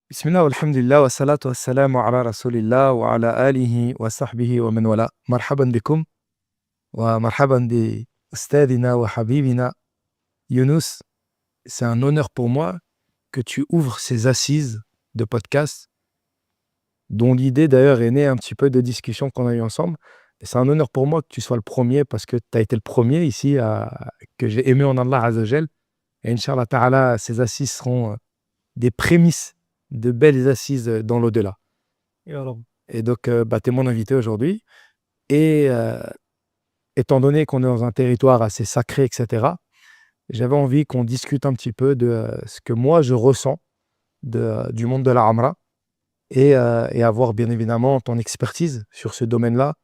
Bismillah, walhamdulillah, wa salatu wa salamu ala rasulillah wa ala alihi wa sahbihi wa man wala. Marhaban bikum wa marhaban bi ustadina wa habibina. Younous, c'est un honneur pour moi que tu ouvres ces assises de podcast, dont l'idée d'ailleurs est née un petit peu de discussions qu'on a eues ensemble. Et c'est un honneur pour moi que tu sois le premier parce que tu as été le premier ici que j'ai aimé en Allah Azzawajal. Et Inch'Allah Ta'ala, ces assises seront des prémices de belles assises dans l'au-delà. Ya Rab. Et donc, tu es mon invité aujourd'hui. Et étant donné qu'on est dans un territoire assez sacré, etc., j'avais envie qu'on discute un petit peu de ce que moi je ressens du monde de la Amra et avoir bien évidemment ton expertise sur ce domaine-là,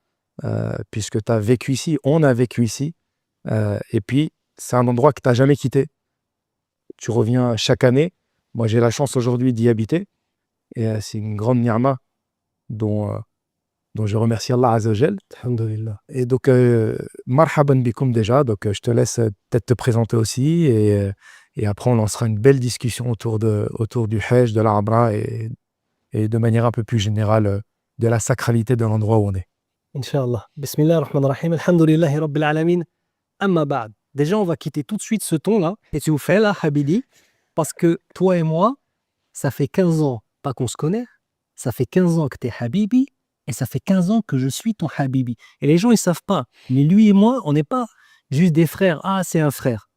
puisque tu as vécu ici, on a vécu ici, et puis c'est un endroit que tu n'as jamais quitté. Tu reviens chaque année. Moi, j'ai la chance aujourd'hui d'y habiter, et c'est une grande ni'ma dont je remercie Allah Azzawajal. Alhamdulillah. Et donc, marhaban bikoum déjà. Donc, je te laisse peut-être te présenter aussi. Et après, on lancera une belle discussion autour du Hajj, de l'Amra et de manière un peu plus générale de la sacralité de l'endroit où on est. Inch'Allah. Bismillah ar-Rahman ar-Rahim. Alhamdulillahi Rabbil Alamin. Amma ba'd. Déjà, on va quitter tout de suite ce ton-là. Et tu vous fais là, Habidi. Parce que toi et moi, ça fait 15 ans, pas qu'on se connaît, ça fait 15 ans que tu es Habibi. Et ça fait 15 ans que je suis ton Habibi. Et les gens, ils savent pas. Mais lui et moi, on n'est pas juste des frères. Ah, c'est un frère.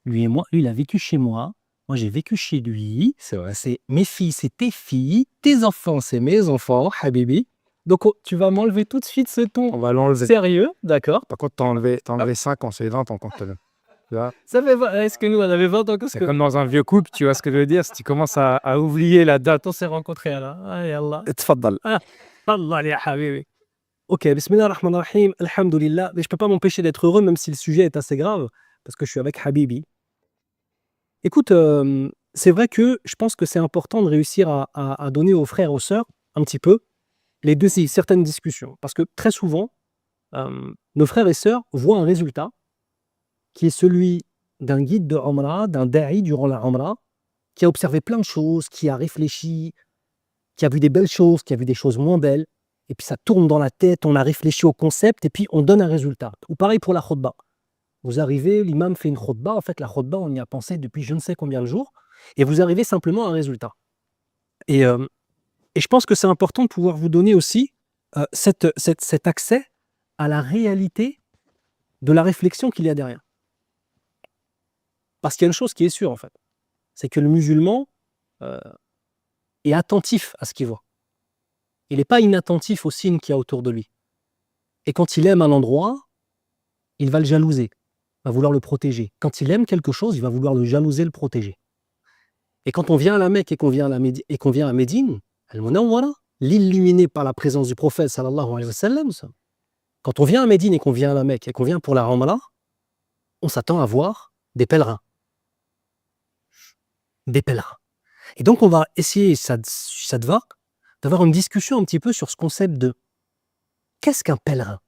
Lui et moi, lui, il a vécu chez moi. Moi, j'ai vécu chez lui. C'est vrai. C'est mes filles, c'est tes filles. Tes enfants, c'est mes enfants, Habibi. Donc, tu vas m'enlever tout de suite ce On ton va l'enlever. sérieux, d'accord? Par contre, t'as enlevé 5 ans, c'est 20 ans quand tu vois. Ça fait est-ce que nous, on avait 20 ans que ce C'est que... comme dans un vieux couple, tu vois ce que je veux dire? Si tu commences à oublier la date. On s'est rencontrés là. Ah, yallah. Tfaddal. Allah ya Habibi. Ok, Bismillah ar-Rahman ar-Rahim. Alhamdulillah. Mais je peux pas m'empêcher d'être heureux, même si le sujet est assez grave, parce que je suis avec Habibi. Écoute, c'est vrai que je pense que c'est important de réussir à donner aux frères, aux sœurs, un petit peu, les deux, certaines discussions. Parce que très souvent, nos frères et sœurs voient un résultat qui est celui d'un guide de Umrah, d'un da'i durant la Umrah, qui a observé plein de choses, qui a réfléchi, qui a vu des belles choses, qui a vu des choses moins belles, et puis ça tourne dans la tête, on a réfléchi au concept, et puis on donne un résultat. Ou pareil pour la khutbah. Vous arrivez, l'imam fait une khutbah, en fait la khutbah on y a pensé depuis je ne sais combien de jours, et vous arrivez simplement à un résultat. Et je pense que c'est important de pouvoir vous donner aussi cet accès à la réalité de la réflexion qu'il y a derrière. Parce qu'il y a une chose qui est sûre en fait, c'est que le musulman est attentif à ce qu'il voit. Il n'est pas inattentif aux signes qu'il y a autour de lui. Et quand il aime un endroit, il va le jalouser, va vouloir le protéger. Quand il aime quelque chose, il va vouloir le jalouser, le protéger. Et quand on vient à la Mecque et qu'on vient à Médine, Al-Munawwara, l'illuminé par la présence du prophète sallallahu alayhi wa sallam, quand on vient à Médine et qu'on vient à la Mecque et qu'on vient pour la Umrah, on s'attend à voir des pèlerins. Des pèlerins. Et donc on va essayer, ça te va, d'avoir une discussion un petit peu sur ce concept de qu'est-ce qu'un pèlerin?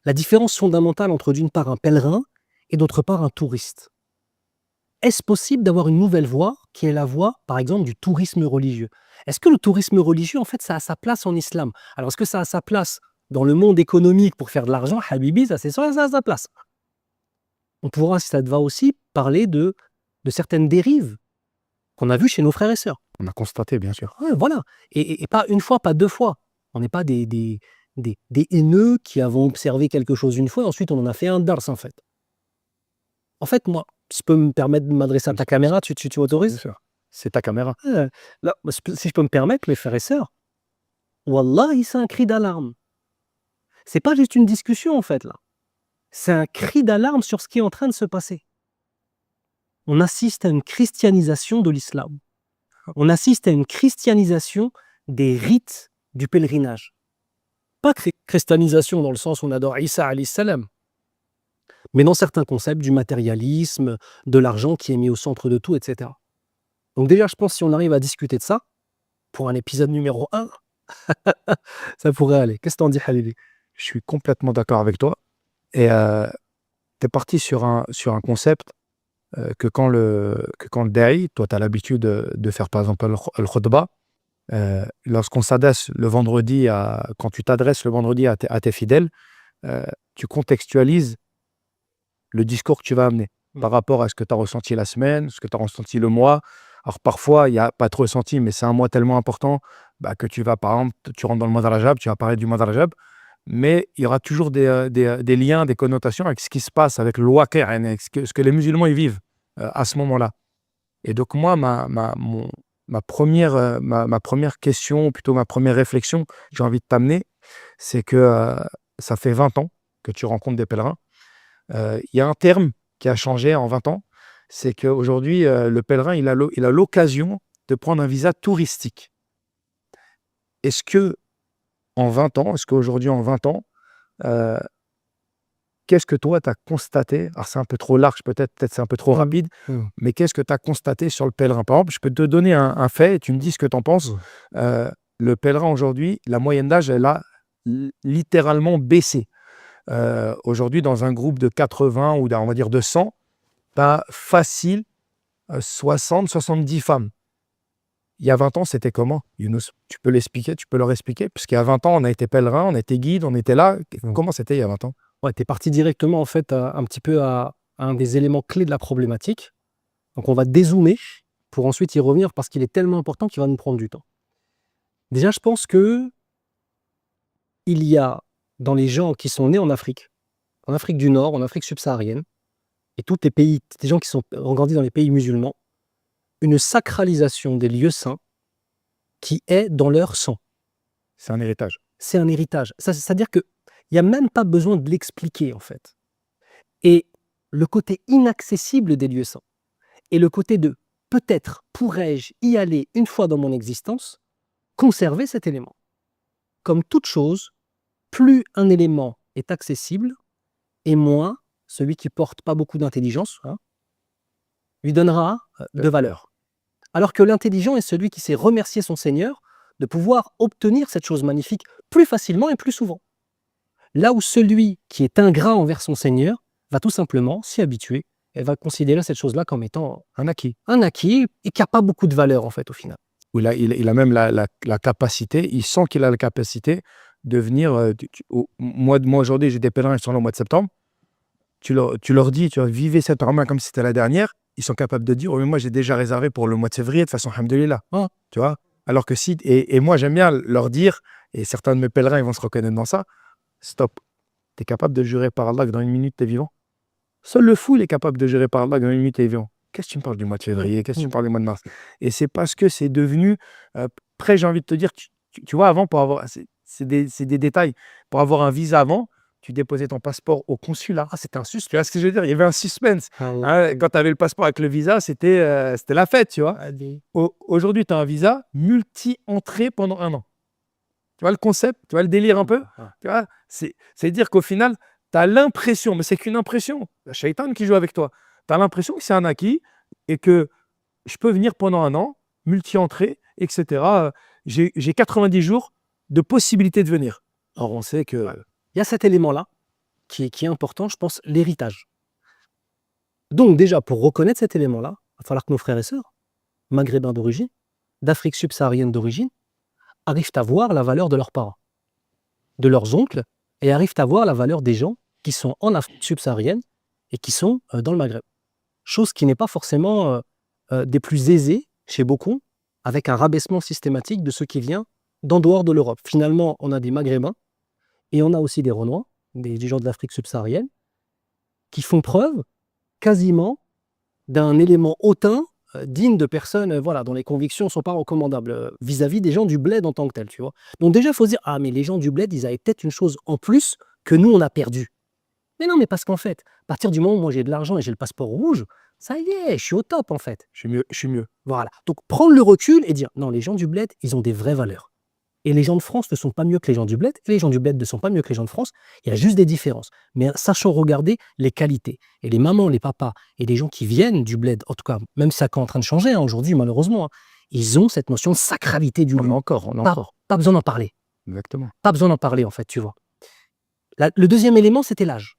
La différence fondamentale entre d'une part un pèlerin et d'autre part un touriste. Est-ce possible d'avoir une nouvelle voie qui est la voie, par exemple, du tourisme religieux? Est-ce que le tourisme religieux, en fait, ça a sa place en islam? Alors, est-ce que ça a sa place dans le monde économique pour faire de l'argent? Habibi, ça c'est sûr, ça a sa place. On pourra, si ça te va aussi, parler de certaines dérives qu'on a vues chez nos frères et sœurs. On a constaté, bien sûr. Ouais, voilà. Et pas une fois, pas deux fois. On n'est pas des haineux qui avons observé quelque chose une fois et ensuite on en a fait un dars, en fait. En fait, moi, je peux me permettre de m'adresser à ta caméra, tu Bien autorises? sûr. C'est ta caméra. Là, si je peux me permettre, mes frères et sœurs, Wallahi, c'est un cri d'alarme. C'est pas juste une discussion, en fait, là. C'est un cri d'alarme sur ce qui est en train de se passer. On assiste à une christianisation de l'islam. On assiste à une christianisation des rites du pèlerinage. Pas christianisation dans le sens où on adore Isa alayhi salam, mais dans certains concepts du matérialisme, de l'argent qui est mis au centre de tout, etc. Donc déjà, je pense que si on arrive à discuter de ça, pour un épisode numéro 1, ça pourrait aller. Qu'est-ce que t'en dis, Halili? Je suis complètement d'accord avec toi. Et tu es parti sur un concept que quand le da'i, toi, tu as l'habitude de faire, par exemple, le khutba, lorsqu'on s'adresse le vendredi quand tu t'adresses le vendredi à tes fidèles, tu contextualises le discours que tu vas amener par rapport à ce que tu as ressenti la semaine, ce que tu as ressenti le mois. Alors parfois, il n'y a pas de ressenti, mais c'est un mois tellement important que tu vas, par exemple, tu rentres dans le mois d'Al-Rajab, tu vas parler du mois d'Al-Rajab, mais il y aura toujours des liens, des connotations avec ce qui se passe, avec le waqi', avec ce que les musulmans ils vivent à ce moment-là. Et donc moi, ma première question, ou plutôt ma première réflexion que j'ai envie de t'amener, c'est que ça fait 20 ans que tu rencontres des pèlerins. Il y a un terme qui a changé en 20 ans, c'est qu'aujourd'hui, le pèlerin, il a l'occasion de prendre un visa touristique. Est-ce qu'aujourd'hui, en 20 ans, euh, qu'est-ce que toi, tu as constaté? Alors, c'est un peu trop large, peut-être c'est un peu trop rapide, mais qu'est-ce que tu as constaté sur le pèlerin? Par exemple, je peux te donner un fait et tu me dis ce que tu en penses. Le pèlerin, aujourd'hui, la moyenne d'âge, elle a littéralement baissé. Aujourd'hui, dans un groupe de 80 ou on va dire de 100, tu as facile 60, 70 femmes. Il y a 20 ans, c'était comment, Younous? Tu peux l'expliquer, tu peux leur expliquer? Parce qu'il y a 20 ans, on a été pèlerin, on était guide, on était là. Comment c'était il y a 20 ans? Ouais, tu es parti directement en fait un petit peu à un des éléments clés de la problématique. Donc on va dézoomer pour ensuite y revenir parce qu'il est tellement important qu'il va nous prendre du temps. Déjà, je pense que il y a dans les gens qui sont nés en Afrique du Nord, en Afrique subsaharienne, et tous les pays, des gens qui sont grandis dans les pays musulmans, une sacralisation des lieux saints qui est dans leur sang. C'est un héritage. C'est un héritage. C'est-à-dire qu'il n'y a même pas besoin de l'expliquer, en fait. Et le côté inaccessible des lieux saints, et le côté de peut-être pourrais-je y aller une fois dans mon existence, conserver cet élément. Comme toute chose, plus un élément est accessible, et moins celui qui porte pas beaucoup d'intelligence lui donnera de valeur. Alors que l'intelligent est celui qui sait remercier son Seigneur de pouvoir obtenir cette chose magnifique plus facilement et plus souvent. Là où celui qui est ingrat envers son Seigneur va tout simplement s'y habituer et va considérer cette chose-là comme étant Un acquis. un acquis et qui n'a pas beaucoup de valeur en fait au final. Où il a même la capacité, il sent qu'il a la capacité de venir. Moi aujourd'hui, j'ai des pèlerins qui sont là au mois de septembre. Tu leur dis, vivez cette Ramadan comme si c'était la dernière. Ils sont capables de dire, oh, mais moi j'ai déjà réservé pour le mois de février, de façon alhamdoulilah. Tu vois? Alors que si, et moi j'aime bien leur dire, et certains de mes pèlerins ils vont se reconnaître dans ça, stop, tu es capable de jurer par Allah que dans une minute tu es vivant? Seul le fou il est capable de jurer par Allah que dans une minute tu es vivant. Qu'est-ce que tu me parles du mois de février? Qu'est-ce que tu me parles du mois de mars? Et c'est parce que c'est devenu, après j'ai envie de te dire, tu vois, avant, pour avoir, c'est des détails, pour avoir un visa avant, tu déposais ton passeport au consulat. Ah, c'était un suspense. Tu vois ce que je veux dire? Il y avait un suspense. Quand tu avais le passeport avec le visa, c'était la fête, tu vois. Aujourd'hui, tu as un visa multi-entrée pendant 1 an. Tu vois le concept? Tu vois le délire un peu? Tu vois, c'est dire qu'au final, tu as l'impression, mais c'est qu'une impression, le shaitan qui joue avec toi, tu as l'impression que c'est un acquis et que je peux venir pendant 1 an, multi-entrée, etc. J'ai 90 jours de possibilité de venir. Or, on sait que... Il y a cet élément-là qui est important, je pense, l'héritage. Donc déjà, pour reconnaître cet élément-là, il va falloir que nos frères et sœurs, maghrébins d'origine, d'Afrique subsaharienne d'origine, arrivent à voir la valeur de leurs parents, de leurs oncles, et arrivent à voir la valeur des gens qui sont en Afrique subsaharienne et qui sont dans le Maghreb. Chose qui n'est pas forcément des plus aisées chez beaucoup, avec un rabaissement systématique de ce qui vient d'en dehors de l'Europe. Finalement, on a des Maghrébins, et on a aussi des Renois, des gens de l'Afrique subsaharienne, qui font preuve quasiment d'un élément hautain digne de personnes dont les convictions ne sont pas recommandables vis-à-vis des gens du bled en tant que tel. Tu vois. Donc déjà, il faut se dire, ah mais les gens du bled, ils avaient peut-être une chose en plus que nous, on a perdu. Mais non, mais parce qu'en fait, à partir du moment où moi j'ai de l'argent et j'ai le passeport rouge, ça y est, je suis au top en fait. Je suis mieux. Voilà. Donc prendre le recul et dire, non, les gens du bled, ils ont des vraies valeurs. Et les gens de France ne sont pas mieux que les gens du bled, et les gens du bled ne sont pas mieux que les gens de France. Il y a juste des différences. Mais sachons regarder les qualités. Et les mamans, les papas, et les gens qui viennent du bled, en tout cas, même si ça est en train de changer aujourd'hui, malheureusement, ils ont cette notion de sacralité du lieu. On a encore. Pas besoin d'en parler. Exactement. Pas besoin d'en parler, en fait, tu vois. Le deuxième élément, c'était l'âge.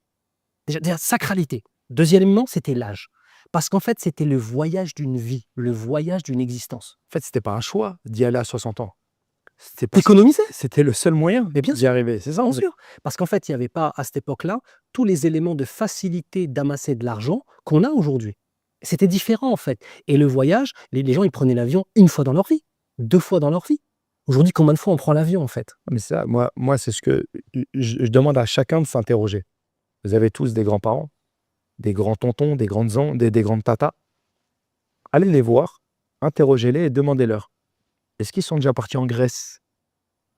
Déjà, sacralité. Deuxième élément, c'était l'âge. Parce qu'en fait, c'était le voyage d'une vie, le voyage d'une existence. En fait, c'était pas un choix d'y aller à 60 ans. C'était parce que Économiser, c'était le seul moyen mais bien d'y sûr. arriver. C'est ça, en Bien fait. sûr. Parce qu'en fait, il n'y avait pas, à cette époque-là, tous les éléments de facilité d'amasser de l'argent qu'on a aujourd'hui. C'était différent, en fait. Et le voyage, les gens, ils prenaient l'avion une fois dans leur vie, 2 fois dans leur vie. Aujourd'hui, combien de fois on prend l'avion, en fait? Mais ça, moi, c'est ce que je demande à chacun de s'interroger. Vous avez tous des grands-parents, des grands tontons, des grandes tatas. Allez les voir, interrogez-les et demandez-leur. Est-ce qu'ils sont déjà partis en Grèce,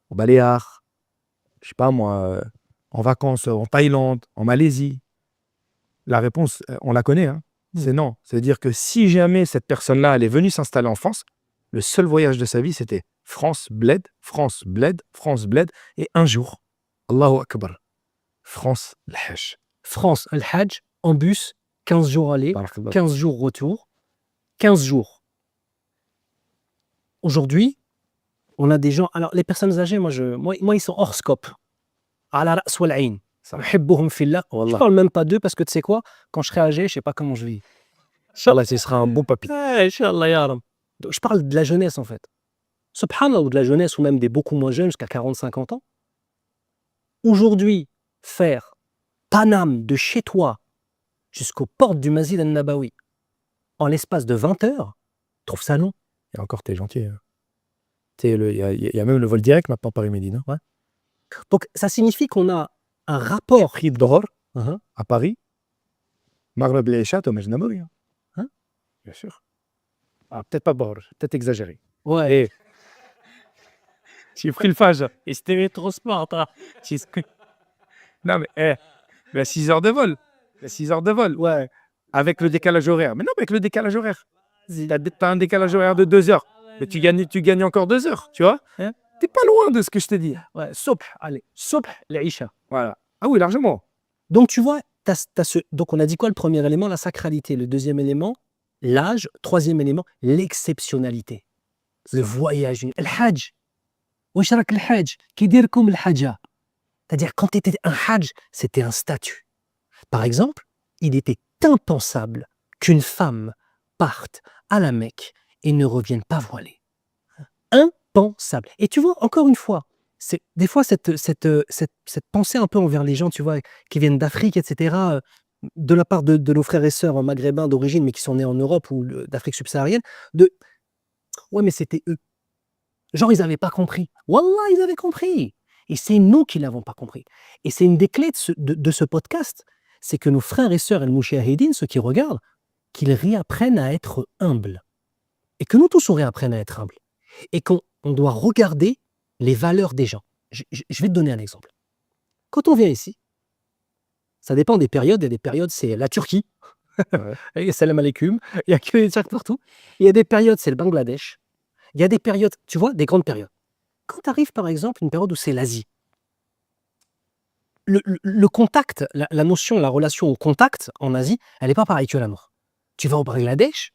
aux Baléares, je sais pas moi, en vacances, en Thaïlande, en Malaisie? La réponse, on la connaît, hein. C'est non. C'est-à-dire que si jamais cette personne-là, elle est venue s'installer en France, le seul voyage de sa vie, c'était France, bled, France, bled, France, bled, et un jour, Allahu Akbar, France, le Hajj. France, le Hajj, en bus, 15 jours aller, Barakallah. 15 jours retour, 15 jours. Aujourd'hui, on a des gens. Alors, les personnes âgées, moi, ils sont hors scope. Ala ra's wal ayn. Ça. Uhibbuhum fillah. Je Wallah. parle même pas d'eux parce que tu sais quoi, quand je serai âgé, je sais pas comment je vis. Inch'Allah, ce sera un bon papy. Inch'Allah, ya Rab. Donc, je parle de la jeunesse, en fait. Subhanallah, ou de la jeunesse, ou même des beaucoup moins jeunes, jusqu'à 40-50 ans. Aujourd'hui, faire Paname de chez toi jusqu'aux portes du Masjid al-Nabawi en l'espace de 20 heures, trouve ça long. Et encore, t'es gentil. Hein. Il y a même le vol direct maintenant Paris-Médine. Hein. Donc, ça signifie qu'on a un rapport. Prix de Dhor Hein, à Paris, Maghreb et Isha, au Masjid Nabawi. Hein. Hein. Bien sûr. Ah, peut-être pas Dhor, peut-être exagéré. Ouais. Et j'ai pris le Fajr. Et c'était trop smart. Hein. Non, mais il y a 6 heures de vol. Il y a 6 heures de vol. Ouais. Avec le décalage horaire. Mais non, mais avec le décalage horaire. T'as un décalage horaire de 2 heures. Mais tu gagnes encore 2 heures, tu vois. Hein. T'es pas loin de ce que je te dis. Ouais. Subh, allez. Subh, l'Aïcha. Voilà. Ah oui, largement. Donc, tu vois, donc on a dit quoi le premier élément? La sacralité. Le deuxième élément, l'âge. Troisième élément, l'exceptionnalité. Le voyage. Le Hajj. Wesh rak le Hajj. Ki dir koum le Hajja. C'est-à-dire, quand tu étais un Hajj, c'était un statut. Par exemple, il était impensable qu'une femme parte à la Mecque et ne revienne pas voilée. Impensable. Et tu vois, encore une fois, c'est des fois cette pensée un peu envers les gens, tu vois, qui viennent d'Afrique, etc., de la part de nos frères et sœurs maghrébins d'origine, mais qui sont nés en Europe ou d'Afrique subsaharienne, de « ouais, mais c'était eux ». Genre, ils n'avaient pas compris. Wallah, ils avaient compris. Et c'est nous qui ne l'avons pas compris. Et c'est une des clés de ce podcast, c'est que nos frères et sœurs el-Mouchahidine, ceux qui regardent, qu'ils réapprennent à être humbles. Et que nous tous, on réapprenne à être humbles. Et qu'on doit regarder les valeurs des gens. Je vais te donner un exemple. Quand on vient ici, ça dépend des périodes. Il y a des périodes, c'est la Turquie. Ouais. Il y a salam alaikum. Il y a que des Turcs partout. Il y a des périodes, c'est le Bangladesh. Il y a des périodes, tu vois, des grandes périodes. Quand tu arrives, par exemple, une période où c'est l'Asie, le contact, la notion, la relation au contact en Asie, elle n'est pas pareille que la nôtre. Tu vas au Bangladesh,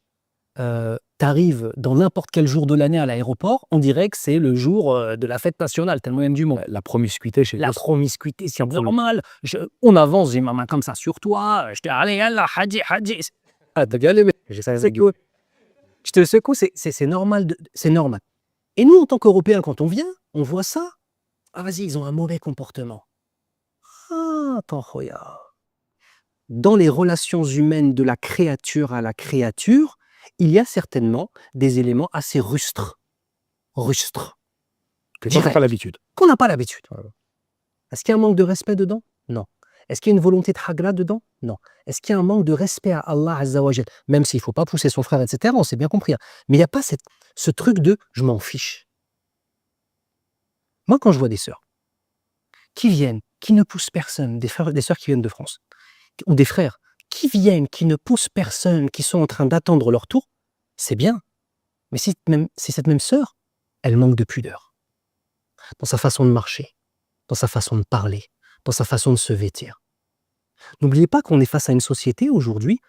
tu arrives dans n'importe quel jour de l'année à l'aéroport, on dirait que c'est le jour de la fête nationale, tellement il y a du monde. La promiscuité chez La nous. promiscuité, c'est normal. On avance, j'ai ma main comme ça sur toi. Je te dis, allez, Allah, hadji, hadji. Ah, t'as bien aimé. Je te secoue, c'est normal. C'est normal. Et nous, en tant qu'Européens, quand on vient, on voit ça. Ah, vas-y, ils ont un mauvais comportement. Ah, attends, regarde. Dans les relations humaines de la créature à la créature, il y a certainement des éléments assez rustres. Rustres. Que tu n'as pas l'habitude. Qu'on n'a pas l'habitude. Voilà. Est-ce qu'il y a un manque de respect dedans? Non. Est-ce qu'il y a une volonté de hagra dedans? Non. Est-ce qu'il y a un manque de respect à Allah Azza wa Jal? Même s'il ne faut pas pousser son frère, etc., on s'est bien compris. Hein. Mais il n'y a pas ce truc de « je m'en fiche ». Moi, quand je vois des sœurs qui viennent, qui ne poussent personne, des sœurs qui viennent de France, ou des frères qui viennent, qui ne poussent personne, qui sont en train d'attendre leur tour, c'est bien. Mais si cette même sœur, elle manque de pudeur dans sa façon de marcher, dans sa façon de parler, dans sa façon de se vêtir. N'oubliez pas qu'on est face à une société aujourd'hui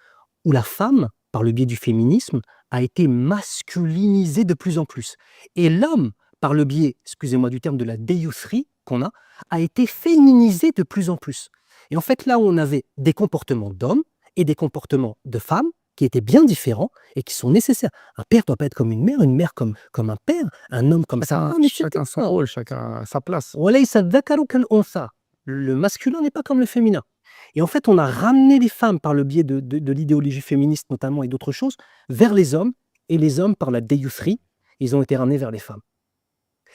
où la femme, par le biais du féminisme, a été masculinisée de plus en plus. Et l'homme, par le biais, excusez-moi du terme, de la déyousserie qu'on a été féminisé de plus en plus. Et en fait, là où on avait des comportements d'hommes et des comportements de femmes qui étaient bien différents et qui sont nécessaires. Un père doit pas être comme une mère comme un père, un homme comme ça. Chacun son rôle, chacun sa place. وَلَيْسَ الذَّكَرُ كَالْأُنثَى. Le masculin n'est pas comme le féminin. Et en fait, on a ramené les femmes par le biais de l'idéologie féministe notamment et d'autres choses vers les hommes, et les hommes par la déyousserie, ils ont été ramenés vers les femmes.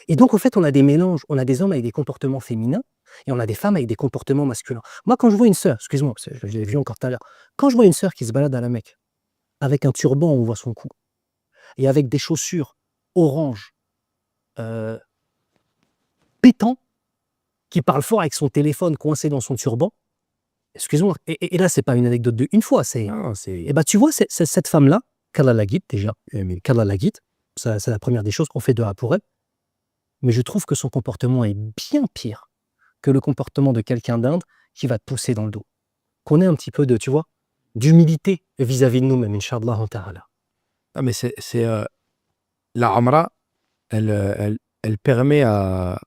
Et donc, en fait, on a des mélanges. On a des hommes avec des comportements féminins et on a des femmes avec des comportements masculins. Moi, quand je vois une sœur, excuse-moi, je l'ai vu encore tout à l'heure, quand je vois une sœur qui se balade à la Mecque avec un turban où on voit son cou et avec des chaussures orange euh, pétant, qui parle fort avec son téléphone coincé dans son turban, excuse-moi, et là, c'est pas une anecdote de une fois, c'est. Non, c'est. Et bah, tu vois, cette femme-là, qu'Allah la guide déjà, mais qu'Allah la guide, ça, c'est la première des choses qu'on fait dua pour elle. Mais je trouve que son comportement est bien pire que le comportement de quelqu'un d'Inde qui va te pousser dans le dos. Qu'on ait un petit peu de, tu vois, d'humilité vis-à-vis de nous-mêmes, Inch'Allah ta'ala. Ah, mais la Amra, elle permet à.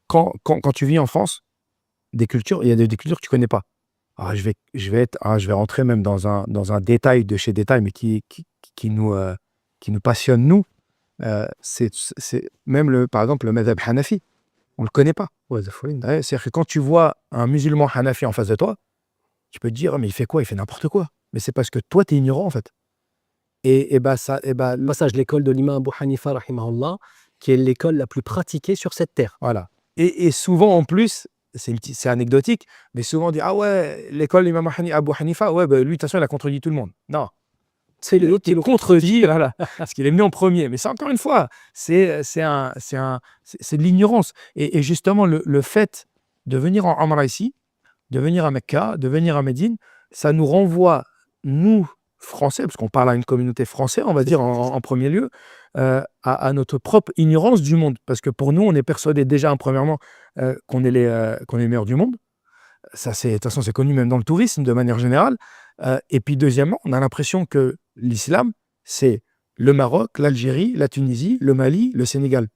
Quand tu vis en France, des cultures, il y a des cultures que tu connais pas. Ah, je vais rentrer même dans un détail de chez détail, mais qui nous passionne, nous. C'est même, par exemple, le madhab Hanafi. On le connaît pas. Ouais, the following. Ouais, c'est-à-dire que quand tu vois un musulman Hanafi en face de toi, tu peux te dire, mais il fait quoi? Il fait n'importe quoi. Mais c'est parce que toi, tu es ignorant, en fait. Et bah, ça, Le passage de l'école de l'imam Abu Hanifa, rahimahullah, qui est l'école la plus pratiquée sur cette terre. voilà. Et souvent, en plus, c'est anecdotique, mais souvent, on dit, ah ouais, l'école de l'imam Abu Hanifa, ouais, bah, lui, de toute façon, il a contredit tout le monde. Non. C'est L'autre, il le contredit, voilà, parce qu'il est venu en premier. Mais c'est encore une fois, c'est de l'ignorance. Et justement, le fait de venir en Amra ici, de venir à Mecca, de venir à Médine, ça nous renvoie, nous, Français, parce qu'on parle à une communauté française, on va dire, en premier lieu, à notre propre ignorance du monde. Parce que pour nous, on est persuadé déjà, premièrement, qu'on est les meilleurs du monde. Ça, de toute façon, c'est connu même dans le tourisme, de manière générale. Et puis, deuxièmement, on a l'impression que l'islam, c'est le Maroc, l'Algérie, la Tunisie, le Mali, le Sénégal.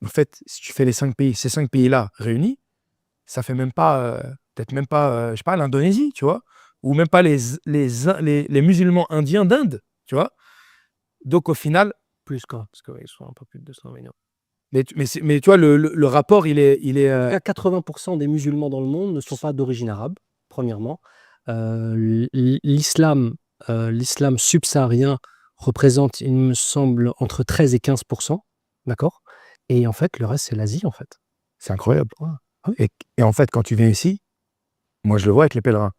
En fait, si tu fais les 5 pays, ces 5 pays-là réunis, ça fait même pas, peut-être même pas, je sais pas, l'Indonésie, tu vois, ou même pas les musulmans indiens d'Inde, tu vois. Donc, au final, plus quoi, parce qu'ils sont un peu plus de 200 millions. mais tu vois, le rapport, il est 80% des musulmans dans le monde ne sont pas d'origine arabe, premièrement. L'islam subsaharien représente, il me semble, entre 13 et 15%, d'accord? Et en fait, le reste, c'est l'Asie, en fait. c'est incroyable. Ouais. Et en fait, quand tu viens ici, moi, je le vois avec les pèlerins.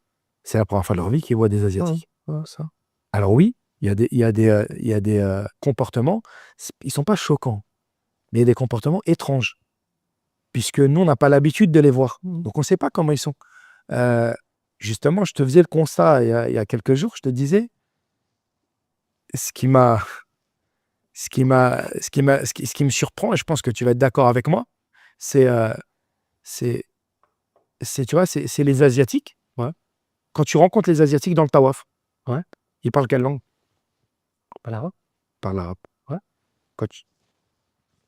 C'est la première fois de leur vie qu'ils voient des Asiatiques. Ouais, ça. Alors oui, il y a des comportements, ils sont pas choquants, mais il y a des comportements étranges, puisque nous, on n'a pas l'habitude de les voir. Donc, on ne sait pas comment ils sont. Justement, je te faisais le constat il y a quelques jours, je te disais, ce qui me surprend, et je pense que tu vas être d'accord avec moi, c'est, tu vois, c'est les Asiatiques. Ouais. Quand tu rencontres les Asiatiques dans le tawaf, Ouais. ils parlent quelle langue? Pas l'arabe. Ils parlent l'arabe. Ouais.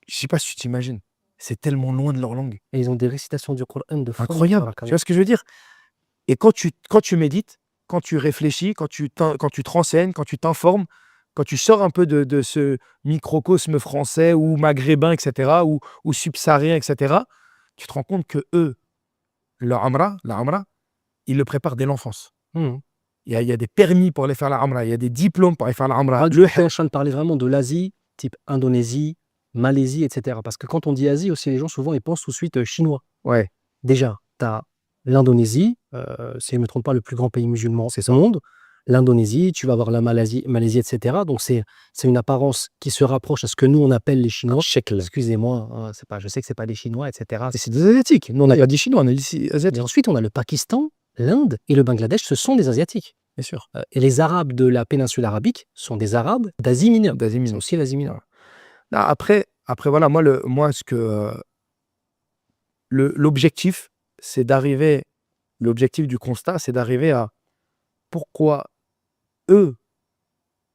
Je sais pas si tu t'imagines, c'est tellement loin de leur langue. Et ils ont des récitations du Coran de folie. Incroyable. Tu vois ce que je veux dire? Et quand tu médites, quand tu réfléchis, quand tu te renseignes, quand tu t'informes, quand tu sors un peu de ce microcosme français ou maghrébin, etc., ou subsaharien, etc., tu te rends compte que eux, la Amra, ils le préparent dès l'enfance. Mhm. Il y a des permis pour aller faire la Amra, il y a des diplômes pour aller faire la Amra. Je suis en train de parler vraiment de l'Asie, type Indonésie, Malaisie, etc. Parce que quand on dit Asie aussi, les gens souvent ils pensent tout de suite chinois. Ouais, Déjà, tu as l'Indonésie, si je ne me trompe pas, le plus grand pays musulman au monde. L'Indonésie, tu vas avoir la Malaisie, etc. Donc c'est une apparence qui se rapproche à ce que nous on appelle les Chinois. Excusez-moi, hein, je sais que c'est pas les Chinois, etc. c'est des Asiatiques. Nous, on a pas dit Chinois, on a dit Et Asiatiques. ensuite, on a le Pakistan, l'Inde et le Bangladesh, ce sont des Asiatiques. Bien sûr. Et les Arabes de la péninsule arabique sont des Arabes d'Asie mineure. D'Asie C'est mineure. aussi l'Asie mineure. Non, après voilà, l'objectif, c'est d'arriver, l'objectif du constat, c'est d'arriver à pourquoi eux,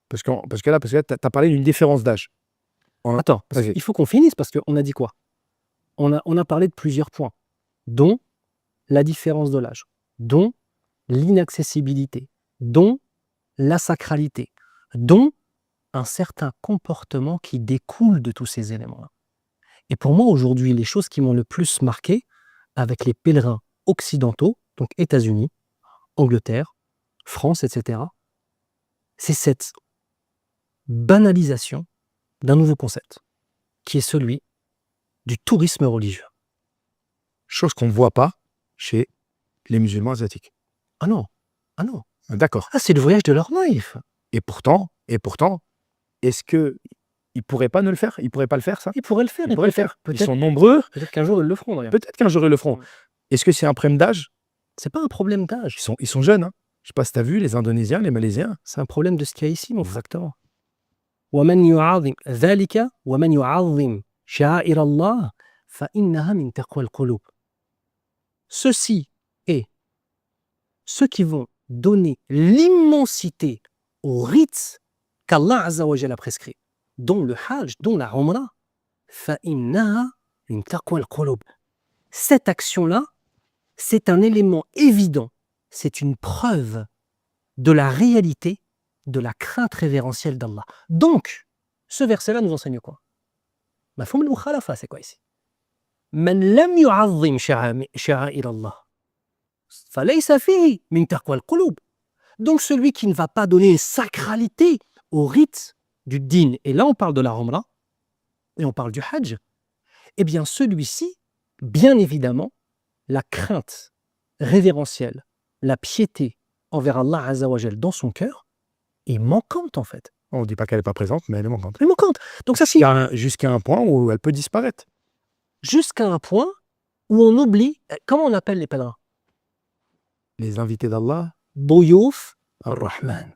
parce que là, tu as parlé d'une différence d'âge. Attends, il faut qu'on finisse parce qu'on a dit quoi? On a parlé de plusieurs points, dont la différence de l'âge, dont l'inaccessibilité, dont la sacralité, dont un certain comportement qui découle de tous ces éléments-là. Et pour moi, aujourd'hui, les choses qui m'ont le plus marqué avec les pèlerins occidentaux, donc États-Unis, Angleterre, France, etc., c'est cette banalisation d'un nouveau concept, qui est celui du tourisme religieux. Chose qu'on ne voit pas chez les musulmans asiatiques. Ah non, ah non, D'accord. ah c'est le voyage de leur life. Et pourtant, est-ce que ils pourraient pas ne le faire? Ils pourraient pas le faire, ça? Ils pourraient le faire, Ils pourraient le faire. Ils peut-être sont nombreux. peut-être qu'un jour ils le feront d'ailleurs. Peut-être qu'un jour ils le feront. Mm. Est-ce que c'est un problème d'âge? C'est pas un problème d'âge, Ils sont jeunes, hein. Je sais pas si tu as vu les Indonésiens, les Malaisiens. c'est un problème de ce qu'il y a ici, mon frère. Exactement. ومن يعظم ذلك ومن يعظم شعائر الله فإنها من تقوى القلوب. Ceci est ceux qui vont donner l'immensité aux rites qu'Allah Azza wa Jalla a prescrits, dont le Hajj, dont la Umrah, فإنها من تقوى القلوب. Cette action-là, c'est un élément évident, c'est une preuve de la réalité de la crainte révérentielle d'Allah. Donc, ce verset-là nous enseigne quoi? Mafhoum al-mukhalafa, c'est quoi ici? Man lam yu'azzim sha'a'ir Allah, falaysa fihi min taqwa al-qulub. Donc, celui qui ne va pas donner une sacralité au rite du din, et là on parle de la Umrah, et on parle du Hajj, eh bien celui-ci, bien évidemment, la crainte révérentielle, la piété envers Allah Azza wa Jal dans son cœur est manquante en fait. On ne dit pas qu'elle n'est pas présente, mais elle est manquante. Elle est manquante. Donc ça c'est Jusqu'à un point où elle peut disparaître. jusqu'à un point où on oublie, comment on appelle les pèlerins? Les invités d'Allah, Boyouf Ar-Rahman.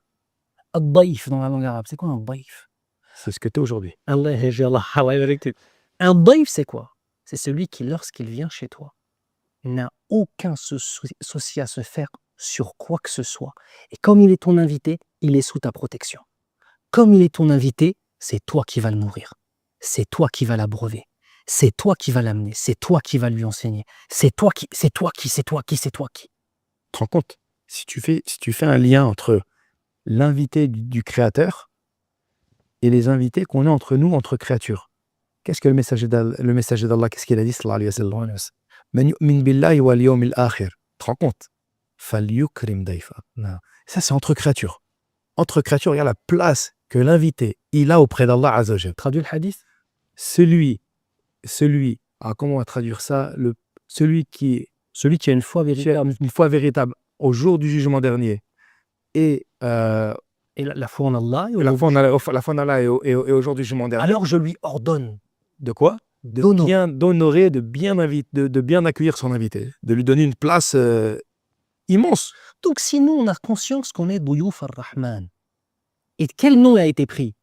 Ad-Daïf dans la langue arabe. C'est quoi un daïf? C'est ce que tu es aujourd'hui. Allah Allah, Allah yabarak fik. Un daïf c'est quoi? C'est celui qui lorsqu'il vient chez toi n'a aucun souci à se faire sur quoi que ce soit. Et comme il est ton invité, il est sous ta protection. Comme il est ton invité, c'est toi qui vas le nourrir. C'est toi qui vas l'abreuver. C'est toi qui vas l'amener. C'est toi qui vas lui enseigner. C'est toi qui. Tu te rends compte? Si tu fais un lien entre l'invité du Créateur et les invités qu'on a entre nous, entre créatures. Qu'est-ce que le messager d'Allah, qu'est-ce qu'il a dit, sallallahu alayhi wa sallam? Man yu'min billahi wal yawmil akhir. Tu te rends compte? Falyukrim dayfa. Ça, c'est entre créatures. Entre créatures, regarde la place que l'invité, il a auprès d'Allah Azza wa Jal. traduis le hadith? Celui, comment on va traduire ça? Celui qui a une foi véritable. Une foi véritable au jour du jugement dernier. Et la foi en Allah. La foi en Allah et au jour du jugement dernier. Alors je lui ordonne. De quoi? D'honorer, de bien accueillir son invité, de lui donner une place immense. Donc si nous, on a conscience qu'on est Douyouf ar-Rahman, et quel nom a été pris?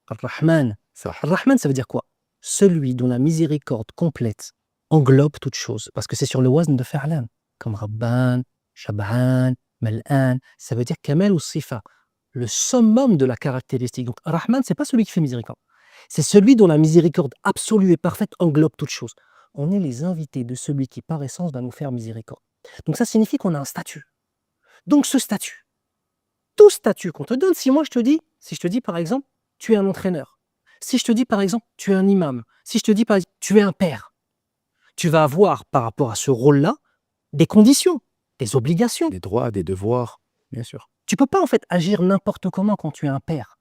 Ar-Rahman. Ar-Rahman, ça veut dire quoi? Celui dont la miséricorde complète englobe toute chose. Parce que c'est sur le wazn de Fa'lan. Comme Rabban, Shab'an, Mal'an. Ça veut dire Kamel ou Sifa. Le summum de la caractéristique. Donc Ar-Rahman, c'est pas celui qui fait miséricorde. C'est celui dont la miséricorde absolue et parfaite englobe toute chose. On est les invités de celui qui, par essence, va nous faire miséricorde. Donc ça signifie qu'on a un statut. Donc ce statut, tout statut qu'on te donne, si je te dis par exemple, tu es un entraîneur, si je te dis par exemple, tu es un imam, si je te dis par exemple, tu es un père, tu vas avoir par rapport à ce rôle-là des conditions, des obligations. Des droits, des devoirs, bien sûr. Tu peux pas en fait agir n'importe comment quand tu es un père,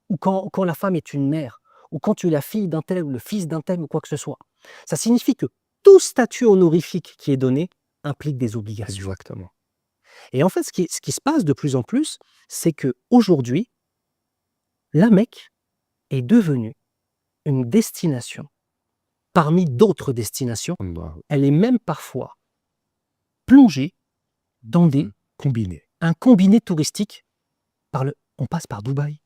ou quand la femme est une mère, ou quand tu es la fille d'un tel ou le fils d'un tel ou quoi que ce soit. Ça signifie que tout statut honorifique qui est donné implique des obligations. Exactement. Et en fait, ce qui se passe de plus en plus, c'est qu'aujourd'hui, la Mecque est devenue une destination parmi d'autres destinations. Elle est même parfois plongée dans un combiné touristique. On passe par Dubaï.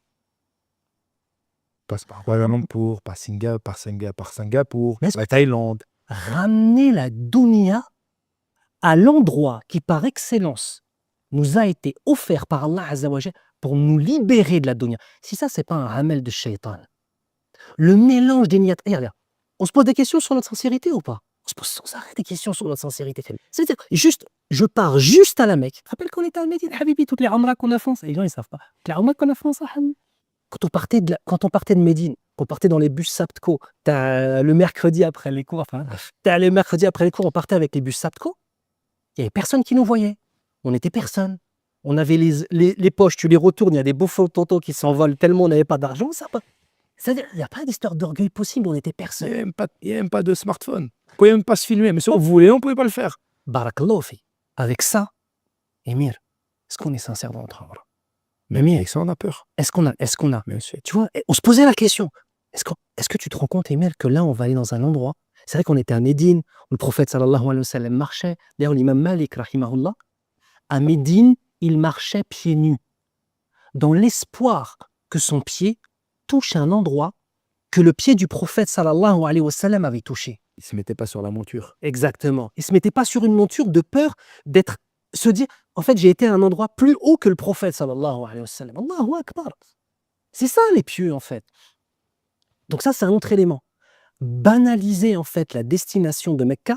On passe par Kuala Lumpur, par Singapour, la Thaïlande. Ramener la dunya à l'endroit qui, par excellence, nous a été offert par Allah Azza wa Jal pour nous libérer de la dunya. Si ça, c'est pas un hamel de shaitan. Le mélange des niyat. Regarde, on se pose des questions sur notre sincérité ou pas? On se pose sans arrêt des questions sur notre sincérité. C'est-à-dire, juste, je pars juste à la Mecque. Tu te rappelles qu'on était à Médine, Habibi, toutes les Umrah qu'on a fait ensemble. Les gens, ils savent pas. Les Umrah qu'on a fait ensemble, Habibi. Quand on partait de Médine, qu'on partait dans les bus Saptco, le mercredi après les cours, on partait avec les bus Saptco, il n'y avait personne qui nous voyait. On n'était personne. On avait les poches, tu les retournes, il y a des beaux tontos qui s'envolent tellement on n'avait pas d'argent. C'est-à-dire, il n'y a pas d'histoire d'orgueil possible, on n'était Il personne. n'y a même pas de smartphone. Vous ne pouvez même pas se filmer. Mais si vous voulez, on ne pouvait pas le faire. Barakallahu fi. Avec ça, Émir, est-ce qu'on est sincère dans notre œuvre? Mais avec ça, on a peur. Est-ce qu'on a, Mais monsieur, tu vois, on se posait la question. Est-ce que tu te rends compte, Émir, que là, on va aller dans un endroit, c'est vrai qu'on était à Médine, où le prophète sallallahu alayhi wa sallam marchait. D'ailleurs, l'imam Malik, rahimahullah, à Médine, il marchait pieds nus, dans l'espoir que son pied touche un endroit que le pied du prophète sallallahu alayhi wa sallam avait touché. il ne se mettait pas sur la monture. Exactement. Il ne se mettait pas sur une monture de peur se dire, en fait, j'ai été à un endroit plus haut que le prophète sallallahu alayhi wa sallam. Allahu akbar. C'est ça les pieux, en fait. Donc ça, c'est un autre élément. Banaliser, en fait, la destination de Mecca,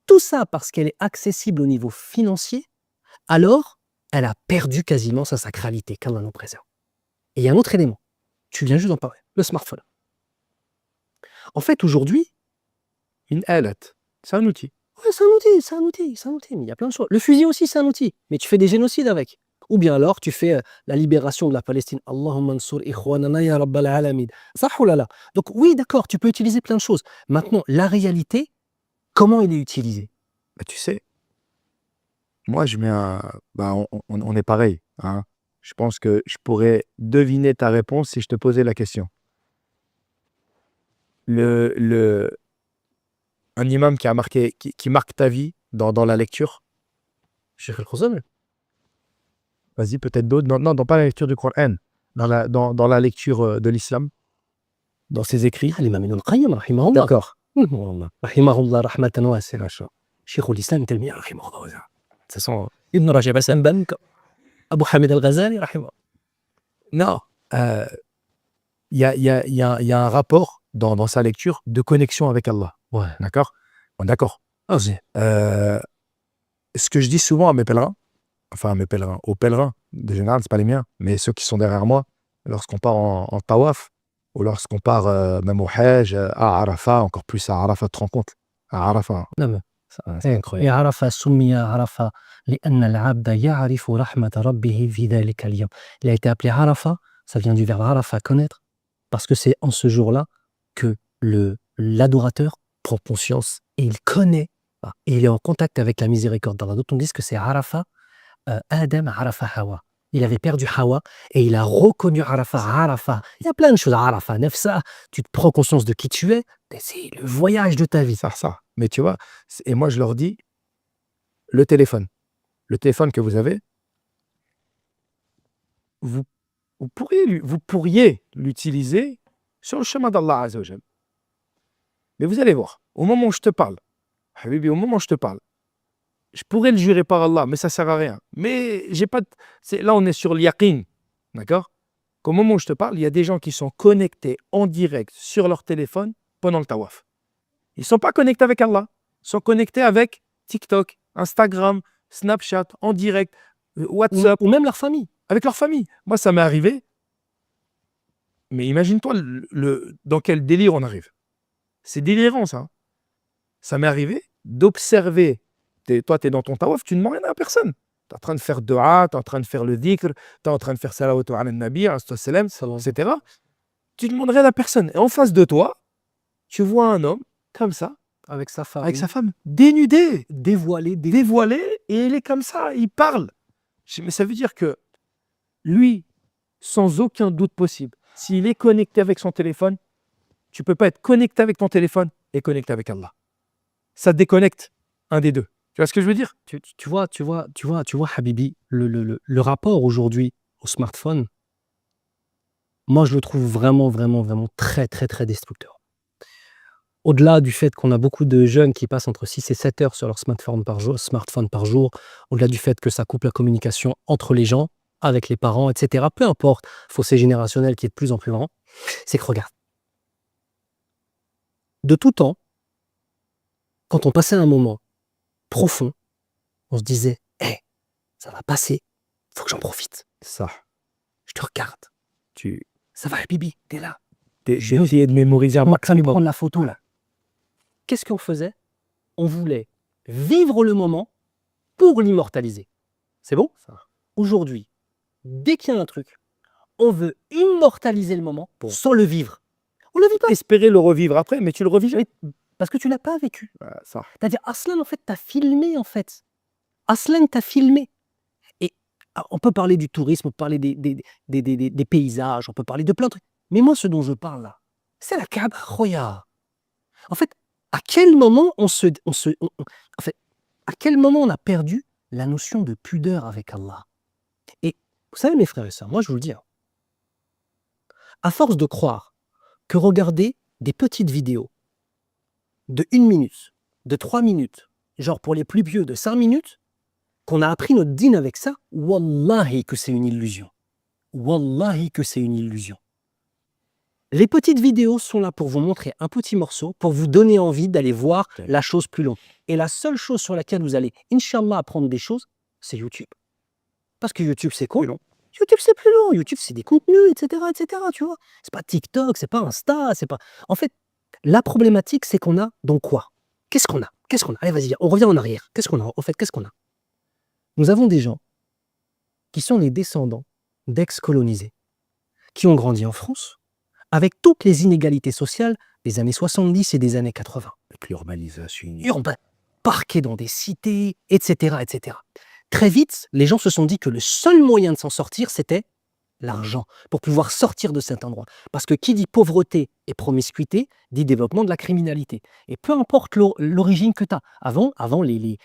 tout ça parce qu'elle est accessible au niveau financier, alors, elle a perdu quasiment sa sacralité, qu'Allah nous préserve. Et il y a un autre élément. Tu viens juste d'en parler, le smartphone. En fait, aujourd'hui, Une ailette, c'est un outil. ouais, c'est un outil, mais il y a plein de choses. Le fusil aussi, c'est un outil, mais tu fais des génocides avec. Ou bien alors, tu fais la libération de la Palestine. Allahumma ansur ikhwanana ya rabbal alamin. Ça, oh là là. Donc oui, d'accord, tu peux utiliser plein de choses. Maintenant, la réalité, comment il est utilisé? Bah, tu sais, moi, je mets un. Bah, on est pareil. Hein. Je pense que je pourrais deviner ta réponse si je te posais la question. Un imam qui marque ta vie dans la lecture. Cheikh Al-Khuzam. Vas-y, peut-être d'autres. Non, pas la lecture du Coran. Dans la lecture de l'islam. Dans ses écrits. L'imam Ibn al-Qayyim, rahimahullah. D'accord. Rahimahullah, rahmatan wasi'a. Cheikh al-Islam était le meilleur, rahimahullah. De toute façon, Ibn Rajab al-Hanbali, Abu Hamid al-Ghazali, rahimahullah. Non. Il y a un rapport dans sa lecture de connexion avec Allah. Ouais. D'accord? Bon, d'accord. Vas-y. Ce que je dis souvent à mes pèlerins, aux pèlerins, de général, c'est pas les miens, mais ceux qui sont derrière moi, lorsqu'on part en tawaf, ou lorsqu'on part même au Hajj, à Arafat, encore plus à Arafat, tu te rends compte? À Arafat. Non, mais c'est incroyable. Et Arafat soumiya Arafat, لأن العبد يعرف رحمة ربه في ذلك اليوم. Il a été appelé Arafat, ça vient du verbe Arafat, connaître, parce que c'est en ce jour-là que l'adorateur prend conscience et il connaît, et il est en contact avec la miséricorde d'Allah. D'autres disent que c'est Arafat, Adam Arafat Hawa. Il avait perdu Hawa et il a reconnu Arafat. Il y a plein de choses. Arafat, Nefsa, tu te prends conscience de qui tu es, c'est le voyage de ta vie. Ça. Mais tu vois, et moi je leur dis, le téléphone que vous avez, vous pourriez l'utiliser sur le chemin d'Allah Azza wa Jal. Mais vous allez voir, au moment où je te parle, Habibi, je pourrais le jurer par Allah, mais ça sert à rien. Mais j'ai pas là, on est sur l'yaqin, d'accord? Qu'au moment où je te parle, il y a des gens qui sont connectés en direct sur leur téléphone pendant le tawaf. Ils sont pas connectés avec Allah, ils sont connectés avec TikTok, Instagram, Snapchat, en direct, WhatsApp. Ou même leur famille. Avec leur famille. Moi, ça m'est arrivé. Mais imagine-toi dans quel délire on arrive. C'est délirant, ça. Ça m'est arrivé d'observer. Toi, tu es dans ton tawaf, tu ne demandes rien à personne. Tu es en train de faire dua, tu es en train de faire le dhikr, tu es en train de faire salawatu ala nabi, etc. Tu ne demandes rien à personne. Et en face de toi, tu vois un homme, comme ça, avec sa femme, dénudé, dévoilé, et il est comme ça, il parle. Mais ça veut dire que lui, sans aucun doute possible, s'il est connecté avec son téléphone, tu ne peux pas être connecté avec ton téléphone et connecté avec Allah. Ça déconnecte un des deux. Tu vois ce que je veux dire? Tu vois, Habibi, le rapport aujourd'hui au smartphone, moi je le trouve vraiment très très très destructeur. Au-delà du fait qu'on a beaucoup de jeunes qui passent entre 6 et 7 heures sur leur smartphone par jour, au-delà du fait que ça coupe la communication entre les gens, avec les parents, etc., peu importe, fossé générationnel qui est de plus en plus grand, c'est que regarde, de tout temps, quand on passait un moment profond, on se disait, ça va passer, faut que j'en profite. Ça. Je te regarde. Tu Ça va, Bibi, t'es là. j'ai essayé de mémoriser un On va maximum. prendre la photo là. Qu'est-ce qu'on faisait? On voulait vivre le moment pour l'immortaliser. C'est bon? Ça. Aujourd'hui, dès qu'il y a un truc, on veut immortaliser le moment Bon. sans le vivre. On le vit pas. Espérer le revivre après, mais tu le revis jamais. Parce que tu l'as pas vécu. Ça. C'est-à-dire, Aslan, en fait, t'as filmé, en fait. Aslan, t'as filmé. Et on peut parler du tourisme, on peut parler des paysages, on peut parler de plein de trucs. Mais moi, ce dont je parle là, c'est la Kaaba. Regarde. En fait, à quel moment en fait, à quel moment on a perdu la notion de pudeur avec Allah? Et vous savez, mes frères et sœurs, moi, je vous le dis, à force de croire que regarder des petites vidéos de 1 minute, de 3 minutes, genre pour les plus vieux de 5 minutes, qu'on a appris notre dîne avec ça, wallahi que c'est une illusion. Wallahi que c'est une illusion. Les petites vidéos sont là pour vous montrer un petit morceau, pour vous donner envie d'aller voir la chose plus longue. Et la seule chose sur laquelle vous allez, Inch'Allah, apprendre des choses, c'est YouTube. Parce que YouTube, c'est quoi? YouTube, c'est plus long. YouTube, c'est des contenus, etc., etc., tu vois. C'est pas TikTok, c'est pas Insta, c'est pas... En fait, la problématique, c'est qu'on a donc quoi? Qu'est-ce qu'on a? Qu'est-ce qu'on a? Allez, vas-y, on revient en arrière. Qu'est-ce qu'on a? En fait, qu'est-ce qu'on a? Nous avons des gens qui sont les descendants d'ex-colonisés, qui ont grandi en France, avec toutes les inégalités sociales des années 70 et des années 80. L'urbanisation. Urbain, parqués dans des cités, etc., etc. Très vite, les gens se sont dit que le seul moyen de s'en sortir, c'était l'argent, pour pouvoir sortir de cet endroit. Parce que qui dit pauvreté et promiscuité, dit développement de la criminalité. Et peu importe l'origine que tu as. Avant les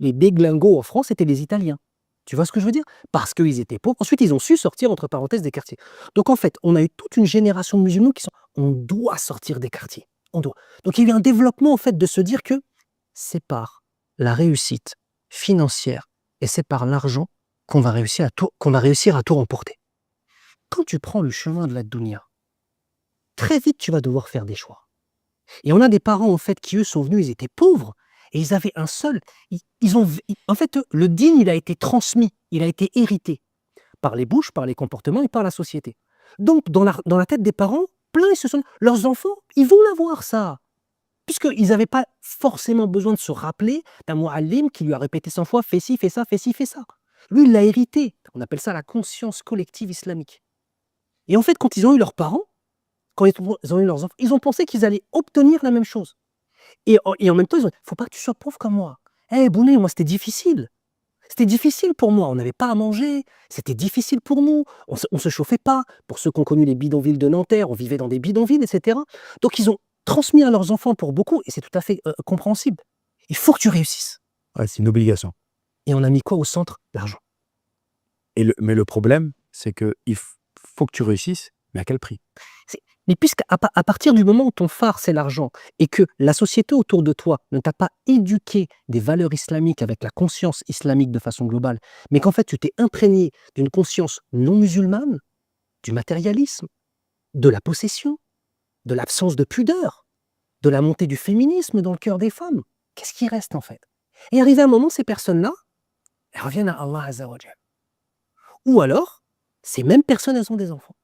déglingos en France, c'était les Italiens. Tu vois ce que je veux dire? Parce qu'ils étaient pauvres. Ensuite, ils ont su sortir, entre parenthèses, des quartiers. Donc, en fait, on a eu toute une génération de musulmans qui sont « on doit sortir des quartiers. On doit ». Donc, il y a eu un développement, en fait, de se dire que c'est par la réussite financière et c'est par l'argent qu'on va réussir à tout remporter. Quand tu prends le chemin de la dunya, très vite, tu vas devoir faire des choix. Et on a des parents, en fait, qui, eux, sont venus, ils étaient pauvres, et ils avaient un seul... en fait, le dîn, il a été transmis, il a été hérité par les bouches, par les comportements et par la société. Donc, dans la tête des parents, plein, ils se sont... Leurs enfants, ils vont l'avoir, ça. Puisqu'ils n'avaient pas forcément besoin de se rappeler d'un mu'allim qui lui a répété 100 fois « fais ci, fais ça, fais ci, fais ça ». Lui, il l'a hérité. On appelle ça la conscience collective islamique. Et en fait, quand ils ont eu leurs parents, quand ils ont eu leurs enfants, ils ont pensé qu'ils allaient obtenir la même chose. Et en même temps, ils ont dit « faut pas que tu sois pauvre comme moi. Bouné, moi, c'était difficile. C'était difficile pour moi. On n'avait pas à manger. C'était difficile pour nous. On se chauffait pas. Pour ceux qui ont connu les bidonvilles de Nanterre, on vivait dans des bidonvilles, etc. » Donc, ils ont transmis à leurs enfants pour beaucoup, et c'est tout à fait compréhensible. Il faut que tu réussisses. Ouais, c'est une obligation. Et on a mis quoi au centre? L'argent. Mais le problème, c'est qu'il faut que tu réussisses, mais à quel prix? Mais puisqu'à partir du moment où ton phare, c'est l'argent, et que la société autour de toi ne t'a pas éduqué des valeurs islamiques avec la conscience islamique de façon globale, mais qu'en fait tu t'es imprégné d'une conscience non musulmane, du matérialisme, de la possession, de l'absence de pudeur, de la montée du féminisme dans le cœur des femmes, qu'est-ce qui reste en fait? Et arrivé à un moment, ces personnes-là, elles reviennent à Allah Azza wa Jal. Ou alors, ces mêmes personnes, elles ont des enfants.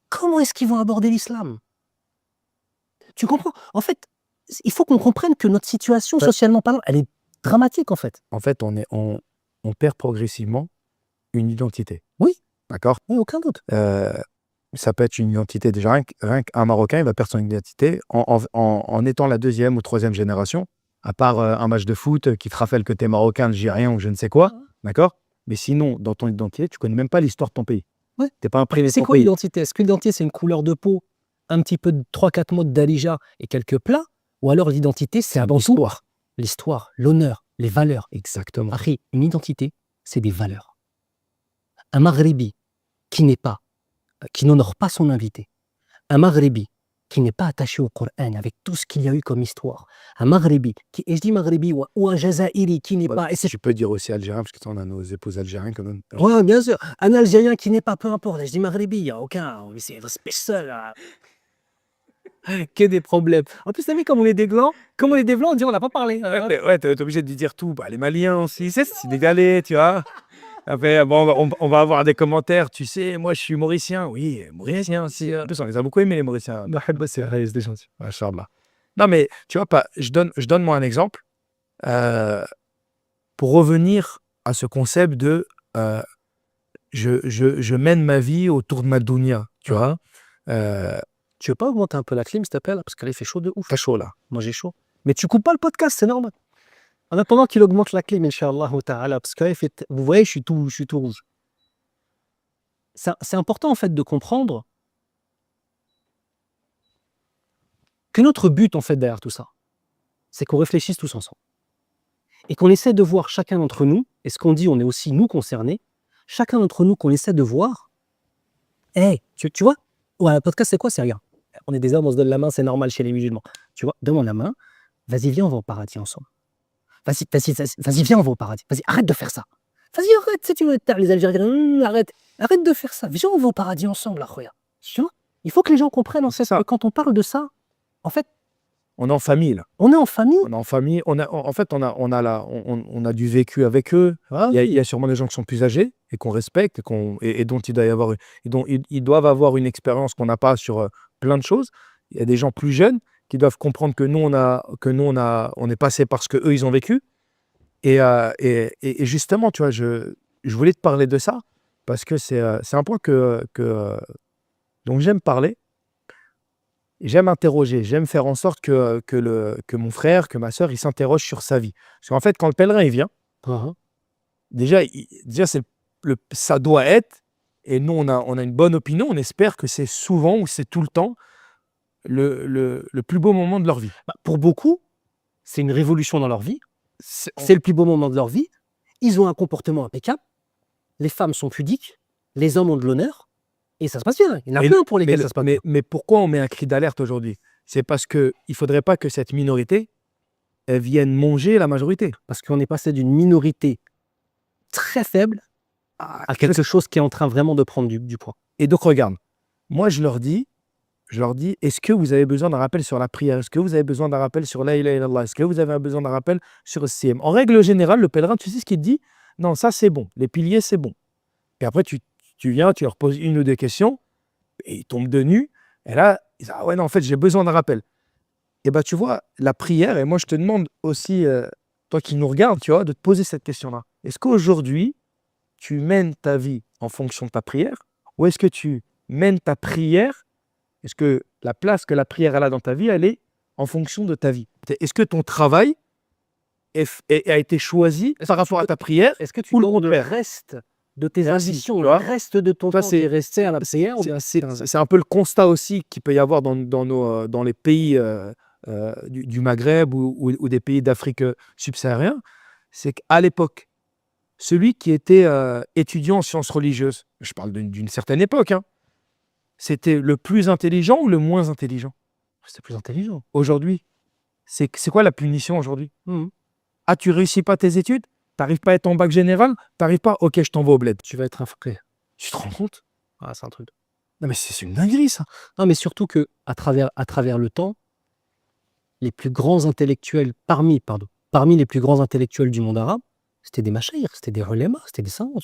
Comment est-ce qu'ils vont aborder l'islam? Tu comprends? En fait, il faut qu'on comprenne que notre situation, socialement parlant, elle est dramatique en fait. En fait, on perd progressivement une identité. Oui. D'accord? Oui, aucun doute. Ça peut être une identité déjà, rien qu'un Marocain, il va perdre son identité en étant la 2e ou 3e génération, à part un match de foot qui te rappelle que tu es Marocain, Algérien ou je ne sais quoi, d'accord? Mais sinon, dans ton identité, tu connais même pas l'histoire de ton pays. Ouais. Tu n'es pas imprégné de C'est ton quoi pays. l'identité? Est-ce que l'identité, c'est une couleur de peau, un petit peu de 3-4 mots de Dalija et quelques plats? Ou alors l'identité, c'est avant tout l'histoire, l'honneur, les valeurs. Exactement. Akhi, une identité, c'est des valeurs. Un Maghribi qui n'honore pas son invité, un Maghribi qui n'est pas attaché au Coran avec tout ce qu'il y a eu comme histoire, un Maghribi, et je dis Maghribi ou un Jazairi qui n'est pas... Tu peux dire aussi algérien, parce que on a nos épouses algériennes quand même. Oui, bien sûr. Un Algérien qui n'est pas, peu importe, je dis Maghribi, il n'y a aucun... C'est spécial. Que des problèmes. En plus, t'as vu comme on est des blancs, on dit on n'a pas parlé. Ouais, t'es obligé de dire tout. Bah, les Maliens aussi, c'est sénégalais, tu vois. Après, bon, on va avoir des commentaires. Tu sais, moi, je suis mauricien. Oui, mauricien aussi. En plus, on les a beaucoup aimés, les Mauriciens. C'est vrai, c'est des gens. Machallah. Non, mais tu vois, pas, je donne moi un exemple pour revenir à ce concept de je mène ma vie autour de ma dunya, tu vois. Tu veux pas augmenter un peu la clim, s'il te plaît, là, parce que là, il fait chaud de ouf. T'as chaud là. Moi, j'ai chaud. Mais tu coupes pas le podcast, c'est normal. En attendant qu'il augmente la clim, Inch'Allah ta'ala, parce que là, vous voyez, je suis tout rouge. C'est important, en fait, de comprendre que notre but, en fait, derrière tout ça, c'est qu'on réfléchisse tous ensemble. Et qu'on essaie de voir chacun d'entre nous, et ce qu'on dit, on est aussi nous concernés, chacun d'entre nous, qu'on essaie de voir, tu vois, ouais, un podcast, c'est quoi? C'est rien. On est des hommes, on se donne la main, c'est normal chez les musulmans. Tu vois, donne-moi la main, vas-y, viens, on va au paradis ensemble. Vas-y, viens, on va au paradis. Vas-y, arrête de faire ça. Vas-y, arrête, si tu veux être les Algériens, arrête de faire ça. Viens, on va au paradis ensemble, là, regarde. Tu vois, il faut que les gens comprennent, en fait, que quand on parle de ça, en fait, on est en famille là. On est en famille. On est en famille. On a du vécu avec eux. Il y a sûrement des gens qui sont plus âgés et qu'on respecte et dont il doit y avoir, ils doivent avoir une expérience qu'on n'a pas sur plein de choses. Il y a des gens plus jeunes qui doivent comprendre que nous on est passé par ce que eux ils ont vécu. Et justement, tu vois, je voulais te parler de ça parce que c'est un point dont j'aime parler. J'aime interroger, j'aime faire en sorte que mon frère, que ma sœur, ils s'interrogent sur sa vie. Parce qu'en fait, quand le pèlerin il vient, déjà ça doit être, et nous on a une bonne opinion, on espère que c'est souvent ou c'est tout le temps le plus beau moment de leur vie. Pour beaucoup, c'est une révolution dans leur vie. C'est le plus beau moment de leur vie. Ils ont un comportement impeccable. Les femmes sont pudiques. Les hommes ont de l'honneur. Et ça se passe bien. Il y en a plein pour lesquels ça se passe bien. Mais pourquoi on met un cri d'alerte aujourd'hui? C'est parce qu'il ne faudrait pas que cette minorité vienne manger la majorité. Parce qu'on est passé d'une minorité très faible à quelque chose qui est en train vraiment de prendre du poids. Et donc, regarde, moi, je leur dis, est-ce que vous avez besoin d'un rappel sur la prière? Est-ce que vous avez besoin d'un rappel sur la ilaha illallah? Est-ce que vous avez besoin d'un rappel sur le CM? En règle générale, le pèlerin, tu sais ce qu'il te dit? Non, ça, c'est bon. Les piliers, c'est bon. Et après, tu viens, tu leur poses une ou deux questions, et ils tombent de nu. Et là, ils disent, ah ouais, non, en fait, j'ai besoin d'un rappel. Et bien, tu vois, la prière, et moi, je te demande aussi, toi qui nous regardes, tu vois, de te poser cette question-là. Est-ce qu'aujourd'hui, tu mènes ta vie en fonction de ta prière? Ou est-ce que tu mènes ta prière? Est-ce que la place que la prière elle a dans ta vie, elle est en fonction de ta vie? Est-ce que ton travail a été choisi par rapport à ta prière? Est-ce que tu donnes le reste de tes ambitions, le reste de ton temps qui est resté à la prière? C'est un peu le constat aussi qu'il peut y avoir dans les pays du Maghreb ou des pays d'Afrique subsaharienne. C'est qu'à l'époque, celui qui était étudiant en sciences religieuses, je parle d'une certaine époque, hein, c'était le plus intelligent ou le moins intelligent? C'était plus intelligent. Aujourd'hui, c'est quoi la punition aujourd'hui? Ah, tu réussis pas tes études? T'arrives pas à être en bac général? T'arrives pas? Ok, je t'envoie au bled. Tu vas être un frère. Tu te rends compte? Ah, c'est un truc. Non, mais c'est une dinguerie, ça. Non, mais surtout que à travers le temps, les plus grands intellectuels, parmi les plus grands intellectuels du monde arabe, c'était des machaïrs, c'était des ulama, c'était des savants.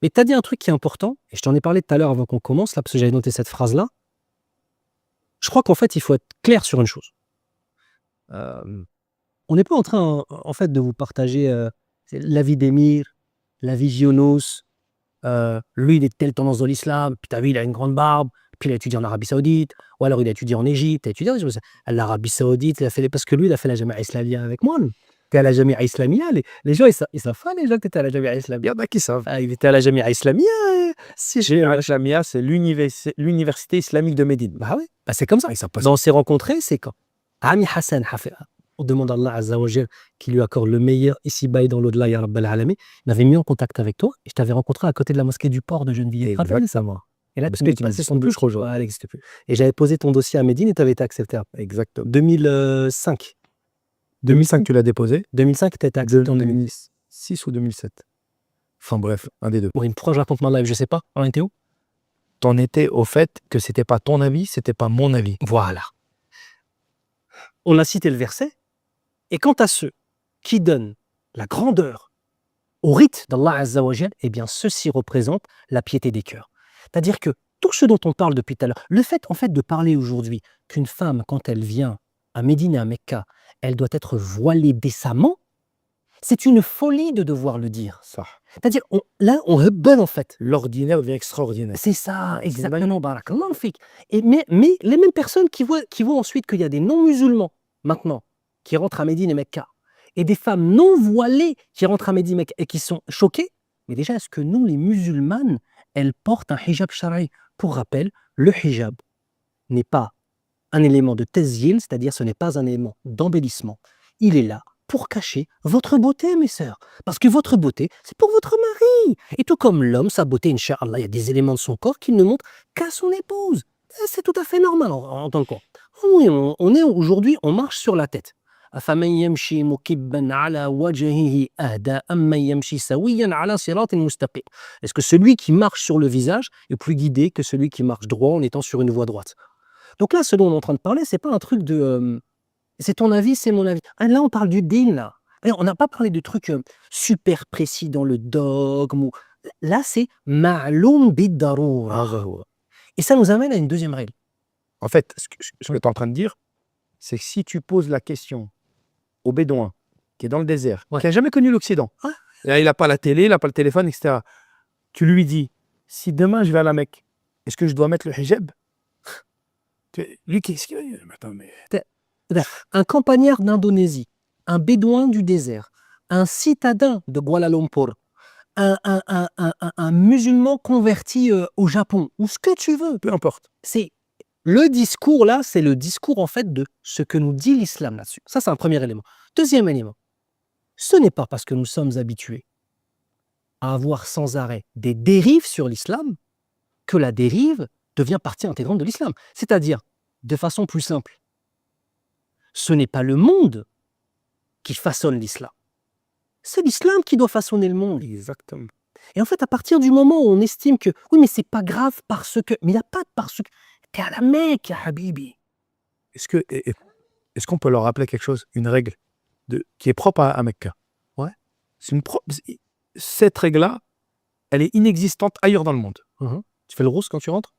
Mais tu as dit un truc qui est important, et je t'en ai parlé tout à l'heure avant qu'on commence, là, parce que j'avais noté cette phrase-là. Je crois qu'en fait, il faut être clair sur une chose. On n'est pas en train, en fait, de vous partager la vie d'Émir, la vie Gionos. Lui, il est telle tendance dans l'islam, puis t'as vu, il a une grande barbe, puis il a étudié en Arabie Saoudite, ou alors il a étudié en Égypte, il a étudié à l'Arabie Saoudite, parce que lui, il a fait la Jamia Islamia avec moi. T'es à la Jamia Islamia, les gens, ils savent pas, les gens, que t'étais à la Jamia Islamia. Il y en a qui savent. Il était à la Jamia Islamia. La Jamia, c'est l'université islamique de Médine. Bah oui, bah c'est comme ça. Donc on s'est rencontrés, c'est quand Ami Hassan Hafea, on demande à Allah Azza wa Jal qui lui accorde le meilleur ici-bas et dans l'au-delà, ya Rabbal Alamin, il m'avait mis en contact avec toi et je t'avais rencontré à côté de la mosquée du port de Gennevilliers. Exactement. Et là, tu m'as passé son dossier. Elle n'existe plus. Et j'avais posé ton dossier à Médine et tu avais été accepté. Exactement. 2005. 2005, tu l'as déposé. 2005, tu as été accepté en 2006 ou 2007. Enfin bref, un des deux. Oui, pourquoi je raconte ma live? Je sais pas. On était où? t'en étais au fait que c'était pas ton avis, c'était pas mon avis. Voilà. On a cité le verset. Et quant à ceux qui donnent la grandeur au rite d'Allah Azza wa Jal, eh bien, ceci représente la piété des cœurs. C'est-à-dire que tout ce dont on parle depuis tout à l'heure, le fait en fait de parler aujourd'hui qu'une femme, quand elle vient à Médine et à Mecca, elle doit être voilée décemment, c'est une folie de devoir le dire. Ça. C'est-à-dire, là, on rebelle en fait. L'ordinaire devient extraordinaire. C'est ça, exactement, barakallahu fik. Mais les mêmes personnes qui voient ensuite qu'il y a des non-musulmans, maintenant, qui rentrent à Médine et Mecca, et des femmes non voilées qui rentrent à Médine et Mecca et qui sont choquées, mais déjà, est-ce que nous, les musulmanes, elles portent un hijab shara'i? Pour rappel, le hijab n'est pas un élément de tazyil, c'est-à-dire ce n'est pas un élément d'embellissement. Il est là pour cacher votre beauté, mes sœurs. Parce que votre beauté, c'est pour votre mari. Et tout comme l'homme, sa beauté, Inch'Allah, il y a des éléments de son corps qu'il ne montre qu'à son épouse. C'est tout à fait normal en tant que quoi. Oui, on est aujourd'hui, on marche sur la tête. أفمن يمشي مكبا على وجهه أهدى أمن يمشي سويا على صراط مستقيم. Est-ce que celui qui marche sur le visage est plus guidé que celui qui marche droit en étant sur une voie droite? Donc là, ce dont on est en train de parler, c'est pas un truc de c'est ton avis, c'est mon avis. Ah, là, on parle du din, là. On n'a pas parlé de trucs super précis dans le dogme. Là, c'est ma'loum bid-daroura. Et ça nous amène à une deuxième règle. En fait, ce que tu es en train de dire, c'est que si tu poses la question au bédouin qui est dans le désert, Ouais. qui n'a jamais connu l'Occident, Ouais. il n'a pas la télé, il n'a pas le téléphone, etc. Tu lui dis, si demain je vais à la Mecque, est-ce que je dois mettre le hijab? Lui, qu'est-ce qu'il dit? Attends, mais... Un campagnard d'Indonésie, un bédouin du désert, un citadin de Kuala Lumpur, un musulman converti au Japon, ou ce que tu veux. Peu importe. C'est le discours là, c'est le discours en fait de ce que nous dit l'islam là-dessus. Ça, c'est un premier élément. Deuxième élément, ce n'est pas parce que nous sommes habitués à avoir sans arrêt des dérives sur l'islam que la dérive devient partie intégrante de l'islam. C'est-à-dire, de façon plus simple, ce n'est pas le monde qui façonne l'islam. C'est l'islam qui doit façonner le monde. Exactement. Et en fait, à partir du moment où on estime que oui, mais c'est pas grave parce que, mais il n'y a pas de parce que t'es à la Mecque, ya Habibi. Est-ce qu'on peut leur rappeler quelque chose, une règle qui est propre à Mecca? Ouais. Cette règle-là, elle est inexistante ailleurs dans le monde. Tu fais le rousse quand tu rentres?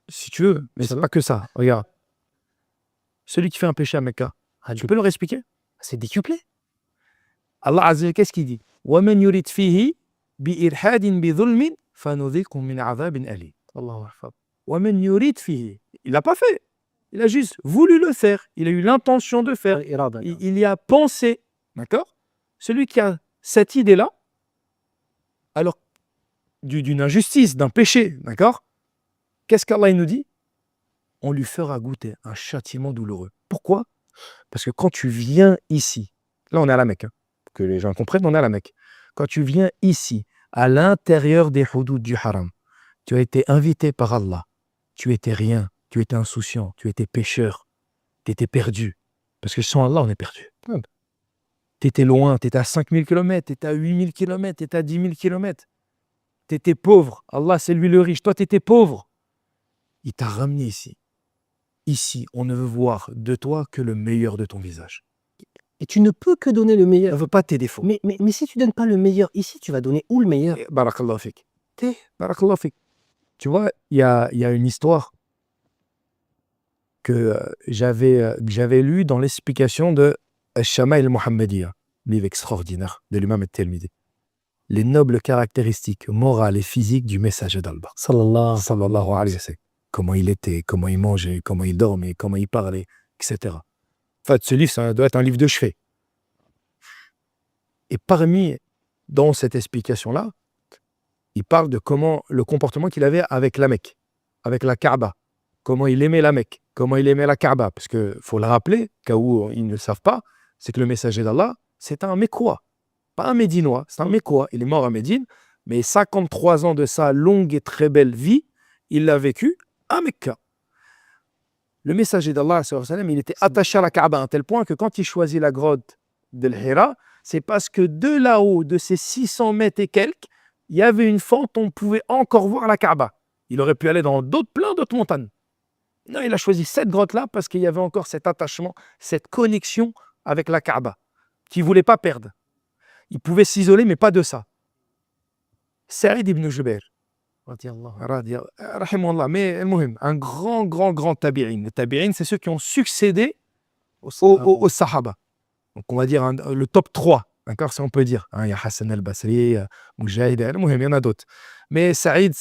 Si tu veux, mais c'est pas que ça. Regarde. Celui qui fait un péché à Mecca, tu peux leur expliquer? C'est décuplé. Allah Azza wa Jalla, qu'est-ce qu'il dit? وَمَنْ يُرِدْ فِيهِ بِإِلْحَادٍ بِظُلْمٍ فَنُذِقْهُ مِنْ عَذَابٍ أَلِيمٍ. Allahu Akbar. وَمَنْ يُرِدْ فِيهِ. Il l'a pas fait. Il a juste voulu le faire. Il a eu l'intention de faire. Il y a pensé. D'accord? Celui qui a cette idée-là, alors d'une injustice, d'un péché, d'accord? Qu'est-ce qu'Allah il nous dit? On lui fera goûter un châtiment douloureux. Pourquoi? Parce que quand tu viens ici, là on est à la Mecque, hein, que les gens comprennent, on est à la Mecque. Quand tu viens ici, à l'intérieur des houdoud du haram, tu as été invité par Allah, tu étais rien, tu étais insouciant, tu étais pécheur, tu étais perdu. Parce que sans Allah, on est perdu. Tu étais loin, tu étais à 5000 km, tu étais à 8000 km, tu étais à 10 000 km. Tu étais pauvre. Allah, c'est lui le riche. Toi, tu étais pauvre. Il t'a ramené ici. Ici, on ne veut voir de toi que le meilleur de ton visage. Et tu ne peux que donner le On meilleur. ne veut pas tes défauts. Mais si tu donnes pas le meilleur ici, tu vas donner où le meilleur? Barakallahu fik. Barakallahu fik. Tu vois, il y a une histoire que j'avais lue dans l'explication de Al-Shama'il al-Muhammadiyya, livre extraordinaire de l'imam al-Tirmidhi. Les nobles caractéristiques morales et physiques du messager d'Allah. Sallallahu. Sallallahu alayhi wa sallam. Comment il était, comment il mangeait, comment il dormait, comment il parlait, etc. En fait, ce livre, ça doit être un livre de chevet. Et dans cette explication-là, il parle de comment le comportement qu'il avait avec la Mecque, avec la Kaaba, comment il aimait la Mecque, comment il aimait la Kaaba. Parce qu'il faut le rappeler, cas où ils ne le savent pas, c'est que le messager d'Allah, c'est un Mécois, pas un Médinois, c'est un Mécois. Il est mort à Médine, mais 53 ans de sa longue et très belle vie, il l'a vécu à Mecca. Le messager d'Allah, il était attaché à la Kaaba à un tel point que quand il choisit la grotte de l'Hira, c'est parce que de là-haut, de ces 600 mètres et quelques, il y avait une fente, on pouvait encore voir la Kaaba. Il aurait pu aller dans plein d'autres montagnes. Non, il a choisi cette grotte-là parce qu'il y avait encore cet attachement, cette connexion avec la Kaaba, qu'il ne voulait pas perdre. Il pouvait s'isoler, mais pas de ça. Saïd ibn Jubair, rahimahullah, mais un grand tabi'in. Les tabi'in, c'est ceux qui ont succédé aux Sahaba. Donc, on va dire le top 3, d'accord, si on peut dire. Il y a Hassan al-Basri, Mujahid, il y en a d'autres. Mais Saïd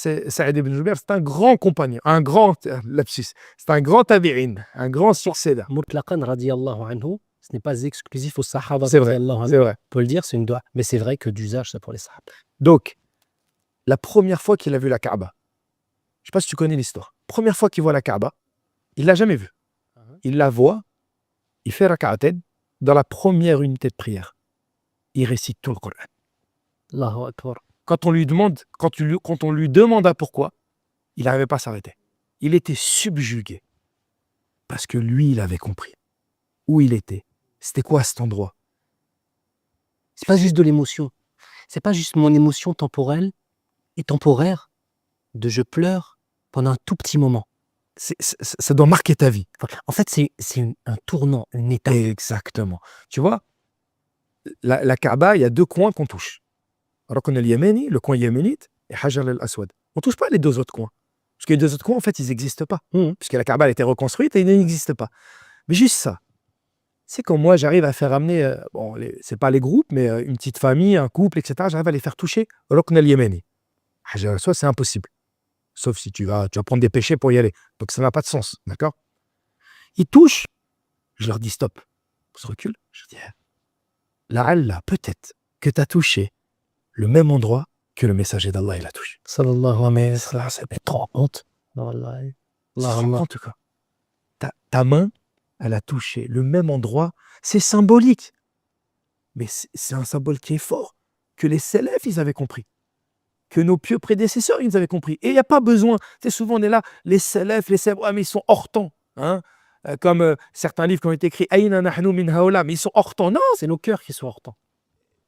ibn Jubair, c'est un grand compagnon, un grand lapsus. C'est un grand tabi'in, un grand succédeur. Mutlaqan radiyallahu anhu, ce n'est pas exclusif aux Sahaba. C'est vrai, c'est vrai. On peut le dire, c'est une doigt. Mais c'est vrai que d'usage, ça pour les Sahaba. Donc, la première fois qu'il a vu la Kaaba, je ne sais pas si tu connais l'histoire. Première fois qu'il voit la Kaaba, il ne l'a jamais vue. Il la voit, il fait rak'atayn dans la première unité de prière. Il récite tout le Coran. Allahu Akbar. Quand on lui demanda pourquoi, il n'arrivait pas à s'arrêter. Il était subjugué. Parce que lui, il avait compris où il était. C'était quoi cet endroit? C'est pas juste de l'émotion. C'est pas juste mon émotion temporelle et temporaire de je pleure pendant un tout petit moment. Ça doit marquer ta vie. En fait, c'est un tournant, une étape. Exactement. Tu vois, la Kaaba, il y a 2 coins qu'on touche. Rukn al-Yamani, le coin yéménite, et Hajar al-Aswad. On ne touche pas les 2 autres coins. Parce que les 2 autres coins, en fait, ils n'existent pas. Puisque la Kaaba a été reconstruite et ils n'existent pas. Mais juste ça. C'est comme moi, j'arrive à faire amener, c'est pas les groupes, mais une petite famille, un couple, etc. J'arrive à les faire toucher Rukn al-Yamani. Hajar al-Aswad, c'est impossible. Sauf si tu vas prendre des péchés pour y aller. Donc ça n'a pas de sens, d'accord? Ils touchent, je leur dis stop. On se recule, je dis là, peut-être que tu as touché le même endroit que le messager d'Allah il a touché. Sallallahu alayhi wa sallam. C'est trop honte. En tout cas, ta main, elle a touché le même endroit. C'est symbolique. Mais c'est un symbole qui est fort, que les salafs, ils avaient compris. Que nos pieux prédécesseurs, ils avaient compris. Et il n'y a pas besoin. Tu sais, souvent, on est là, les salafs, mais ils sont hors temps. Hein, comme certains livres qui ont été écrits, Aïna nahnu min haoula, mais ils sont hors temps. Non, c'est nos cœurs qui sont hors temps.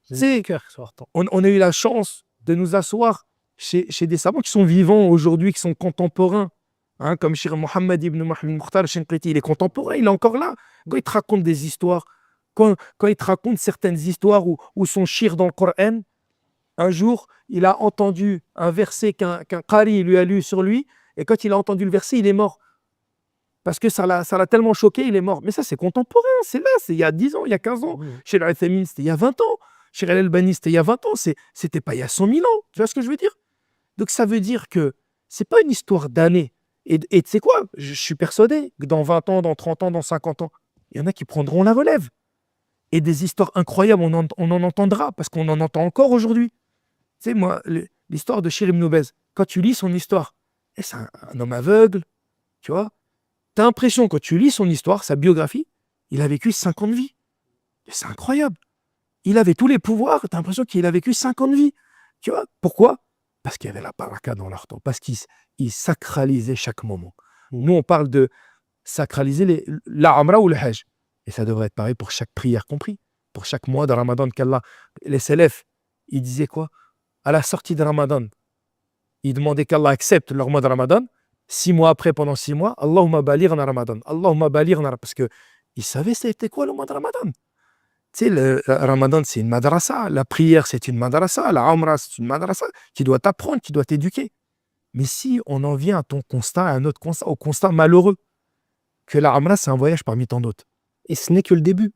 C'est nos cœurs qui sont hors temps. On a eu la chance de nous asseoir chez des savants qui sont vivants aujourd'hui, qui sont contemporains. Hein, comme Cheikh Mohammed ibn Mohammed Mukhtar al-Shinqiti, il est contemporain, il est encore là. Quand il te raconte des histoires, quand il te raconte certaines histoires où son shir dans le Coran, un jour, il a entendu un verset qu'un qari lui a lu sur lui, et quand il a entendu le verset, il est mort. Parce que ça l'a tellement choqué, il est mort. Mais ça, c'est contemporain, c'est là, c'est il y a 10 ans, il y a 15 ans. Chez Al-Uthaymin, c'était il y a 20 ans. Chez Al-Albani, c'était il y a 20 ans. C'était pas il y a 100 000 ans. Tu vois ce que je veux dire? Donc ça veut dire que c'est pas une histoire d'années. Et tu sais quoi? Je suis persuadé que dans 20 ans, dans 30 ans, dans 50 ans, il y en a qui prendront la relève. Et des histoires incroyables, on en entendra, parce qu'on en entend encore aujourd'hui. Tu sais, moi, l'histoire de Shir ibn Ubez, quand tu lis son histoire, c'est un homme aveugle, tu vois, tu as l'impression, quand tu lis son histoire, sa biographie, il a vécu 5 ans de vie. C'est incroyable. Il avait tous les pouvoirs, tu as l'impression qu'il a vécu 5 ans de vie. Tu vois, pourquoi? Parce qu'il y avait la baraka dans leur temps, parce qu'ils sacralisaient chaque moment. Nous, on parle de sacraliser la Amra ou le Hajj. Et ça devrait être pareil pour chaque prière compris, pour chaque mois de Ramadan qu'Allah. Les salafs, ils disaient quoi? À la sortie de Ramadan, ils demandaient qu'Allah accepte leur mois de Ramadan. 6 mois après, pendant 6 mois, Allahumma balighna Ramadan. Allahumma balighna, parce qu'ils savaient c'était quoi le mois de Ramadan. Tu sais, le Ramadan, c'est une madrasa. La prière, c'est une madrasa. La Umrah, c'est une madrasa qui doit t'apprendre, qui doit t'éduquer. Mais si on en vient à ton constat, à un autre constat, au constat malheureux, que la Umrah, c'est un voyage parmi tant d'autres. Et ce n'est que le début.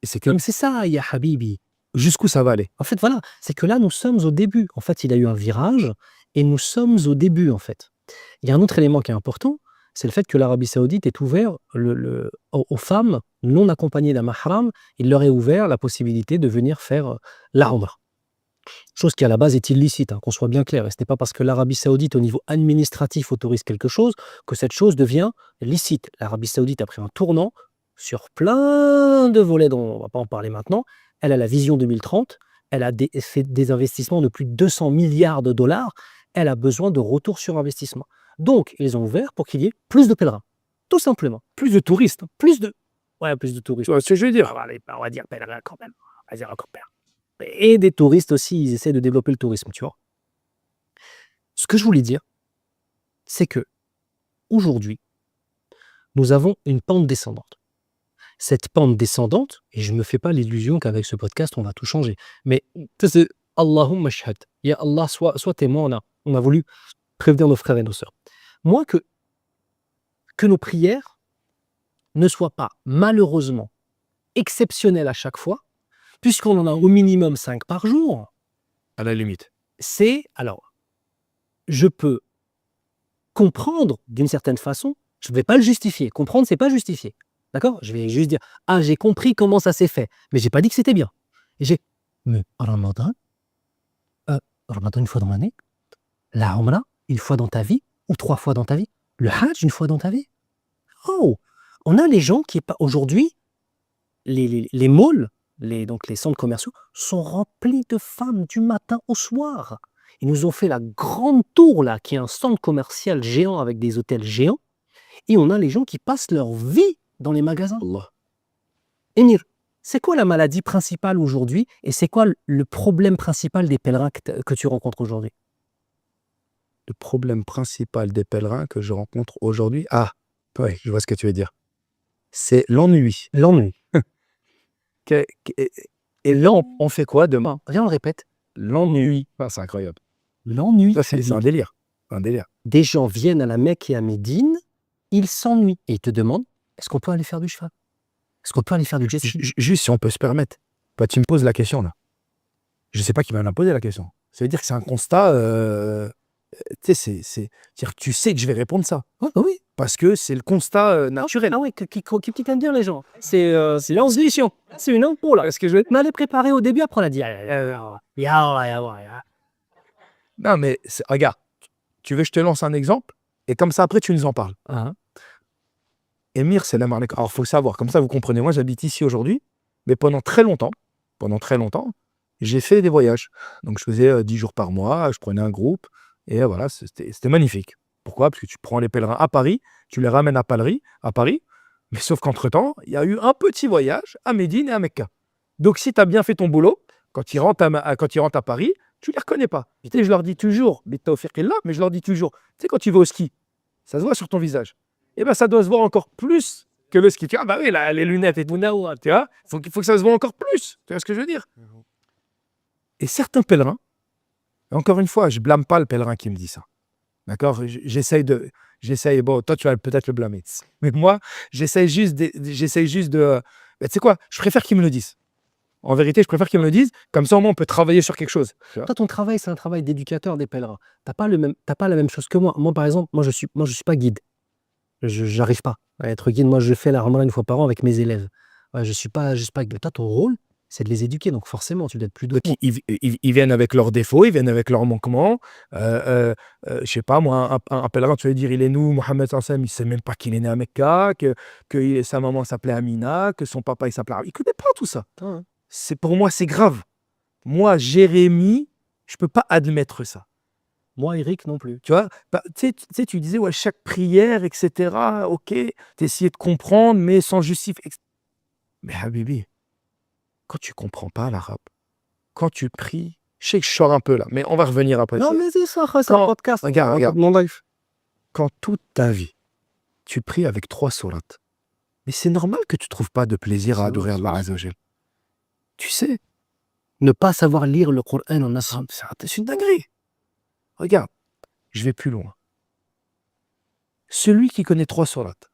Et c'est que... Donc c'est ça, ya Habibi. Jusqu'où ça va aller? En fait, voilà, c'est que là, nous sommes au début. En fait, il a eu un virage et nous sommes au début, en fait. Il y a un autre élément qui est important, c'est le fait que l'Arabie Saoudite est ouvert aux femmes non accompagnées d'un mahram, il leur est ouvert la possibilité de venir faire la Umrah. Chose qui à la base est illicite, hein, qu'on soit bien clair. Et ce n'est pas parce que l'Arabie Saoudite au niveau administratif autorise quelque chose que cette chose devient licite. L'Arabie Saoudite a pris un tournant sur plein de volets dont on ne va pas en parler maintenant. Elle a la vision 2030, elle a fait des investissements de plus de 200 milliards de dollars, elle a besoin de retour sur investissement. Donc, ils ont ouvert pour qu'il y ait plus de pèlerins, tout simplement. Plus de touristes. Plus de touristes. Tu vois ce que je veux dire? On va dire pèlerins quand même. On va dire encore pèlerins. Et des touristes aussi, ils essaient de développer le tourisme, tu vois. Ce que je voulais dire, c'est que aujourd'hui, nous avons une pente descendante. Cette pente descendante, et je ne me fais pas l'illusion qu'avec ce podcast, on va tout changer. Mais c'est Allahumma shahad. Ya Allah, sois témoin, on a voulu prévenir nos frères et nos sœurs. Moi, que nos prières ne soient pas malheureusement exceptionnelles à chaque fois, puisqu'on en a au minimum 5 par jour, À la limite. alors, je peux comprendre d'une certaine façon, je ne vais pas le justifier. Comprendre, c'est pas justifier. D'accord? Je vais juste dire, ah, j'ai compris comment ça s'est fait, mais j'ai pas dit que c'était bien. Mais Ramadan, Ramadan une fois dans l'année, la Umrah une fois dans ta vie, ou 3 fois dans ta vie, le Hajj une fois dans ta vie. Oh, on a les gens qui, aujourd'hui, les malls, donc les centres commerciaux, sont remplis de femmes du matin au soir. Ils nous ont fait la grande tour, là, qui est un centre commercial géant avec des hôtels géants. Et on a les gens qui passent leur vie dans les magasins. Allah. Emir, c'est quoi la maladie principale aujourd'hui et c'est quoi le problème principal des pèlerins que tu rencontres aujourd'hui? Le problème principal des pèlerins que je rencontre aujourd'hui, ouais, je vois ce que tu veux dire. C'est l'ennui. L'ennui. Et là, on fait quoi demain? Viens, on le répète. L'ennui. C'est incroyable. L'ennui. Ça, c'est un délire. Un délire. Des gens viennent à la Mecque et à Médine, ils s'ennuient. Et ils te demandent, est-ce qu'on peut aller faire du cheval? Est-ce qu'on peut aller faire du jet ski? Juste si on peut se permettre. Bah, tu me poses la question là. Je sais pas qui va me la poser la question. Ça veut dire que c'est un constat. Tu sais, c'est-à-dire que tu sais que je vais répondre ça. Oui. Parce que c'est le constat naturel. Ah oui, qui aiment dire les gens. C'est l'intuition. C'est une info là. Est-ce que je vais m'aller préparer au début, après on a dit. Non, mais regarde, tu veux que je te lance un exemple et comme ça après tu nous en parles. Émir, c'est la marque. Alors, il faut savoir, comme ça vous comprenez, moi j'habite ici aujourd'hui, mais pendant très longtemps, j'ai fait des voyages. Donc je faisais 10 jours par mois, je prenais un groupe, et voilà, c'était magnifique. Pourquoi? Parce que tu prends les pèlerins à Paris, tu les ramènes à Paris, mais sauf qu'entre-temps, il y a eu un petit voyage à Médine et à Mecca. Donc si tu as bien fait ton boulot, quand ils rentrent à Paris, tu les reconnais pas. Tu sais, je leur dis toujours, mais je leur dis toujours, tu sais, quand tu vas au ski, ça se voit sur ton visage. Eh bien, ça doit se voir encore plus que le ski. Tu vois, bah oui, là, les lunettes et tout, tu vois, il faut que ça se voit encore plus. Tu vois ce que je veux dire? Et certains pèlerins, et encore une fois, je blâme pas le pèlerin qui me dit ça. D'accord? Bon, toi, tu vas peut-être le blâmer. Mais moi, j'essaye juste de. Tu sais quoi? Je préfère qu'ils me le disent. En vérité, je préfère qu'ils me le disent. Comme ça, au moins, on peut travailler sur quelque chose. Toi, ton travail, c'est un travail d'éducateur des pèlerins. T'as pas la même chose que moi. Moi, par exemple, je suis pas guide. Je n'arrive pas à être guide. Moi, je fais la Ramadan une fois par an avec mes élèves. Ouais, je suis pas guide. Toi, ton rôle, c'est de les éduquer. Donc, forcément, tu dois être plus doué. Ils viennent avec leurs défauts, ils viennent avec leurs manquements. Je sais pas, moi, un pèlerin, tu vas dire, il est nous, Mohamed Sansem, il sait même pas qu'il est né à Mecca, que sa maman s'appelait Amina, que son papa, il s'appelait... Il connaît pas tout ça. Pour moi, c'est grave. Moi, Jérémy, je peux pas admettre ça. Moi, Eric, non plus. Tu vois, tu sais, tu disais, ouais, chaque prière, etc., ok, tu essayais de comprendre, mais sans justifier. Mais Habibi, quand tu comprends pas l'arabe, quand tu pries, je sais que je sors un peu là, mais on va revenir après. Non, mais c'est ça, c'est un podcast. Regarde. Mon life. Quand toute ta vie, tu pries avec 3 sourates, mais c'est normal que tu trouves pas de plaisir à adorer Allah Azza wa Jal. Tu sais, ne pas savoir lire le Coran en arabe, c'est une dinguerie. Regarde, je vais plus loin. Celui qui connaît 3 sourates,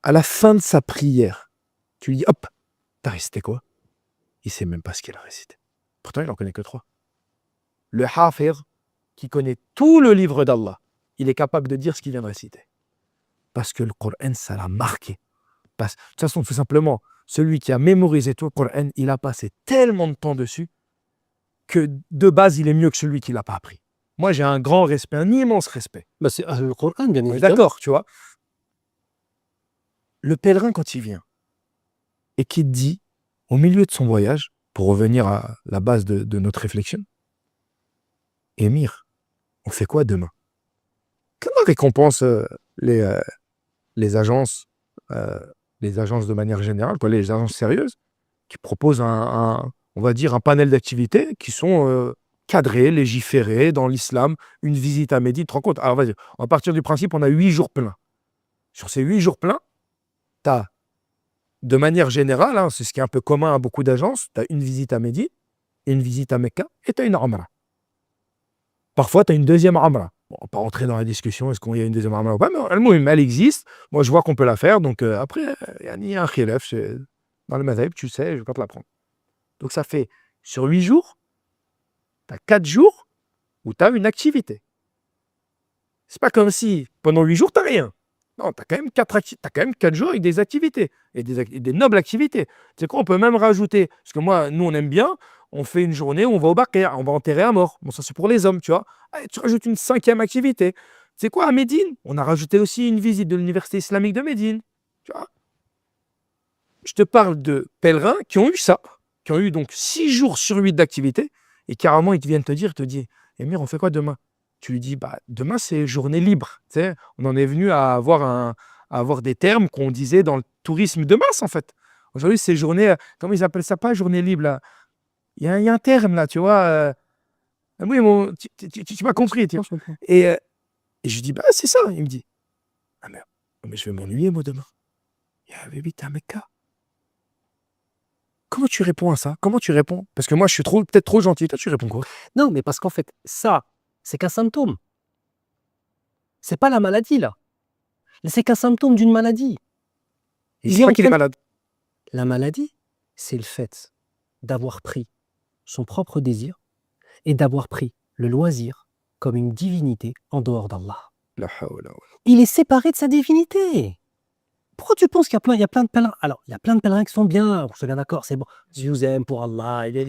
à la fin de sa prière, tu lui dis, hop, t'as récité quoi? Il sait même pas ce qu'il a récité. Pourtant, il en connaît que 3. Le hafir, qui connaît tout le livre d'Allah, il est capable de dire ce qu'il vient de réciter. Parce que le Coran, ça l'a marqué. De toute façon, tout simplement, celui qui a mémorisé tout le Coran, il a passé tellement de temps dessus que de base, il est mieux que celui qui ne l'a pas appris. Moi, j'ai un grand respect, un immense respect. Bah, c'est le Coran, bien évidemment. D'accord, tu vois. Le pèlerin, quand il vient et qu'il dit, au milieu de son voyage, pour revenir à la base de notre réflexion, Émir, on fait quoi demain? Comment récompense les agences de manière générale, les agences sérieuses, qui proposent on va dire, un panel d'activités qui sont cadré, légiféré dans l'islam, une visite à Médine. Tu te rends compte? Alors vas-y, on va partir du principe, on a 8 jours pleins. Sur ces 8 jours pleins, tu as, de manière générale, hein, c'est ce qui est un peu commun à beaucoup d'agences, tu as une visite à Médine, une visite à Mecca, et tu as une Umrah. Parfois, tu as une deuxième Umrah. Bon, on va pas rentrer dans la discussion, est-ce qu'il y a une deuxième Umrah ou pas, mais elle existe. Moi, je vois qu'on peut la faire, donc après, il y a un khilaf. Dans le madhab, tu sais, je vais pas te l'apprendre. Donc ça fait, sur 8 jours, tu as 4 jours où tu as une activité. C'est pas comme si, pendant 8 jours, tu n'as rien. Non, tu as quand même 4 jours avec des activités, et des nobles activités. Tu sais quoi, on peut même rajouter, parce que moi, nous, on aime bien, on fait une journée où on va au Baqi', on va enterrer un mort. Bon, ça, c'est pour les hommes, tu vois. Allez, tu rajoutes une 5e activité. Tu sais quoi, à Médine, on a rajouté aussi une visite de l'université islamique de Médine. Tu vois. Je te parle de pèlerins qui ont eu ça, qui ont eu donc 6 jours sur 8 d'activité, et carrément, ils te viennent te dire, Émir, on fait quoi demain? Tu lui dis, bah, demain, c'est journée libre. Tu sais, on en est venu à avoir des termes qu'on disait dans le tourisme de masse, en fait. Aujourd'hui, c'est journée, comment ils appellent ça, pas journée libre, là. Il y a un terme, là, tu vois. Oui, tu m'as compris. Tu vois. Et je lui dis, bah, c'est ça. Il me dit, ah, mais je vais m'ennuyer, moi, demain. Il y a Baby, t'es à Mecca. Comment tu réponds à ça? Comment tu réponds? Parce que moi, je suis peut-être trop gentil. Toi, tu réponds quoi? Non, mais parce qu'en fait, ça, c'est qu'un symptôme. C'est pas la maladie, là. C'est qu'un symptôme d'une maladie. Il dit pas qu'il est malade. La maladie, c'est le fait d'avoir pris son propre désir et d'avoir pris le loisir comme une divinité en dehors d'Allah. La hawla. Il est séparé de sa divinité. Pourquoi tu penses qu'il y a plein de pèlerins? Alors, il y a plein de pèlerins qui sont bien, on se bien d'accord, c'est bon. Je vous aime pour Allah. Il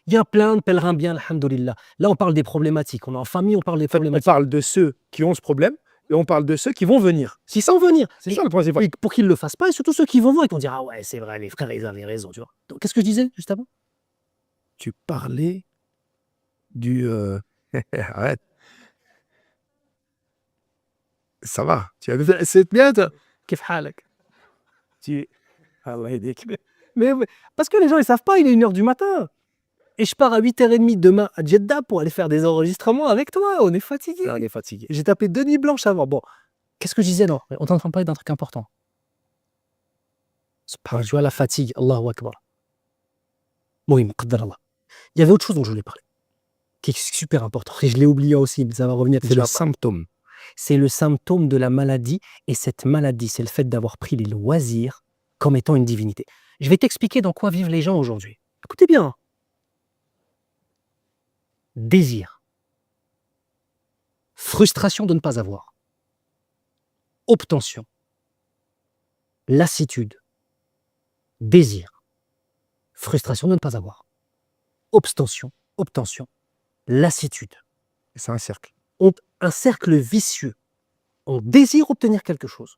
y a plein de pèlerins bien, alhamdoulilah. Là, on parle des problématiques. On est en famille, on parle des problématiques. On parle de ceux qui ont ce problème et on parle de ceux qui vont venir. Si sans venir. C'est ça le principe. Et pour qu'ils ne le fassent pas, et surtout ceux qui vont voir, ils vont dire, ah ouais, c'est vrai, les frères, ils avaient raison, tu vois. Donc, qu'est-ce que je disais juste avant? Tu parlais du... Arrête. Ça va. C'est bien, toi. Kif halak. Allah yahdik. Mais parce que les gens, ils savent pas, il est 1h du matin. Et je pars à 8h30 demain à Jeddah pour aller faire des enregistrements avec toi. On est fatigué. On est fatigué. J'ai tapé 2 nuits blanches avant. Bon, qu'est-ce que je disais, non? On est en train de parler d'un truc important. Tu vois, la fatigue, Allahu Akbar. Oui, Allah. Il y avait autre chose dont je voulais parler, qui est super important. Et je l'ai oublié aussi, mais ça va revenir. C'est le symptôme. C'est le symptôme de la maladie. Et cette maladie, c'est le fait d'avoir pris les loisirs comme étant une divinité. Je vais t'expliquer dans quoi vivent les gens aujourd'hui. Écoutez bien. Désir. Frustration de ne pas avoir. Obtention. Lassitude. Désir. Frustration de ne pas avoir. Obtention. Lassitude. C'est un cercle. Un cercle vicieux. On désire obtenir quelque chose.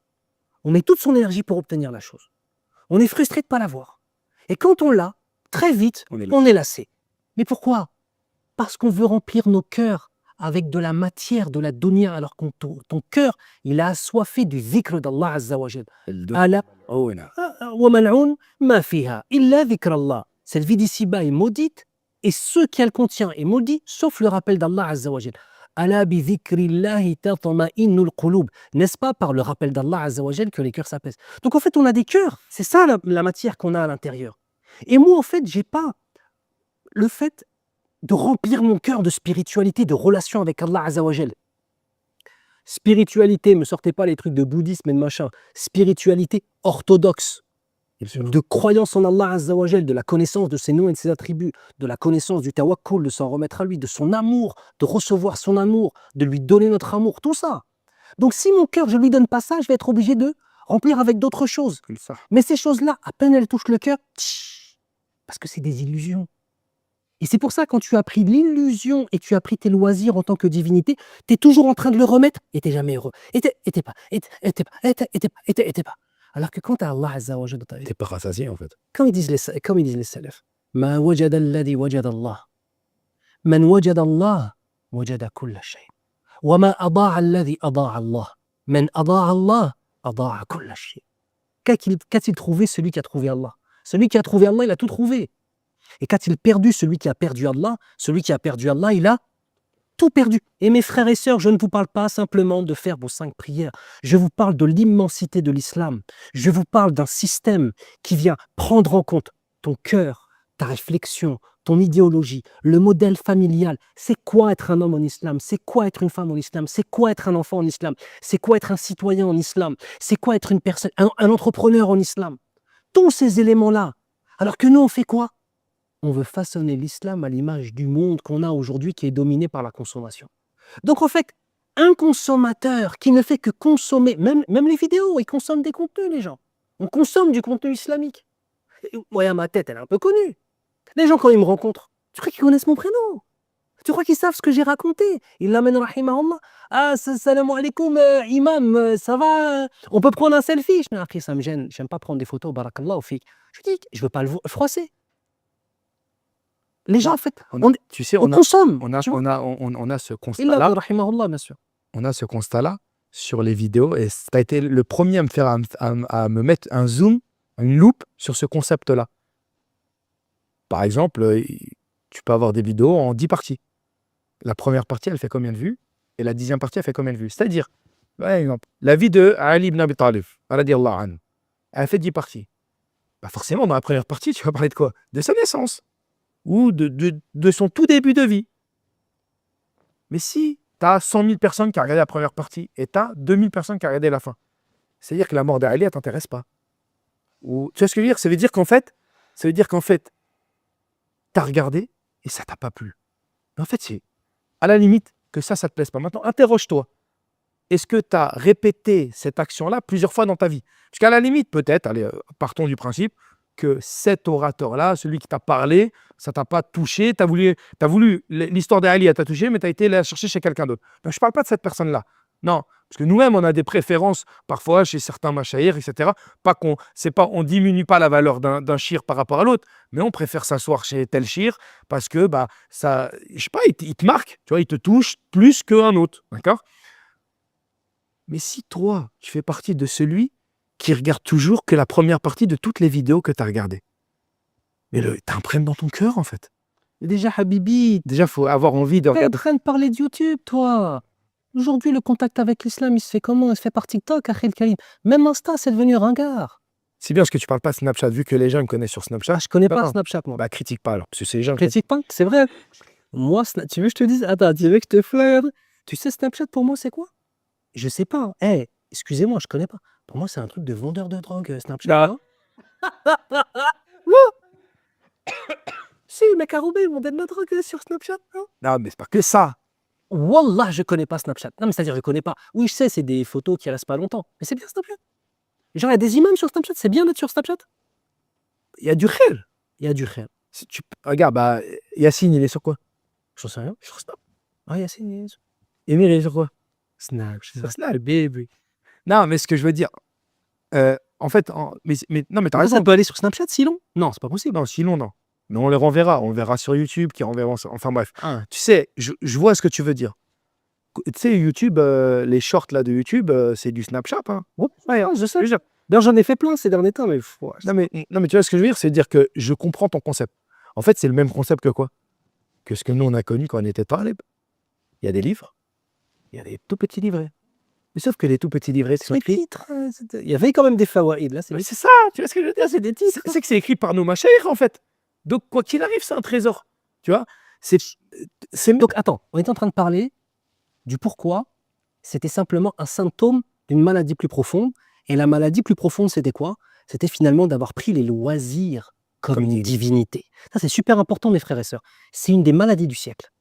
On met toute son énergie pour obtenir la chose. On est frustré de ne pas l'avoir. Et quand on l'a, très vite, on est lassé. Mais pourquoi? Parce qu'on veut remplir nos cœurs avec de la matière, de la dunya, alors que ton cœur, il a assoiffé du dhikr d'Allah Azza wa Jal. Cette vie d'ici-bas est maudite, et ce qu'elle contient est maudit, sauf le rappel d'Allah Azza wa Jal. N'est-ce pas par le rappel d'Allah Azza wa Jal que les cœurs s'apaisent? Donc en fait, on a des cœurs. C'est ça la matière qu'on a à l'intérieur. Et moi, en fait, j'ai pas le fait de remplir mon cœur de spiritualité, de relation avec Allah Azza wa Jal. Spiritualité, me sortez pas les trucs de bouddhisme et de machin. Spiritualité orthodoxe, de croyance en Allah Azza wa Jal, de la connaissance de ses noms et de ses attributs, de la connaissance du tawakkul, de s'en remettre à lui, de son amour, de recevoir son amour, de lui donner notre amour, tout ça. Donc si mon cœur, je lui donne pas ça, je vais être obligé de remplir avec d'autres choses. Mais ces choses-là, à peine elles touchent le cœur, parce que c'est des illusions. Et c'est pour ça, quand tu as pris l'illusion et tu as pris tes loisirs en tant que divinité, tu es toujours en train de le remettre et tu n'es jamais heureux. Et t'es pas. Alors que quand tu as Allah Azza wa Jalla dans ta vie, T'es pas rassasié, en fait. comme ils disent les salafs, Ma wajada alladhi wajada Allah. Man wajada Allah, wajada kulla shay. Wa ma adaa alladhi adaa Allah. Man adaa Allah, adaa kulla shay. Qu'a-t-il trouvé celui qui a trouvé Allah? Celui qui a trouvé Allah, il a tout trouvé. Et quand celui qui a perdu Allah, il a tout perdu. Et mes frères et sœurs, je ne vous parle pas simplement de faire vos 5 prières. Je vous parle de l'immensité de l'islam. Je vous parle d'un système qui vient prendre en compte ton cœur, ta réflexion, ton idéologie, le modèle familial. C'est quoi être un homme en islam? C'est quoi être une femme en islam? C'est quoi être un enfant en islam? C'est quoi être un citoyen en islam? C'est quoi être une personne, un entrepreneur en islam? Tous ces éléments-là. Alors que nous, on fait quoi? On veut façonner l'islam à l'image du monde qu'on a aujourd'hui qui est dominé par la consommation. Donc en fait, un consommateur qui ne fait que consommer, même les vidéos, ils consomment des contenus, les gens. On consomme du contenu islamique. Et moi, à ma tête, elle est un peu connue. Les gens, quand ils me rencontrent, tu crois qu'ils connaissent mon prénom? Tu crois qu'ils savent ce que j'ai raconté? Ils l'amènent, rahimahullah. Ah, salam alaikum, imam, ça va? On peut prendre un selfie? Je dis, après, ça me gêne. J'aime pas prendre des photos, barakallah, fik. Je dis, je veux pas le froisser. Les gens, en fait, Tu sais, on consomme. on a ce Il constat-là. a rahimahullah, bien sûr. On a ce constat-là sur les vidéos et tu as été le premier à me mettre un zoom, une loupe sur ce concept-là. Par exemple, tu peux avoir des vidéos en 10 parties. La première partie, elle fait combien de vues? Et la 10e partie, elle fait combien de vues? C'est-à-dire, par exemple, la vie de Ali ibn Abi Talib, radiyallahu anhu, elle fait 10 parties. Bah forcément, dans la première partie, tu vas parler de quoi? De sa naissance ou de son tout début de vie. Mais si tu as 100 000 personnes qui ont regardé la première partie et tu as 2000 personnes qui ont regardé la fin, c'est-à-dire que la mort d'Ali, elle ne t'intéresse pas. Ou, tu vois ce que je veux dire? Ça veut dire qu'en fait, tu as regardé et ça t'a pas plu. Mais en fait, c'est à la limite que ça te plaise pas. Maintenant, interroge-toi. Est-ce que tu as répété cette action-là plusieurs fois dans ta vie? Parce qu'à la limite, peut-être, allez, partons du principe que cet orateur-là, celui qui t'a parlé, ça t'a pas touché. Tu as voulu l'histoire d'Ali, elle t'a touché, mais tu as été la chercher chez quelqu'un d'autre. Donc, je ne parle pas de cette personne-là. Non, parce que nous-mêmes, on a des préférences parfois chez certains machaïrs, etc. On diminue pas la valeur d'un shir par rapport à l'autre, mais on préfère s'asseoir chez tel shir parce que ça, je sais pas, il te marque, tu vois, il te touche plus qu'un autre, d'accord? Mais si toi, tu fais partie de celui qui regarde toujours que la première partie de toutes les vidéos que tu as regardées, mais t'imprègnes dans ton cœur, en fait. Et déjà, Habibi, Déjà, il faut avoir envie de t'es en regarder. train de parler de YouTube, toi. Aujourd'hui, le contact avec l'islam, il se fait comment? Il se fait par TikTok, Akhil Karim. Même Insta, c'est devenu ringard. C'est bien parce que tu parles pas de Snapchat, vu que les gens me connaissent sur Snapchat. Ah, je connais pas Non. Snapchat, moi. Bah, critique pas alors, parce que c'est les gens. Critique pas, c'est vrai. Moi, tu veux que je te dise? Attends, tu veux que je te flaire? Tu sais, Snapchat, pour moi, c'est quoi? Je sais pas. Eh, excusez-moi, je connais pas. Pour moi, c'est un truc de vendeur de drogue, Snapchat. Ah. Non. Si, le mec a roubé, ils vendait de la drogue sur Snapchat, non? Non, mais c'est pas que ça. Wallah, je connais pas Snapchat. Non, mais c'est-à-dire, je connais pas. Oui, je sais, c'est des photos qui restent pas longtemps. Mais c'est bien Snapchat. Genre, il y a des imams sur Snapchat, c'est bien d'être sur Snapchat. Il y a du khir. Il y a du khir. Si regarde, Yacine, il est sur quoi? J'en sais rien. Sur Snap. Ah, Yassine, il est sur Emir, il est sur quoi? Snap. Sur Snap, baby. Non, mais ce que je veux dire, en fait, non, mais t'as Ça raison. peut aller sur Snapchat, sinon? Non, c'est pas possible. Non, sinon, non. Mais on les renverra. On le verra sur YouTube, qui renverront. Enfin bref. Ah. Tu sais, je vois ce que tu veux dire. Tu sais, YouTube, les shorts là de YouTube, c'est du Snapchat. Hein. Ouais, je sais. Je veux dire, D'ailleurs, j'en ai fait plein ces derniers temps, mais non, mais tu vois ce que je veux dire, c'est dire que je comprends ton concept. En fait, c'est le même concept que quoi? Que ce que nous, on a connu quand on était talib. Il y a des livres, il y a des tout petits livrets. Mais sauf que les tout petits livrets, c'est les écrit. titres. Il y avait quand même des fawaïd, là. Mais c'est ça, tu vois ce que je veux dire, c'est des titres. C'est que c'est écrit par nos machaïrs, en fait. Donc, quoi qu'il arrive, c'est un trésor. Tu vois? Donc, attends, on est en train de parler du pourquoi c'était simplement un symptôme d'une maladie plus profonde. Et la maladie plus profonde, c'était quoi? C'était finalement d'avoir pris les loisirs comme une divinité. Ça, c'est super important, mes frères et sœurs. C'est une des maladies du siècle.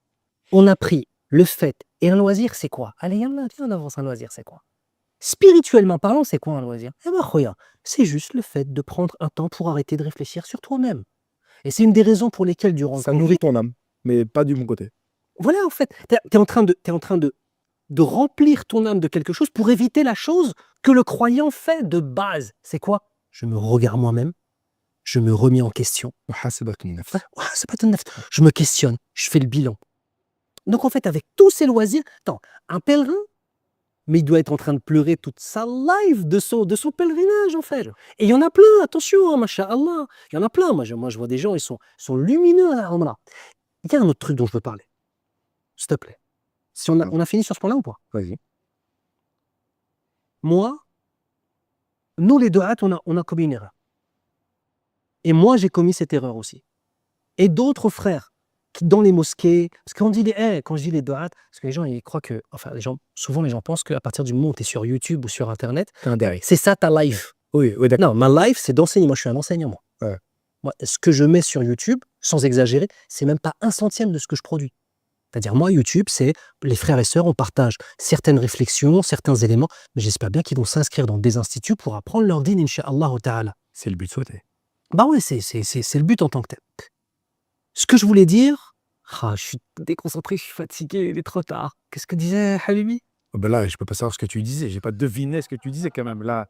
On a pris le fait. Et un loisir, c'est quoi? Allez, viens, on avance, un loisir, c'est quoi? Spirituellement parlant, c'est quoi un loisir? Eh ben, khoya, c'est juste le fait de prendre un temps pour arrêter de réfléchir sur toi-même. Et c'est une des raisons pour lesquelles, durant Ça nourrit ton âme, mais pas du bon côté. Voilà, en fait, t'es en train de remplir ton âme de quelque chose pour éviter la chose que le croyant fait de base. C'est quoi? Je me regarde moi-même, je me remets en question. Je me questionne, je fais le bilan. Donc en fait, avec tous ces loisirs, attends, un pèlerin, mais il doit être en train de pleurer toute sa life de son pèlerinage, en fait. Et il y en a plein, attention, hein, masha'Allah. Il y en a plein. Moi, je vois des gens, ils sont lumineux à la Umrah. Il y a un autre truc dont je veux parler, s'il te plaît. Si on a fini sur ce point-là ou pas? Vas-y. Moi, nous, les du'at, on a commis une erreur. Et moi, j'ai commis cette erreur aussi. Et d'autres frères qui, dans les mosquées, parce qu'on dit quand je dis les du'at, parce que les gens, ils croient que, enfin, souvent, les gens pensent qu'à partir du moment où tu es sur YouTube ou sur Internet, T'es un derrière. c'est ça ta life. Oui, oui, d'accord. Non, ma life, c'est d'enseigner. Moi, je suis un enseignant, moi. Ouais. Moi, ce que je mets sur YouTube, sans exagérer, c'est même pas 1/100 de ce que je produis. C'est-à-dire, moi, YouTube, c'est les frères et sœurs, on partage certaines réflexions, certains éléments, mais j'espère bien qu'ils vont s'inscrire dans des instituts pour apprendre leur din, incha'Allah ta'ala. C'est le but souhaité. Bah ouais, c'est le but en tant que tel. Ce que je voulais dire, je suis déconcentré, je suis fatigué, il est trop tard. Qu'est-ce que disait Habibi? Oh ben là, je peux pas savoir ce que tu disais. J'ai pas deviné ce que tu disais quand même. Là,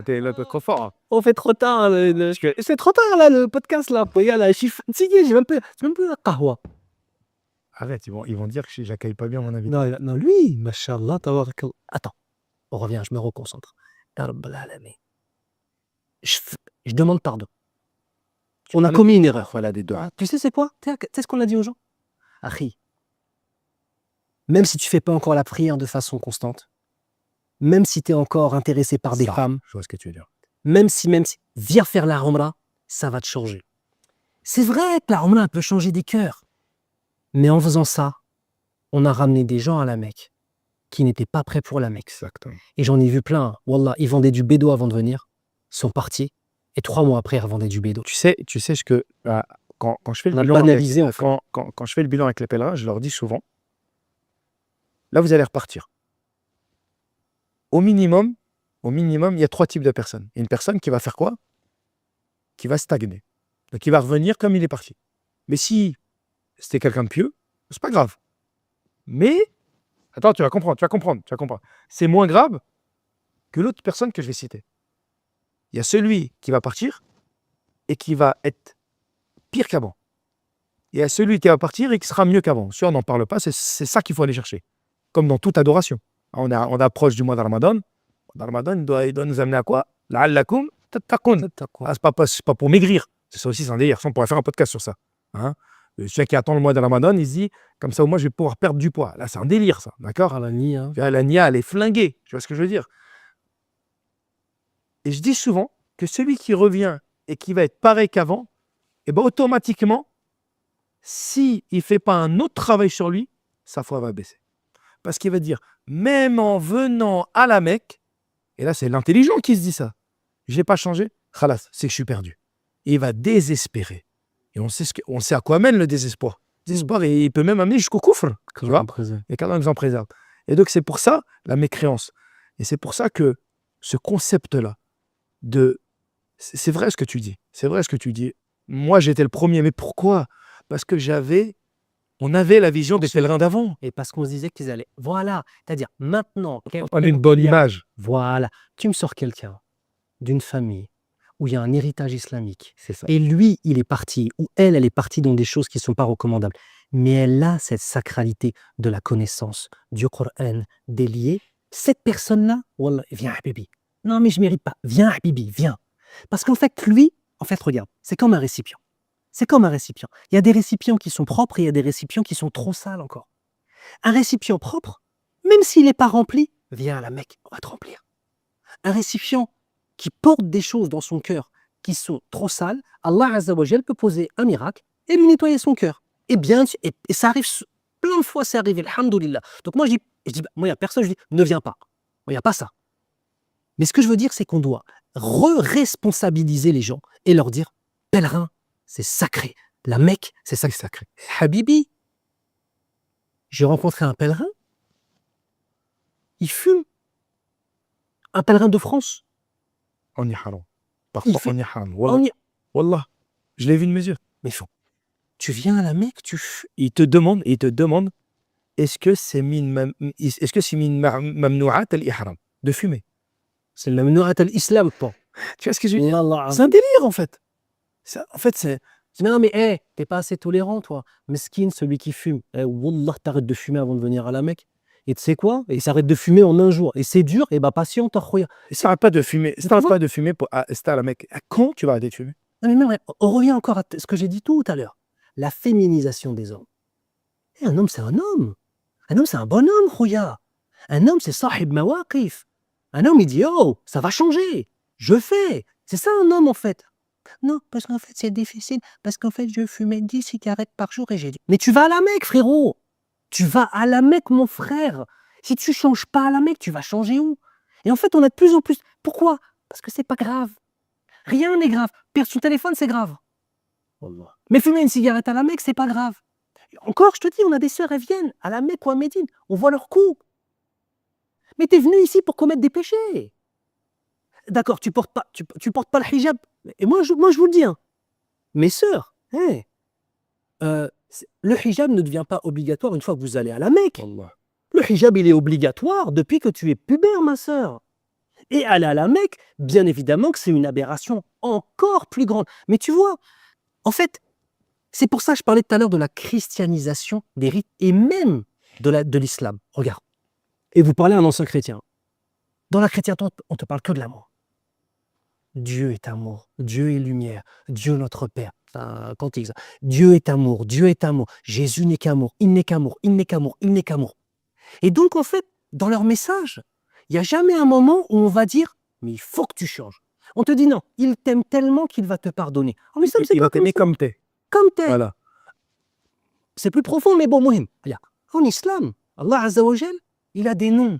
t'es trop fort. Hein. On fait trop tard, c'est trop tard là, le podcast là. Regarde, là, je suis fatigué, j'ai même pas la qahwa. Arrête, ils vont dire que j'accueille pas bien mon invité. Non, lui, mashallah, tabarakallah. Attends, on revient, je me reconcentre. Ya Rabbal Alamin. Je demande pardon. On a commis une erreur. Voilà des doigts. Tu sais c'est quoi? Tu sais ce qu'on a dit aux gens? Akhi, même si tu fais pas encore la prière de façon constante, même si tu es encore intéressé par des femmes, Je vois ce que tu veux dire. même si, viens faire la Umrah, ça va te changer. C'est vrai que la Umrah peut changer des cœurs. Mais en faisant ça, on a ramené des gens à la Mecque qui n'étaient pas prêts pour la Mecque. Exactement. Et j'en ai vu plein. Wallah, ils vendaient du bédo avant de venir, sont partis, et 3 mois après, ils revendaient du bédo. Tu sais que quand je fais le On a bilan, banalisé, en fait. quand je fais le bilan avec les pèlerins, je leur dis souvent, là, vous allez repartir. Au minimum, il y a 3 types de personnes. Il y a une personne qui va faire quoi? Qui va stagner. Donc, il va revenir comme il est parti. Mais si c'était quelqu'un de pieux, c'est pas grave. Mais, attends, tu vas comprendre. C'est moins grave que l'autre personne que je vais citer. Il y a celui qui va partir et qui va être pire qu'avant. Il y a celui qui va partir et qui sera mieux qu'avant. Si on n'en parle pas, c'est ça qu'il faut aller chercher. Comme dans toute adoration. On approche du mois de Ramadan. Le Ramadan, il doit nous amener à quoi? La'allakum tattaqun. Ah, c'est pas pour maigrir. C'est ça aussi, c'est un délire. Ça, on pourrait faire un podcast sur ça. Hein? Celui qui attend le mois de Ramadan, il se dit, comme ça, au moins, je vais pouvoir perdre du poids. Là, c'est un délire, ça. D'accord? La nia. La nia, elle est flinguée. Tu vois ce que je veux dire? Et je dis souvent que celui qui revient et qui va être pareil qu'avant, eh ben, automatiquement, s'il ne fait pas un autre travail sur lui, sa foi va baisser. Parce qu'il va dire, même en venant à la Mecque, et là c'est l'intelligent qui se dit ça, je n'ai pas changé, khalas, c'est que je suis perdu. Et il va désespérer. Et on sait à quoi mène le désespoir. Le désespoir, il peut même amener jusqu'au kufr. Tu vois? Et qu'Allah nous en préserve. Et donc c'est pour ça la mécréance. Et c'est pour ça que ce concept-là, c'est vrai ce que tu dis. C'est vrai ce que tu dis. Moi j'étais le premier, mais pourquoi? Parce que on avait la vision des pèlerins d'avant. Et parce qu'on se disait qu'ils allaient. Voilà. C'est-à-dire, maintenant. On a une bonne image. Voilà. Tu me sors quelqu'un d'une famille où il y a un héritage islamique. C'est ça. Et lui, il est parti, ou elle est partie dans des choses qui ne sont pas recommandables. Mais elle a cette sacralité de la connaissance, du Coran, des liés. Cette personne-là, wallah, viens, Habibi. Non, mais je ne mérite pas. Viens, Habibi, viens. Parce qu'en fait, lui, regarde, c'est comme un récipient. Il y a des récipients qui sont propres et il y a des récipients qui sont trop sales encore. Un récipient propre, même s'il n'est pas rempli, viens à la Mecque, on va te remplir. Un récipient qui porte des choses dans son cœur qui sont trop sales, Allah Azza wa Jal peut poser un miracle et lui nettoyer son cœur. Et ça arrive plein de fois, c'est arrivé, alhamdoulilah. Donc moi, il y a personne, je dis, ne viens pas. Il n'y a pas ça. Mais ce que je veux dire, c'est qu'on doit responsabiliser les gens et leur dire, pèlerin, c'est sacré. La Mecque, c'est ça qui est sacré. Habibi, j'ai rencontré un pèlerin, il fume. Un pèlerin de France. On y haram. Parfois, on y haram. Wallah, je l'ai vu de mes yeux. Mais tu viens à la Mecque, il te demande, est-ce que c'est min mamnou'at al-ihram de fumer? C'est le mamnou'at al-islam, pas. Tu vois ce que je veux dire? C'est un délire, en fait. C'est... Non, mais t'es pas assez tolérant, toi. Mesquine, celui qui fume. Wallah, t'arrêtes de fumer avant de venir à la Mecque. Et tu sais quoi? Et il s'arrête de fumer en un jour. Et c'est dur, et bah patiente, akhoya. Et si t'arrêtes pas de fumer, si Tu t'arrêtes vois? pas de fumer mec, à quand tu vas arrêter de fumer? Non, mais même, on revient encore à ce que j'ai dit tout à l'heure. La féminisation des hommes. Et un homme, c'est un homme. Un homme, c'est un bonhomme, khoya. Un homme, c'est sahib mawaqif. Un homme, il dit, oh, ça va changer. Je fais. C'est ça un homme, en fait. Non, parce qu'en fait, c'est difficile. Parce qu'en fait, je fumais 10 cigarettes par jour et j'ai dit, mais tu vas à la Mecque, frérot. Tu vas à la Mecque, mon frère. Si tu changes pas à la Mecque, tu vas changer où? Et en fait, on a de plus en plus. Pourquoi? Parce que c'est pas grave. Rien n'est grave. Perdre son téléphone, c'est grave. Wallah. Mais fumer une cigarette à la Mecque, c'est pas grave. Encore, je te dis, on a des sœurs, elles viennent à la Mecque ou à Médine. On voit leur coup. Mais t'es venu ici pour commettre des péchés. D'accord, tu portes pas le hijab. Et moi, je vous le dis, hein, mes sœurs, le hijab ne devient pas obligatoire une fois que vous allez à la Mecque. Wallah. Le hijab, il est obligatoire depuis que tu es pubère, ma sœur. Et aller à la Mecque, bien évidemment que c'est une aberration encore plus grande. Mais tu vois, en fait, c'est pour ça que je parlais tout à l'heure de la christianisation des rites et même de l'islam. Regarde. Et vous parlez à un ancien chrétien. Dans la chrétienté, on te parle que de l'amour. Dieu est amour, Dieu est lumière, Dieu notre Père. C'est un cantique, ça. Dieu est amour, Dieu est amour. Jésus n'est qu'amour, il n'est qu'amour, il n'est qu'amour, il n'est qu'amour. Et donc, en fait, dans leur message, il n'y a jamais un moment où on va dire « mais il faut que tu changes ». On te dit non, il t'aime tellement qu'il va te pardonner. En islam, c'est Il pas va t'aimer comme ça. comme t'es. Comme t'es. Voilà. C'est plus profond, mais bon, mohim. Regarde, en islam, Allah Azza wa Jal, il a des noms.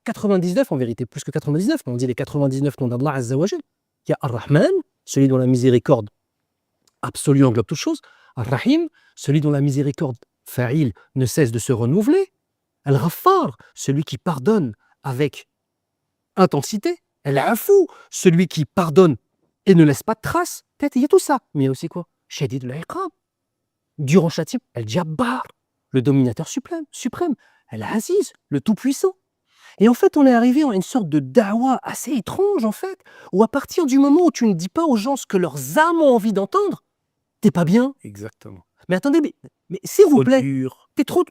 99, en vérité, plus que 99, mais on dit les 99 noms d'Allah Azza wa Jal. Il y a Ar-Rahman, celui dont la miséricorde absolue englobe toute chose. Ar-Rahim, celui dont la miséricorde fa'il ne cesse de se renouveler. Al-Ghaffar, celui qui pardonne avec intensité. Al-Afou, celui qui pardonne et ne laisse pas de traces. Peut-être il y a tout ça. Mais il y a aussi quoi? Shadid al-Iqab, durant châtiment. Al-Jabbar, le dominateur suprême. Al-Aziz, le tout-puissant. Et en fait, on est arrivé à une sorte de dawa assez étrange, en fait, où à partir du moment où tu ne dis pas aux gens ce que leurs âmes ont envie d'entendre, t'es pas bien. Exactement. Mais attendez, mais s'il vous Trop plaît, dur. t'es trop...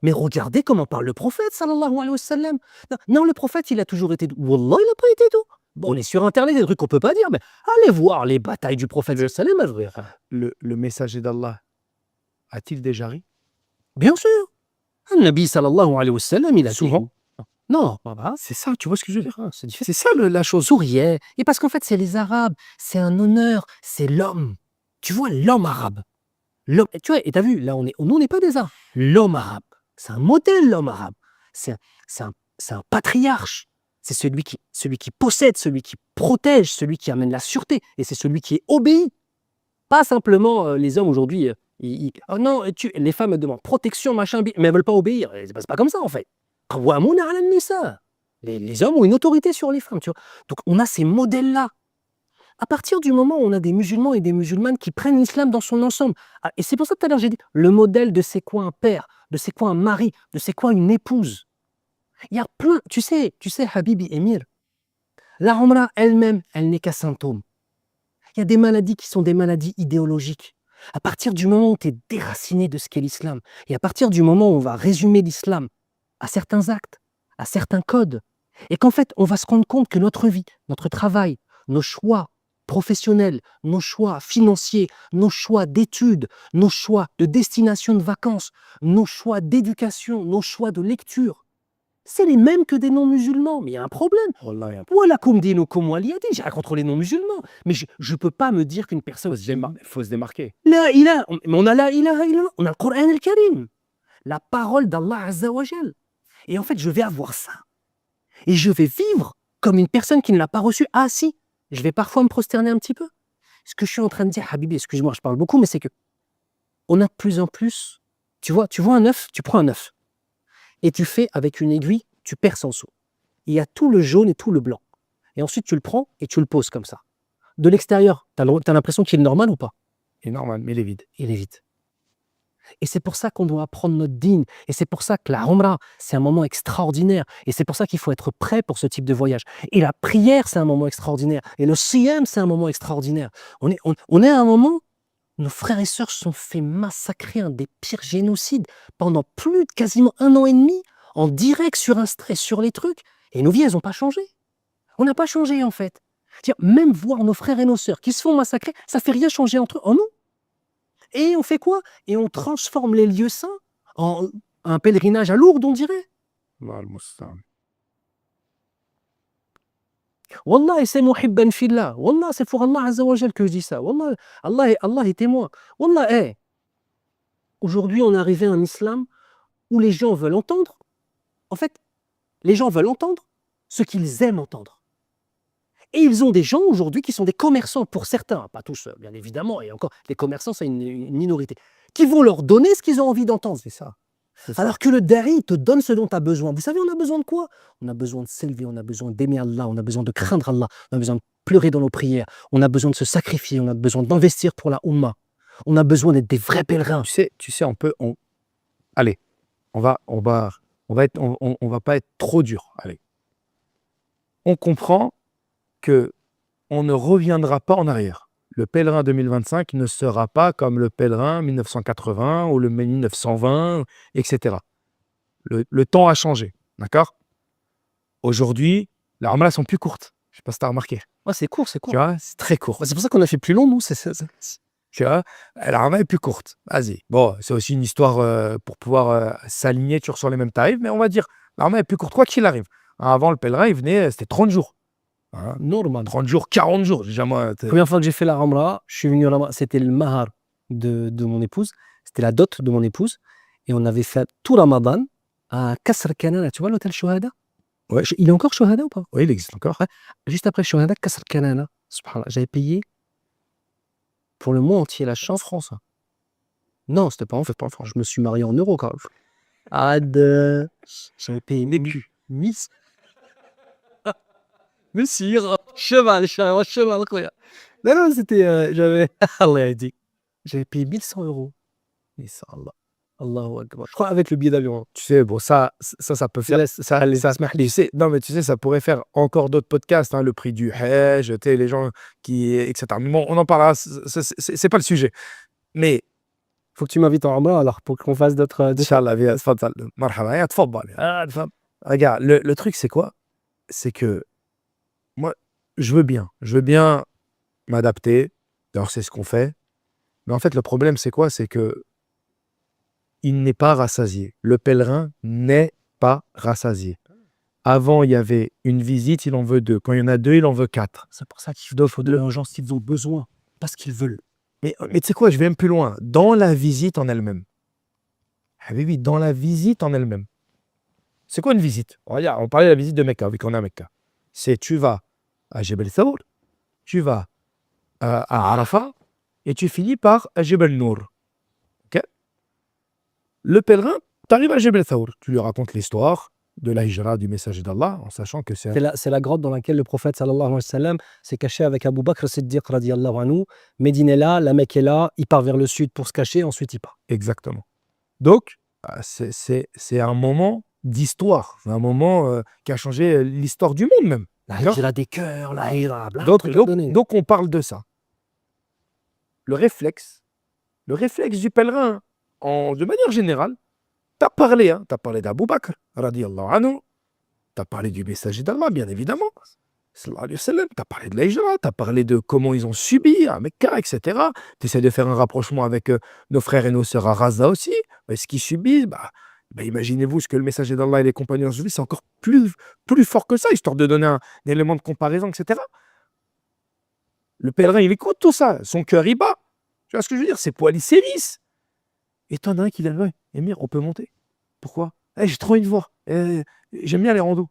Mais regardez comment parle le prophète, sallallahu alayhi wa sallam. Non, le prophète, il a toujours été doux. Wallah, il n'a pas été doux. Bon, on est sur Internet, des trucs qu'on peut pas dire, mais allez voir les batailles du prophète, sallallahu alayhi wa sallam. Le messager d'Allah a-t-il déjà ri? Bien sûr. Le Nabi, sallallahu alayhi wa sallam, il a Souvent. Non, papa. C'est ça, tu vois ce que je veux dire? C'est difficile. C'est ça la chose. Souriait. Et parce qu'en fait, c'est les Arabes, c'est un honneur, c'est l'homme. Tu vois, l'homme arabe. L'homme, tu vois, et t'as vu, là, nous, on n'est pas des Arabes. L'homme arabe, c'est un modèle, l'homme arabe. C'est un patriarche. C'est celui qui possède, celui qui protège, celui qui amène la sûreté. Et c'est celui qui est obéi. Pas simplement les hommes aujourd'hui. Oh non, les femmes me demandent protection, machin, mais elles veulent pas obéir. C'est pas comme ça, en fait. Les hommes ont une autorité sur les femmes, tu vois. Donc on a ces modèles-là. À partir du moment où on a des musulmans et des musulmanes qui prennent l'islam dans son ensemble, et c'est pour ça que tout à l'heure j'ai dit, le modèle de c'est quoi un père, de c'est quoi un mari, de c'est quoi une épouse. Il y a plein, tu sais Habibi Emir, la Umrah elle-même, elle n'est qu'un symptôme. Il y a des maladies qui sont des maladies idéologiques. À partir du moment où tu es déraciné de ce qu'est l'islam, et à partir du moment où on va résumer l'islam à certains actes, à certains codes, et qu'en fait, on va se rendre compte que notre vie, notre travail, nos choix professionnels, nos choix financiers, nos choix d'études, nos choix de destination de vacances, nos choix d'éducation, nos choix de lecture, c'est les mêmes que des non-musulmans. Mais il y a un problème. Wallah, il y a un Voilà, comme dit nos comwaliadi, j'ai rien contre les non-musulmans. Mais je ne peux pas me dire qu'une personne... faut se démarquer. La ilaha, mais on a la ilaha illallah, on a le Coran al-Karim, la parole d'Allah Azza wa Jal. Et en fait, je vais avoir ça. Et je vais vivre comme une personne qui ne l'a pas reçu. Ah si, je vais parfois me prosterner un petit peu. Ce que je suis en train de dire, Habibi, excuse-moi, je parle beaucoup, mais c'est que on a de plus en plus... Tu vois un œuf, tu prends un œuf. Et tu fais avec une aiguille, tu perces en dessous. Il y a tout le jaune et tout le blanc. Et ensuite, tu le prends et tu le poses comme ça. De l'extérieur, tu as l'impression qu'il est normal ou pas? Il est normal, mais il est vide. Il est vide. Et c'est pour ça qu'on doit apprendre notre dîn. Et c'est pour ça que la Umrah, c'est un moment extraordinaire. Et c'est pour ça qu'il faut être prêt pour ce type de voyage. Et la prière, c'est un moment extraordinaire. Et le siyam, c'est un moment extraordinaire. On est à un moment, nos frères et sœurs se sont fait massacrer, un des pires génocides, pendant plus de quasiment 1 an et demi, en direct sur un stress, sur les trucs. Et nos vies, elles n'ont pas changé. On n'a pas changé, en fait. Même voir nos frères et nos sœurs qui se font massacrer, ça ne fait rien changer entre eux, en nous. Et on fait quoi? Et on transforme les lieux saints en un pèlerinage à Lourdes, on dirait. Allah al-Mustan. Wallah, et c'est muhibban fillah. Wallah, c'est pour Allah Azza wa Jal que je dis ça. Wallah, Allah est témoin. Wallah, aujourd'hui, on est arrivé à un islam où les gens veulent entendre. En fait, les gens veulent entendre ce qu'ils aiment entendre. Et ils ont des gens aujourd'hui qui sont des commerçants, pour certains, pas tous, bien évidemment, et encore, les commerçants, c'est une minorité, qui vont leur donner ce qu'ils ont envie d'entendre. C'est ça. Alors que le da'i te donne ce dont tu as besoin. Vous savez, on a besoin de quoi? On a besoin de s'élever, on a besoin d'aimer Allah, on a besoin de craindre Allah, on a besoin de pleurer dans nos prières, on a besoin de se sacrifier, on a besoin d'investir pour la Ummah. On a besoin d'être des vrais pèlerins. Tu sais, allez, on va pas être trop dur. Allez. On comprend que on ne reviendra pas en arrière. Le pèlerin 2025 ne sera pas comme le pèlerin 1980 ou le 1920, etc. Le temps a changé, d'accord? Aujourd'hui, les Umrahs sont plus courtes. Je ne sais pas si tu as remarqué. Ouais, c'est court, c'est court. Tu vois, c'est très court. C'est pour ça qu'on a fait plus long, nous. Tu vois, la Umrah est plus courte. Vas-y. Bon, c'est aussi une histoire pour pouvoir s'aligner toujours sur les mêmes tarifs, mais on va dire, la Umrah est plus courte, quoi qu'il arrive. Avant, le pèlerin, il venait, c'était 30 jours. Hein, Normal. 30 jours, 40 jours. Déjà, moi, La première fois que j'ai fait la Umrah, je suis venu c'était le mahar de mon épouse. C'était la dot de mon épouse. Et on avait fait tout Ramadan à Kasr Kanana. Tu vois l'hôtel Shuhada? Ouais. Il est encore Shuhada ou pas? Oui, il existe encore. Ouais. Juste après Shuhada, Kasr Kanana. Subhanallah. J'avais payé pour le mois entier la chambre. En France. Hein. Non, c'était pas en fait. Je me suis marié en euros quand même. J'avais payé mes culs. Miss. Monsieur, cheval, quoi. Non, c'était. J'avais. Allah a dit. J'avais payé 1100 €. Inch'Allah. Allahu Akbar. Je crois avec le billet d'avion. Hein. Tu sais, bon, ça peut faire. Tu sais, non, mais tu sais, ça pourrait faire encore d'autres podcasts, hein, le prix du Hajj, tu sais, les gens qui. Etc. Mais bon, on en parlera, c'est pas le sujet. Mais. Faut que tu m'invites en Umrah alors pour qu'on fasse d'autres. Inch'Allah, viens, tfadal. Marhaba, ya, tfaddal. Regarde, le truc, c'est quoi? C'est que. Moi, je veux bien m'adapter. D'ailleurs, c'est ce qu'on fait. Mais en fait, le problème, c'est quoi? C'est que il n'est pas rassasié. Le pèlerin n'est pas rassasié. Avant, il y avait une visite, il en veut 2. Quand il y en a 2, il en veut 4. C'est pour ça qu'il faut donner aux gens ce qu'ils ont besoin, pas ce qu'ils veulent. Mais tu sais quoi, je vais même plus loin. Dans la visite en elle-même. Ah oui, dans la visite en elle-même. C'est quoi une visite? Regarde, on parlait de la visite de Mecca, vu qu'on est à Mecca. C'est tu vas à Jebel Thawr, tu vas à Arafat, et tu finis par Jebel Nour. Ok? Le pèlerin, tu arrives à Jebel Thawr, tu lui racontes l'histoire de la hijra du messager d'Allah, en sachant que c'est... C'est la grotte dans laquelle le prophète sallallahu alayhi wa sallam s'est caché avec Abu Bakr Siddiq radiyallahu anhu. Médine est là, la Mecque est là, il part vers le sud pour se cacher, ensuite il part. Exactement. Donc, c'est un moment d'histoire, un moment qui a changé l'histoire du monde même. La hijra des cœurs, la hijra... Donc on parle de ça. Le réflexe du pèlerin, de manière générale, tu as parlé d'Abu Bakr, radiyallahu anhu, tu as parlé du messager d'Allah, bien évidemment, sallallahu alayhi wa sallam, tu as parlé de la hijra, tu as parlé de comment ils ont subi à Mecca, etc. Tu essaies de faire un rapprochement avec nos frères et nos sœurs à Raza aussi, mais ce qu'ils subissent, imaginez-vous ce que le messager d'Allah et les compagnons subissent, c'est encore plus fort que ça, histoire de donner un élément de comparaison, etc. Le pèlerin, il écoute tout ça, son cœur il bat. Tu vois ce que je veux dire? Ses poils, ils s'hérissent. Et t'en as un qui l'a dit, Émir, on peut monter. Pourquoi? J'ai trop envie de voir. J'aime bien les randos.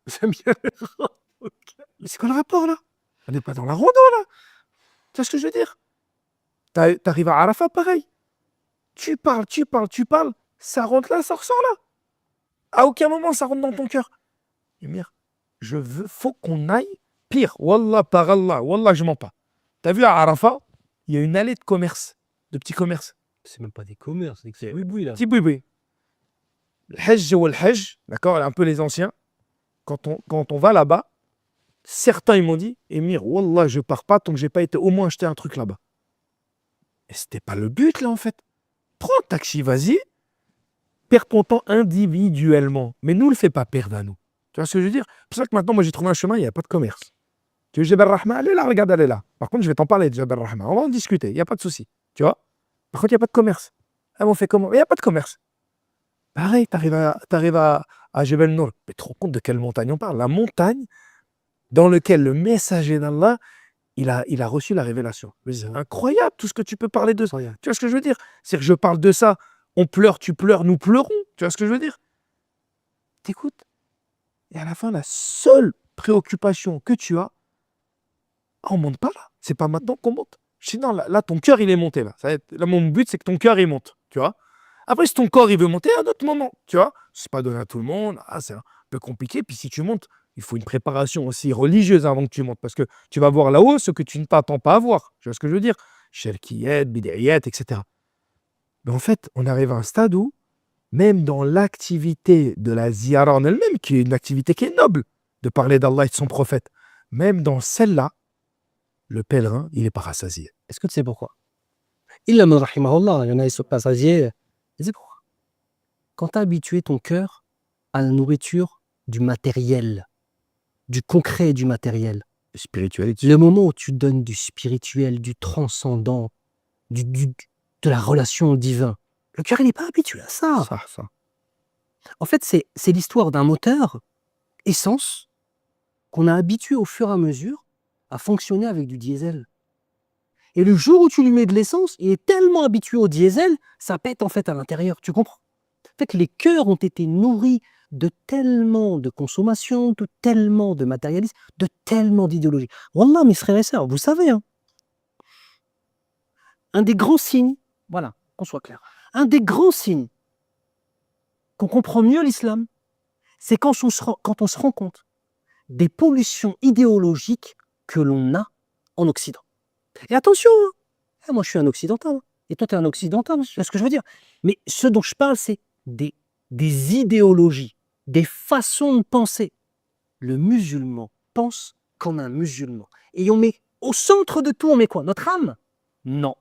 J'aime bien les randos. Mais c'est quoi le rapport, là? On n'est pas dans la rando, là. Tu vois ce que je veux dire? T'arrives à Arafat, pareil. Tu parles. Ça rentre là, ça ressort là. À aucun moment, ça rentre dans ton cœur. Émir, faut qu'on aille pire. Wallah, par Allah. Wallah, je mens pas. T'as vu, à Arafat, il y a une allée de commerce, de petits commerces. C'est même pas des commerces, c'est boui-boui là. Petit boui-boui. Le Hajj ou le Hajj, d'accord, un peu les anciens, quand on va là-bas, certains ils m'ont dit, Émir, wallah, je pars pas tant que j'ai pas été au moins acheter un truc là-bas. Et c'était pas le but là en fait. Prends le taxi, vas-y. perds ton temps individuellement. Mais nous, ne le fais pas perdre à nous. Tu vois ce que je veux dire? C'est pour ça que maintenant, moi, j'ai trouvé un chemin, il n'y a pas de commerce. Tu veux Jabal Rahma, elle est là, regarde, elle est là. Par contre, je vais t'en parler de Jabal Rahma. On va en discuter, il n'y a pas de souci. Tu vois? Par contre, il n'y a pas de commerce. Ah, on fait comment? Il n'y a pas de commerce. Pareil, à Jebel Nour. Mais tu te rends compte de quelle montagne on parle? La montagne dans laquelle le messager d'Allah, il a reçu la révélation. Mais c'est incroyable tout ce que tu peux parler de ça. Tu vois ce que je veux dire? C'est que je parle de ça, on pleure, tu pleures, nous pleurons. Tu vois ce que je veux dire? T'écoutes. Et à la fin, la seule préoccupation que tu as, on monte pas là. C'est pas maintenant qu'on monte. Sinon, là, ton cœur, il est monté. Là, mon but, c'est que ton cœur, il monte. Tu vois? Après, si ton corps, il veut monter, à un autre moment. Tu vois? C'est pas donné à tout le monde. Ah, c'est un peu compliqué. Puis si tu montes, il faut une préparation aussi religieuse avant que tu montes. Parce que tu vas voir là-haut ce que tu ne t'attends pas à voir. Tu vois ce que je veux dire? Shirkiyat, bid'iyat, etc. Mais en fait, on arrive à un stade où, même dans l'activité de la ziyara en elle-même, qui est une activité qui est noble, de parler d'Allah et de son prophète, même dans celle-là, le pèlerin, il n'est pas rassasié. Est-ce que tu sais pourquoi? Illa man rahimahullah, il y en a, ils sont pas rassasiés. Et c'est pourquoi? Quand tu as habitué ton cœur à la nourriture du matériel, du concret et du matériel, Spiritualité. le moment où tu donnes du spirituel, du transcendant, de la relation au divin, le cœur, il n'est pas habitué à ça. Ça. En fait, c'est l'histoire d'un moteur essence qu'on a habitué au fur et à mesure à fonctionner avec du diesel. Et le jour où tu lui mets de l'essence, il est tellement habitué au diesel, ça pète en fait à l'intérieur. Tu comprends? En fait, les cœurs ont été nourris de tellement de consommation, de tellement de matérialisme, de tellement d'idéologie. Wallah, mes frères et sœurs, vous savez, hein, un des grands signes, voilà, qu'on soit clair, un des grands signes qu'on comprend mieux l'islam, c'est quand on se rend compte des pollutions idéologiques que l'on a en Occident. Et attention, hein, moi je suis un occidental, hein, et toi tu es un occidental, c'est ce que je veux dire. Mais ce dont je parle, c'est des idéologies, des façons de penser. Le musulman pense comme un musulman. Et on met au centre de tout, on met quoi? Notre âme? Non.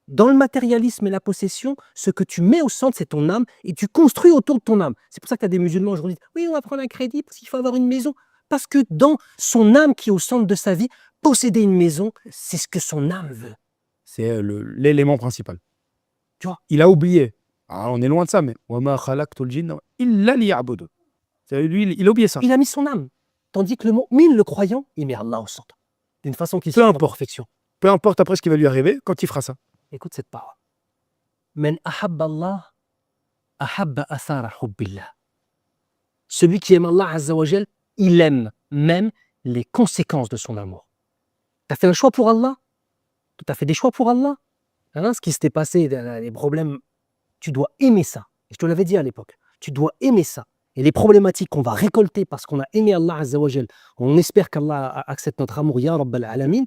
Dans le matérialisme et la possession, ce que tu mets au centre, c'est ton âme, et tu construis autour de ton âme. C'est pour ça que tu as des musulmans aujourd'hui, oui, on va prendre un crédit parce qu'il faut avoir une maison. Parce que dans son âme qui est au centre de sa vie, posséder une maison, c'est ce que son âme veut. C'est l'élément principal. Tu vois? Il a oublié. Ah, on est loin de ça, mais وَمَا خَلَقْتُ الْجِنَّ إِلَّا لِيَعْبُدُونِ. Lui, il a oublié ça. Il a mis son âme. Tandis que le mu'min, le croyant, il met Allah au centre. D'une façon qui Peu suit la importe. perfection. Peu importe après ce qui va lui arriver, quand il fera ça. Écoute cette parole. Men ahabba Allah, ahabba athara hubbillah. Celui qui aime Allah Azza wa Jal, il aime même les conséquences de son amour. Tu as fait un choix pour Allah? Tu as fait des choix pour Allah? Hein, ce qui s'était passé, les problèmes, tu dois aimer ça. Et je te l'avais dit à l'époque. Tu dois aimer ça. Et les problématiques qu'on va récolter parce qu'on a aimé Allah Azza wa Jal, on espère qu'Allah accepte notre amour, Ya Rabbal Alamin.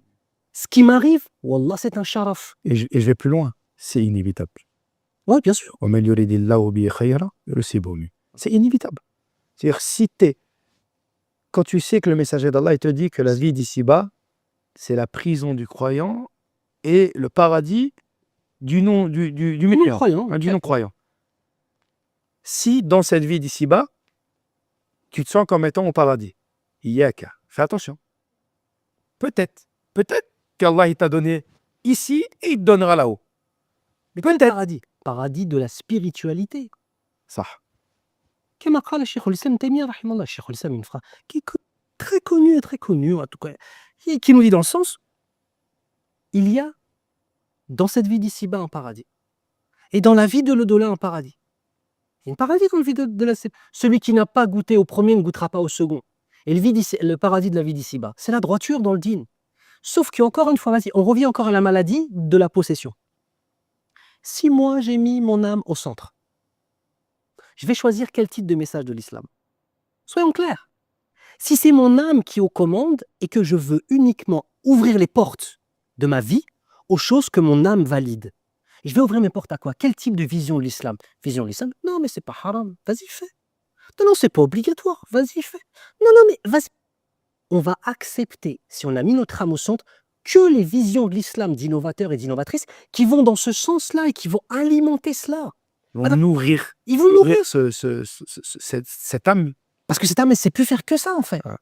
Ce qui m'arrive, Wallah, c'est un sharaf. Et je vais plus loin. C'est inévitable. Oui, bien sûr. وَمَنْ يُرِدِ اللَّهُ بِهِ خَيْرًا يُصِبْهُ بِهِ. C'est inévitable. C'est-à-dire, quand tu sais que le messager d'Allah, il te dit que la vie d'ici-bas, c'est la prison du croyant et le paradis du mécréant, Non-croyant. du non-croyant. Si dans cette vie d'ici-bas, tu te sens comme étant au paradis, Iyaka, fais attention. Peut-être qu'Allah il t'a donné ici et il te donnera là-haut. Mais quel paradis? Paradis de la spiritualité. Ça. Comme a dit le Cheikh al-Islam Taymiyya, rahimallah, Cheikh al-Islam, une phrase qui est très connue, en tout cas, qui nous dit dans le sens, il y a dans cette vie d'ici-bas un paradis. Et dans la vie de l'au-delà un paradis. Il y a un paradis dans la vie de la... Celui qui n'a pas goûté au premier ne goûtera pas au second. Et le paradis de la vie d'ici-bas, c'est la droiture dans le dîn. Sauf qu'encore une fois, vas-y, on revient encore à la maladie de la possession. Si moi j'ai mis mon âme au centre, je vais choisir quel type de message de l'islam. Soyons clairs. Si c'est mon âme qui est aux commandes et que je veux uniquement ouvrir les portes de ma vie aux choses que mon âme valide, je vais ouvrir mes portes à quoi? Quel type de vision de l'islam? Vision de l'islam? Non, mais c'est pas haram. Vas-y, fais. Non, c'est pas obligatoire. Vas-y, fais. Non, mais vas-y. On va accepter, si on a mis notre âme au centre, que les visions de l'islam d'innovateurs et d'innovatrices qui vont dans ce sens-là et qui vont alimenter cela. Ils vont nourrir Ils vont nourrir. cette âme. Parce que cette âme, elle ne sait plus faire que ça, en fait. Ouais.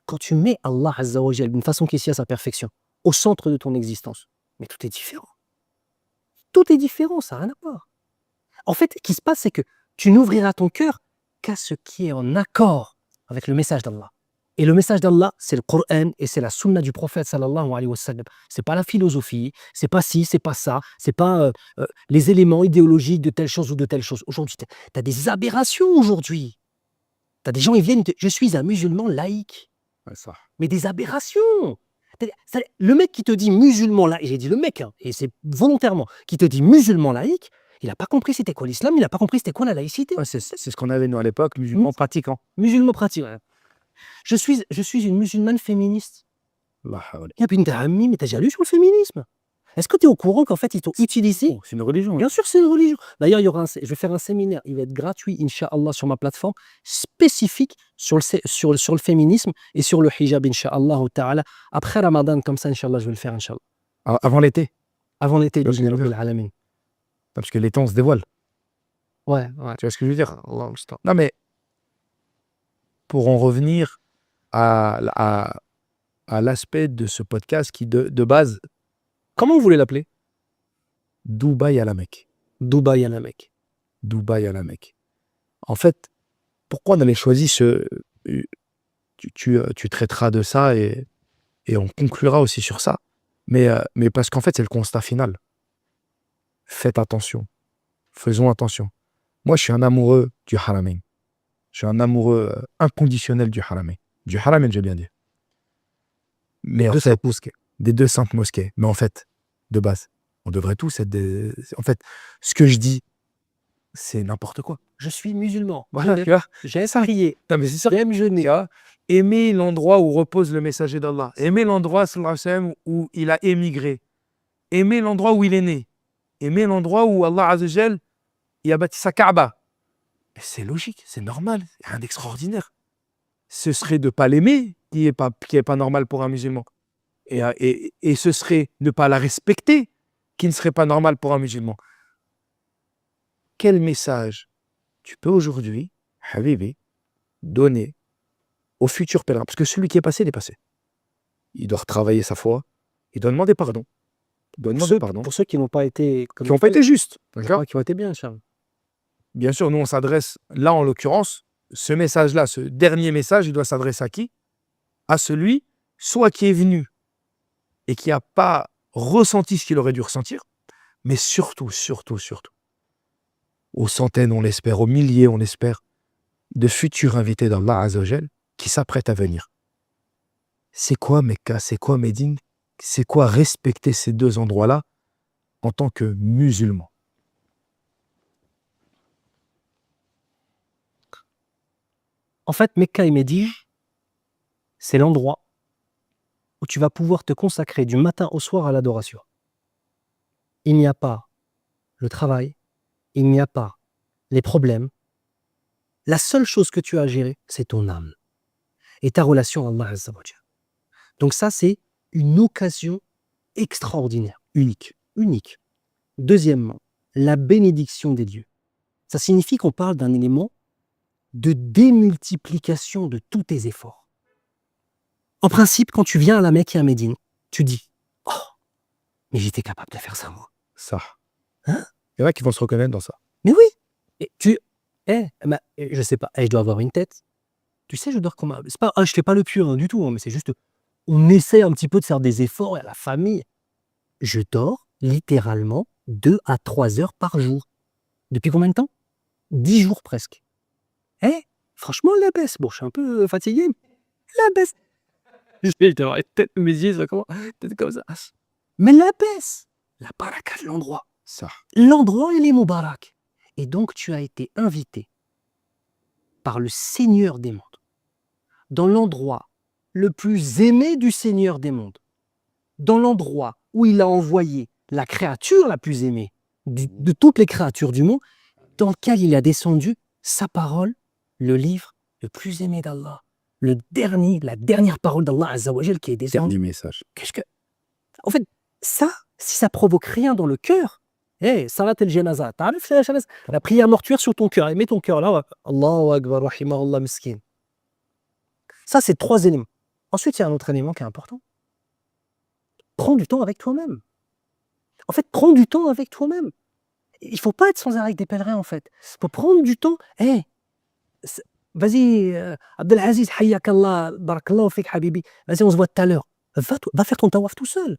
Quand tu mets Allah Azza wa Jal, d'une façon qui est ici à sa perfection, au centre de ton existence, mais tout est différent. Tout est différent, ça n'a rien à voir. En fait, ce qui se passe, c'est que tu n'ouvriras ton cœur qu'à ce qui est en accord avec le message d'Allah. Et le message d'Allah, c'est le Coran et c'est la sunna du prophète sallallahu alayhi wa sallam. C'est pas la philosophie, c'est pas ci, c'est pas ça, c'est pas les éléments idéologiques de telle chose ou de telle chose. Aujourd'hui, tu as des aberrations aujourd'hui. Tu as des gens, ils viennent, je suis un musulman laïque. Ouais, ça. Mais des aberrations. Le mec qui te dit musulman laïque, j'ai dit le mec, hein, et c'est volontairement, qui te dit musulman laïque, il n'a pas compris c'était quoi l'islam, il n'a pas compris c'était quoi la laïcité. Ouais, c'est ce qu'on avait nous à l'époque, musulmans pratiquants. Musulman pratique. Ouais. Je suis une musulmane féministe. Et puis mais t'as déjà lu sur le féminisme? Est-ce que tu es au courant qu'en fait ils t'ont utilisé? C'est une religion. Bien sûr, c'est une religion. D'ailleurs, je vais faire un séminaire, il va être gratuit, Inch'Allah, sur ma plateforme, spécifique sur le féminisme et sur le hijab, Inch'Allah ta'ala. Après Ramadan, comme ça, Inch'Allah, je vais le faire, Inch'Allah. Avant l'été. Avant l'été, Parce que l'été, on se dévoile. Ouais. Tu vois ce que je veux dire? Non, mais pour en revenir à l'aspect de ce podcast qui, de base, comment vous voulez l'appeler? Dubaï à la Mecque. Dubaï à la Mecque. Dubaï à la Mecque. En fait, pourquoi on avait choisi ce... Tu traiteras de ça et on conclura aussi sur ça. Mais parce qu'en fait, c'est le constat final. Faites attention. Faisons attention. Moi, je suis un amoureux du Haramain. Je suis un amoureux inconditionnel du Haramain. Du Haramain, j'ai bien dit. Mais en fait, des deux saintes mosquées. Mais en fait, de base, on devrait tous être des... En fait, ce que je dis, c'est n'importe quoi. Je suis musulman. Voilà, tu vois. J'aime prier. Non, mais c'est ça. J'aime jeûner. Aimer l'endroit où repose le messager d'Allah. Aimer l'endroit, sallallahu alayhi wa sallam, où il a émigré. Aimer l'endroit où il est né. Aimer l'endroit où Allah Azza wa Jal, il a bâti sa Kaaba. Mais c'est logique, c'est normal, il y a rien d'extraordinaire. Ce serait de ne pas l'aimer qui est pas normal pour un musulman. Et ce serait ne pas la respecter qui ne serait pas normal pour un musulman. Quel message tu peux aujourd'hui, Habibi, donner au futur pèlerin? Parce que celui qui est passé, il est passé. Il doit retravailler sa foi, il doit demander pardon. Pour ceux qui n'ont pas été... Qui n'ont pas été justes. Qui ont été bien, Charles. Bien sûr, nous, on s'adresse, là, en l'occurrence, ce message-là, ce dernier message, il doit s'adresser à qui? À celui, soit qui est venu et qui n'a pas ressenti ce qu'il aurait dû ressentir, mais surtout, aux centaines, on l'espère, aux milliers, on l'espère, de futurs invités d'Allah Azza wa Jal qui s'apprêtent à venir. C'est quoi Mecca? C'est quoi Médine? C'est quoi respecter ces deux endroits-là en tant que musulman? En fait, Mecca et Médine, c'est l'endroit où tu vas pouvoir te consacrer du matin au soir à l'adoration. Il n'y a pas le travail, il n'y a pas les problèmes. La seule chose que tu as à gérer, c'est ton âme et ta relation à Allah Azza wa Jal. Donc ça, c'est une occasion extraordinaire, unique. Deuxièmement, la bénédiction des dieux. Ça signifie qu'on parle d'un élément de démultiplication de tous tes efforts. En principe, quand tu viens à la Mecque et à Médine, tu dis « Oh, mais j'étais capable de faire ça, moi. » Ça. Hein? Il y en a qui vont se reconnaître dans ça. Mais oui. Et je sais pas, je dois avoir une tête. Tu sais, je dors comme un... C'est pas, je fais pas le pieux du tout, mais c'est juste, on essaie un petit peu de faire des efforts à la famille. Je dors littéralement 2 à 3 heures par jour. Depuis combien de temps? 10 jours presque. Franchement, la baisse. Bon, je suis un peu fatigué. La baisse. Je vais avoir une tête, mes yeux, ça commence peut-être comme ça. Mais la baisse. La baraka de l'endroit. Ça. L'endroit, il est moubarak. Et donc, tu as été invité par le Seigneur des mondes, dans l'endroit le plus aimé du Seigneur des mondes, dans l'endroit où il a envoyé la créature la plus aimée de toutes les créatures du monde, dans lequel il a descendu sa parole, le livre le plus aimé d'Allah, la dernière parole d'Allah Azza wa Jal qui est descendue. Dernier message. En fait, ça, si ça provoque rien dans le cœur, Hey, salat el-janaza. T'arrives la prière mortuaire sur ton cœur. Et mets ton cœur là. Ouais. Allahu Akbar, rahimahullah miskin. Ça, c'est 3 éléments. Ensuite, il y a un autre élément qui est important. Prends du temps avec toi-même. En fait, prends du temps avec toi-même. Il faut pas être sans arrêt avec des pèlerins, en fait. Il faut prendre du temps. Hey, vas-y, Abdelaziz, hayyakallah, barakallahu fik, habibi. Vas-y, on se voit tout à l'heure. Va faire ton tawaf tout seul.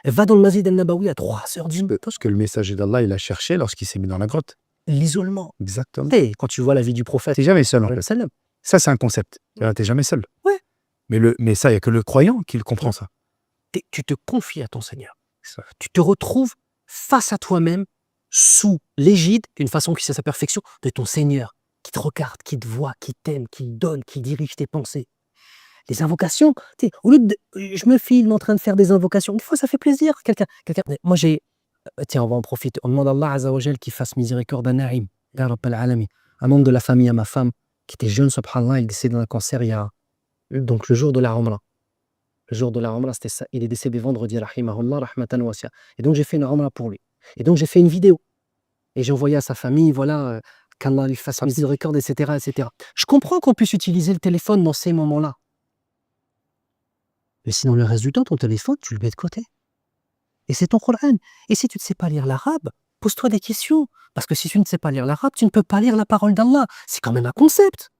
Va dans le Masjid al-Nabawi à 3 heures du matin. Parce que le messager d'Allah, il a cherché lorsqu'il s'est mis dans la grotte. L'isolement. Exactement. Hey, quand tu vois la vie du prophète, T'es jamais seul. En fait. sallam. Ça, c'est un concept. T'es jamais seul. Ouais. Mais ça, il n'y a que le croyant qui le comprend, ça. Tu te confies à ton Seigneur. Ça. Tu te retrouves face à toi-même, sous l'égide, d'une façon qui c'est sa perfection, de ton Seigneur, qui te regarde, qui te voit, qui t'aime, qui te donne, qui dirige tes pensées. Les invocations, au lieu de... Je me filme en train de faire des invocations. Une fois, ça fait plaisir. Moi, j'ai... Tiens, on va en profiter. On demande à Allah Azza wa Jal qu'il fasse miséricorde à Naïm, Ya Rabbal Alamin, un membre de la famille à ma femme, qui était jeune, subhanallah, il est décédé d'un cancer il y a... Donc, le jour de la Umrah. Le jour de la Umrah, c'était ça. Il est décédé vendredi, rahimahullah, rahmatan wasi'a. Et donc, j'ai fait une Umrah pour lui. Et donc, j'ai fait une vidéo. Et j'ai envoyé à sa famille, voilà, qu'Allah lui fasse miséricorde, etc., etc. Je comprends qu'on puisse utiliser le téléphone dans ces moments-là. Mais sinon, le reste du temps, ton téléphone, tu le mets de côté. Et c'est ton Coran. Et si tu ne sais pas lire l'arabe, pose-toi des questions. Parce que si tu ne sais pas lire l'arabe, tu ne peux pas lire la parole d'Allah. C'est quand même un concept.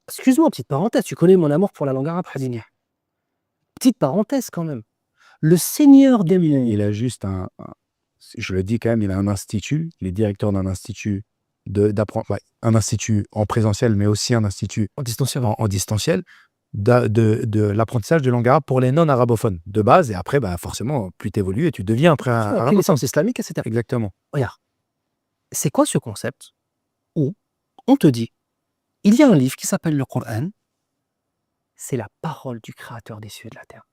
Excuse-moi, petite parenthèse, tu connais mon amour pour la langue arabe, Hadini. Petite parenthèse quand même. Le Seigneur des mondes. Il a juste je le dis quand même, il a un institut, il est directeur d'un institut un institut en présentiel, mais aussi un institut En distanciel. en distanciel de l'apprentissage de langue arabe pour les non-arabophones de base. Et après, forcément, plus tu évolues et tu deviens après un Après les arabophone. sciences islamiques, etc. Exactement. Regarde. C'est quoi ce concept où on te dit, il y a un livre qui s'appelle le Coran, c'est la parole du Créateur des cieux et de la terre.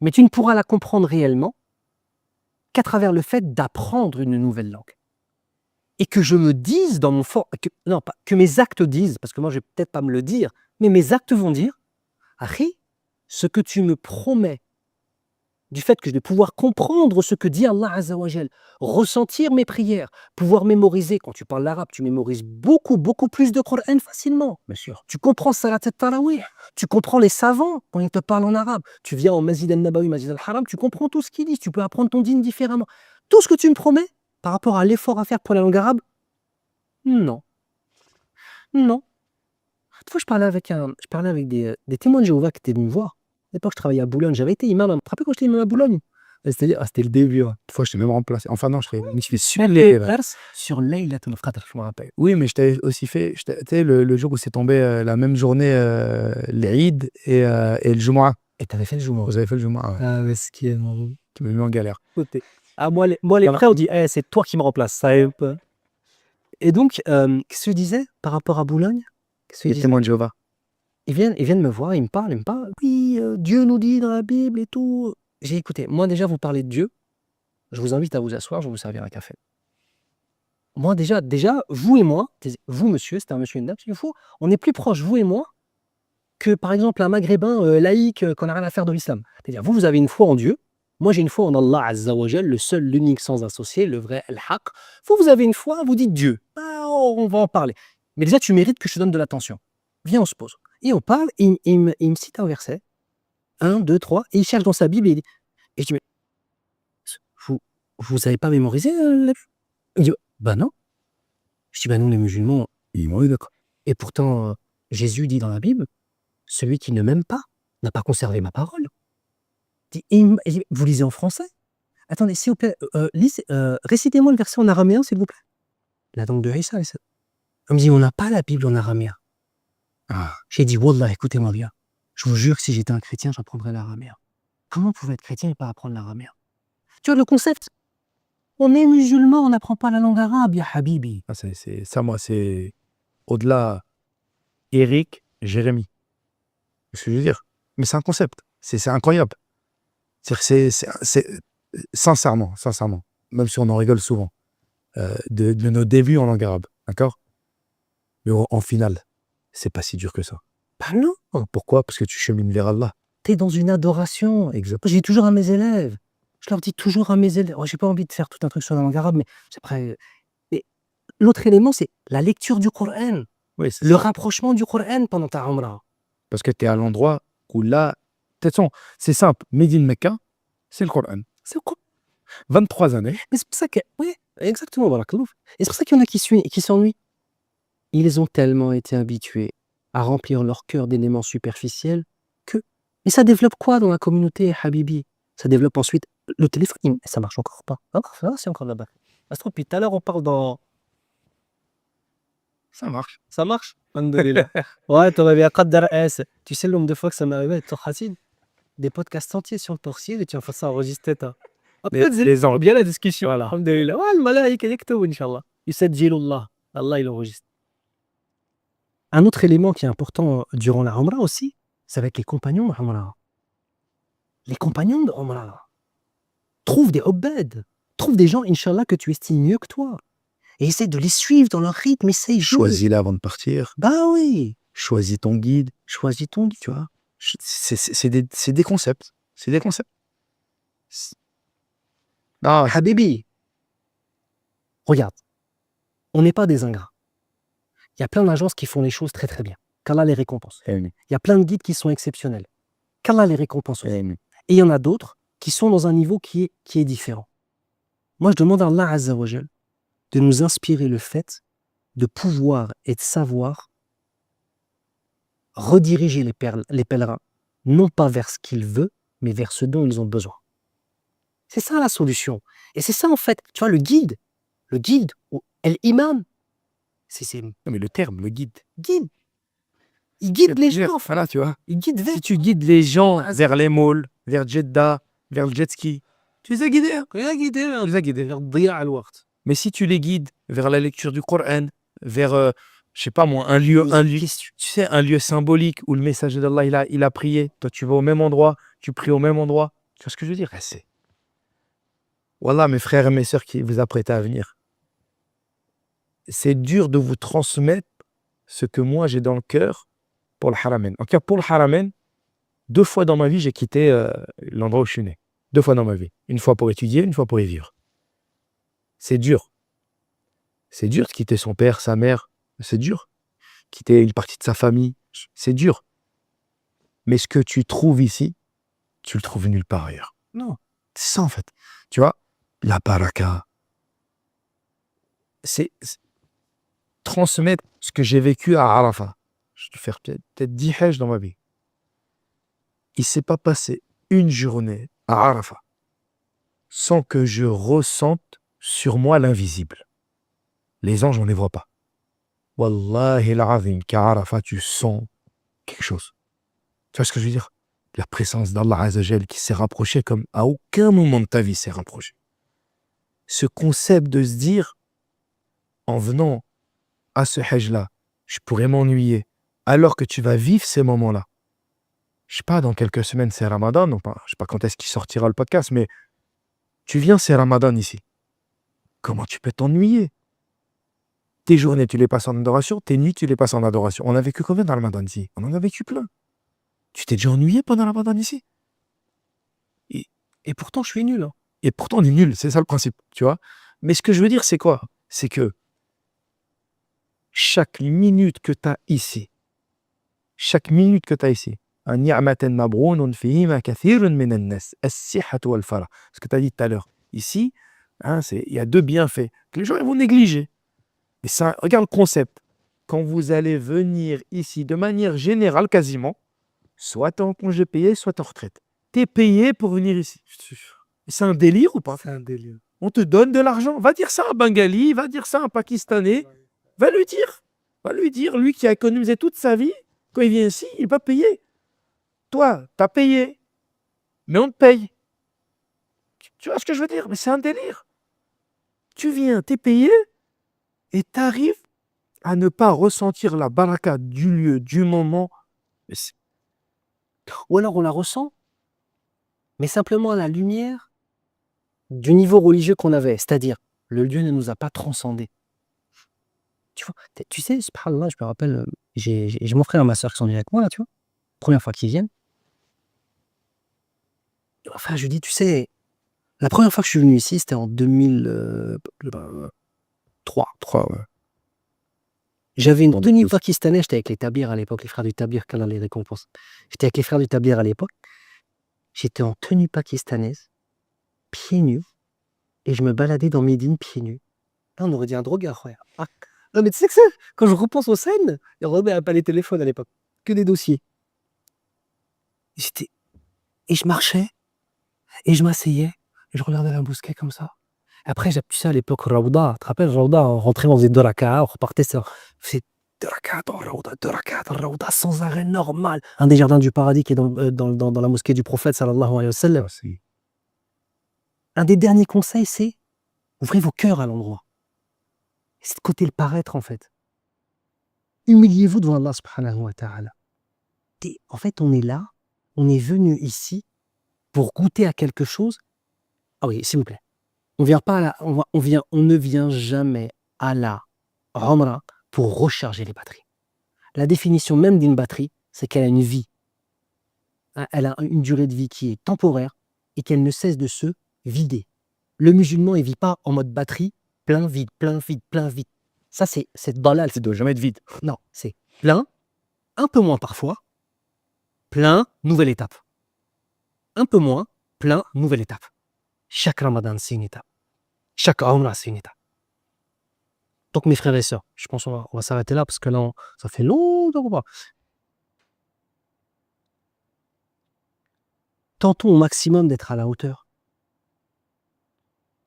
Mais tu ne pourras la comprendre réellement qu'à travers le fait d'apprendre une nouvelle langue. Et que je me dise dans mon fort... que mes actes disent, parce que moi je vais peut-être pas me le dire, mais mes actes vont dire, Akhi, ce que tu me promets du fait que je vais pouvoir comprendre ce que dit Allah Azza wa Jal, ressentir mes prières, pouvoir mémoriser. Quand tu parles l'arabe, tu mémorises beaucoup, beaucoup plus de Coran facilement. Bien sûr. Tu comprends Salat al-Tarawih, tu comprends les savants quand ils te parlent en arabe. Tu viens au Masjid al-Nabawi, Masjid al-Haram, tu comprends tout ce qu'ils disent, tu peux apprendre ton dîn différemment. Tout ce que tu me promets par rapport à l'effort à faire pour la langue arabe, non. Non. Une fois, je parlais avec des témoins de Jéhovah qui étaient venus me voir. À l'époque, je travaillais à Boulogne. J'avais été imam. Tu te rappelles quand j'étais imam à Boulogne? C'était le début. Ouais. Une fois, je t'ai même remplacé. Enfin, non, je t'ai Sur Laylatul Qadr, je me rappelle. Oui, mais je t'avais aussi fait, tu sais, le jour où c'est tombé la même journée, l'Eid et le Jumu'ah. Et t'avais fait le Jumu'ah. Vous avez fait le Jumu'ah, ouais. Ah, mais ce qui est marrant. Tu m'as mis en galère. Ah, moi, les frères, on dit, c'est toi qui me remplace. Ça est pas. Et donc, qu'est-ce que je disais par rapport à Boulogne? Les témoins de Jéhovah. Ils viennent me voir, ils me parlent. Oui, Dieu nous dit dans la Bible et tout. J'ai écouté. Moi, déjà, vous parlez de Dieu. Je vous invite à vous asseoir, je vais vous servir un café. Moi, déjà, vous et moi, vous, monsieur, c'était un monsieur et une dame, on est plus proches, vous et moi, que par exemple un maghrébin laïque qu'on n'a rien à faire de l'islam. C'est-à-dire, vous avez une foi en Dieu. Moi, j'ai une foi en Allah Azza wa Jal, le seul, l'unique, sans associé, le vrai, al-haq. Vous avez une foi, vous dites Dieu. On va en parler. Mais déjà, tu mérites que je te donne de l'attention. Viens, on se pose. Et on parle, et il me cite un verset. 1, 2, 3, et il cherche dans sa Bible, et je dis, mais vous n'avez pas mémorisé Il dit, bah non. Je dis, bah nous, les musulmans, Ils m'ont eu d'accord. et pourtant, Jésus dit dans la Bible, celui qui ne m'aime pas n'a pas conservé ma parole. Il dit, vous lisez en français? Attendez, s'il vous plaît, récitez-moi le verset en araméen, s'il vous plaît. La langue de Isa. Il me dit, on n'a pas la Bible en araméen. Ah. J'ai dit, Wallah, écoutez-moi bien. Je vous jure que si j'étais un chrétien, j'apprendrais l'araméen. Comment vous pouvez être chrétien et pas apprendre l'araméen? Tu vois le concept? On est musulman, on n'apprend pas la langue arabe, ya habibi. Ah, ça, moi, c'est au-delà Eric, Jérémy. Ce que je veux dire. Mais c'est un concept. C'est incroyable. C'est sincèrement, même si on en rigole souvent, de nos débuts en langue arabe. D'accord? Mais en finale, c'est pas si dur que ça. Bah non. Pourquoi? Parce que tu chemines vers Allah. T'es dans une adoration. Exactement. J'ai dit toujours à mes élèves, Je leur dis toujours à mes élèves, j'ai pas envie de faire tout un truc sur la langue arabe, mais après, mais l'autre élément, c'est la lecture du Coran, Oui, c'est le ça. rapprochement du Coran pendant ta Umrah. Parce que tu es à l'endroit où là, de toute façon, c'est simple. Made in Mecca, c'est le Coran. C'est le Coran. 23 années. Mais c'est pour ça que, oui, exactement, barakallah. Et c'est pour ça qu'il y en a qui s'ennuient. Ils ont tellement été habitués à remplir leur cœur d'éléments superficiels que. Et ça développe quoi dans la communauté, Habibi? Ça développe ensuite le téléphone. Ça marche encore pas. Ah, ça va, c'est encore là-bas. Ça se trouve, puis tout à l'heure, on parle dans. Ça marche. Ça marche? Alhamdoulilah. Ouais, t'aurais bien qaddar S. Tu sais le nombre de fois que ça m'est arrivé avec ton Hassid? Des podcasts entiers sur le torsil et tu vas faire ça enregistrer. Les anges. bien la discussion. Voilà. Alhamdoulilah. Ouais, le malaïka yaktubu, Inch'Allah. Yusajjilullah. Allah, il enregistre. Un autre élément qui est important durant la Umrah aussi, ça va être les compagnons de Umrah. Les compagnons de Umrah. Trouve des Ubbad. Trouve des gens, Inch'Allah, que tu estimes mieux que toi. Et essaie de les suivre dans leur rythme. Essaye. Choisis-la avant de partir. Bah oui. Choisis ton guide. Choisis ton guide. Tu vois. C'est des concepts. C'est des concepts. Non, Habibi. Regarde. On n'est pas des ingrats. Il y a plein d'agences qui font les choses très très bien. Qu'Allah les récompense. Il y a plein de guides qui sont exceptionnels. Qu'Allah les récompense aussi. Et il y en a d'autres qui sont dans un niveau qui est différent. Moi, je demande à Allah Azza wa Jal de nous inspirer le fait de pouvoir et de savoir rediriger les pèlerins, non pas vers ce qu'ils veulent, mais vers ce dont ils ont besoin. C'est ça la solution. Et c'est ça en fait, tu vois, le guide, ou l'imam, c'est non, mais le terme, le guide. guide. Il guide les gens. Voilà, tu vois. Il guide vers. Si tu guides les gens vers les malls, vers Jeddah, vers le jet ski, tu les as guidés. Tu les as guidés. Mais si tu les guides vers la lecture du Coran, vers, je sais pas moi, un lieu, tu sais, un lieu symbolique où le messager d'Allah, il a prié. Toi, tu vas au même endroit, tu pries au même endroit. Tu vois ce que je veux dire? C'est. Wallah, mes frères et mes sœurs qui vous apprêtez à venir. C'est dur de vous transmettre ce que moi j'ai dans le cœur pour le Haramen. En tout cas, pour le Haramen, 2 fois dans ma vie, j'ai quitté l'endroit où je suis né. 2 fois dans ma vie. Une fois pour étudier, une fois pour y vivre. C'est dur. C'est dur de quitter son père, sa mère. C'est dur. Quitter une partie de sa famille. C'est dur. Mais ce que tu trouves ici, tu le trouves nulle part ailleurs. Non. C'est ça en fait. Tu vois, la baraka. C'est transmettre ce que j'ai vécu à Arafat. Je vais faire peut-être 10 hajj dans ma vie. Il ne s'est pas passé une journée à Arafat sans que je ressente sur moi l'invisible. Les anges, on ne les voit pas. Wallahi al-azim, qu'à Arafat, tu sens quelque chose. Tu vois ce que je veux dire? La présence d'Allah Azzajal qui s'est rapprochée comme à aucun moment de ta vie s'est rapprochée. Ce concept de se dire, en venant à ce hajj-là, je pourrais m'ennuyer, alors que tu vas vivre ces moments-là. Je sais pas, dans quelques semaines, c'est Ramadan, je sais pas quand est-ce qu'il sortira le podcast, mais tu viens, c'est Ramadan ici. Comment tu peux t'ennuyer? Tes journées, tu les passes en adoration, tes nuits, tu les passes en adoration. On a vécu combien dans Ramadan ici? On en a vécu plein. Tu t'es déjà ennuyé pendant Ramadan ici? Et pourtant, je suis nul. Hein. Et pourtant, on est nul, c'est ça le principe, tu vois. Mais ce que je veux dire, c'est quoi? C'est que chaque minute que tu as ici, ce que tu as dit tout à l'heure, ici, il y a 2 bienfaits que les gens ils vont négliger. Et ça, regarde le concept. Quand vous allez venir ici, de manière générale quasiment, soit tu es en congé payé, soit tu es en retraite. Tu es payé pour venir ici. C'est un délire ou pas? C'est un délire. On te donne de l'argent. Va dire ça à un Bengali, va dire ça à un Pakistanais. Va lui dire, lui qui a économisé toute sa vie, quand il vient ici, il n'est pas payé. Toi, tu as payé, mais on te paye. Tu vois ce que je veux dire? Mais c'est un délire. Tu viens, tu es payé, et tu arrives à ne pas ressentir la baraka du lieu, du moment. Ou alors on la ressent, mais simplement à la lumière du niveau religieux qu'on avait. C'est-à-dire, le lieu ne nous a pas transcendés. Tu sais, subhanallah, je me rappelle, j'ai mon frère et ma soeur qui sont venus avec moi, là, tu vois. Première fois qu'ils viennent. Enfin, je lui dis, tu sais, La première fois que je suis venu ici, c'était en 2003. 3, ouais. J'avais une Bon, tenue donc, pakistanaise, j'étais avec les Tabirs à l'époque, les frères du Tabir, qu'Allah les récompense. J'étais avec les frères du Tabir à l'époque. J'étais en tenue pakistanaise, pieds nus, et je me baladais dans Médine pieds nus. Là, on aurait dit un drogueur, ouais. Ah. Non, mais tu sais que ça, quand je repense aux scènes, et on avait pas les téléphones à l'époque, que des dossiers. J'étais... Et je marchais, et je m'asseyais, et je regardais la mosquée comme ça. Après, tu sais, à l'époque, Raouda, tu te rappelles, Raouda, on rentrait, on faisait 2 rak'ah, on repartait, on faisait 2 rak'ah dans Raouda, 2 rak'ah dans Raouda, sans arrêt, normal. Un des jardins du paradis qui est dans la mosquée du prophète, sallallahu alayhi wa sallam. c'est Un des derniers conseils, c'est ouvrez vos cœurs à l'endroit. C'est de côté le paraître, en fait. Humiliez-vous devant Allah subhanahu wa ta'ala. En fait, on est là, on est venu ici pour goûter à quelque chose. Ah oui, s'il vous plaît. On vient pas à la, on ne vient jamais à la Umrah pour recharger les batteries. La définition même d'une batterie, c'est qu'elle a une vie. Hein, elle a une durée de vie qui est temporaire et qu'elle ne cesse de se vider. Le musulman, il vit pas en mode batterie, plein, vide, plein, vide, plein, vide. Ça, c'est dalal. ça doit jamais être vide. Non, c'est plein, un peu moins parfois, plein, nouvelle étape. Un peu moins, plein, nouvelle étape. Chaque Ramadan, c'est une étape. Chaque Umrah, c'est une étape. Donc, mes frères et sœurs, je pense qu'on va s'arrêter là parce que là, ça fait longtemps qu'on va. Tentons au maximum d'être à la hauteur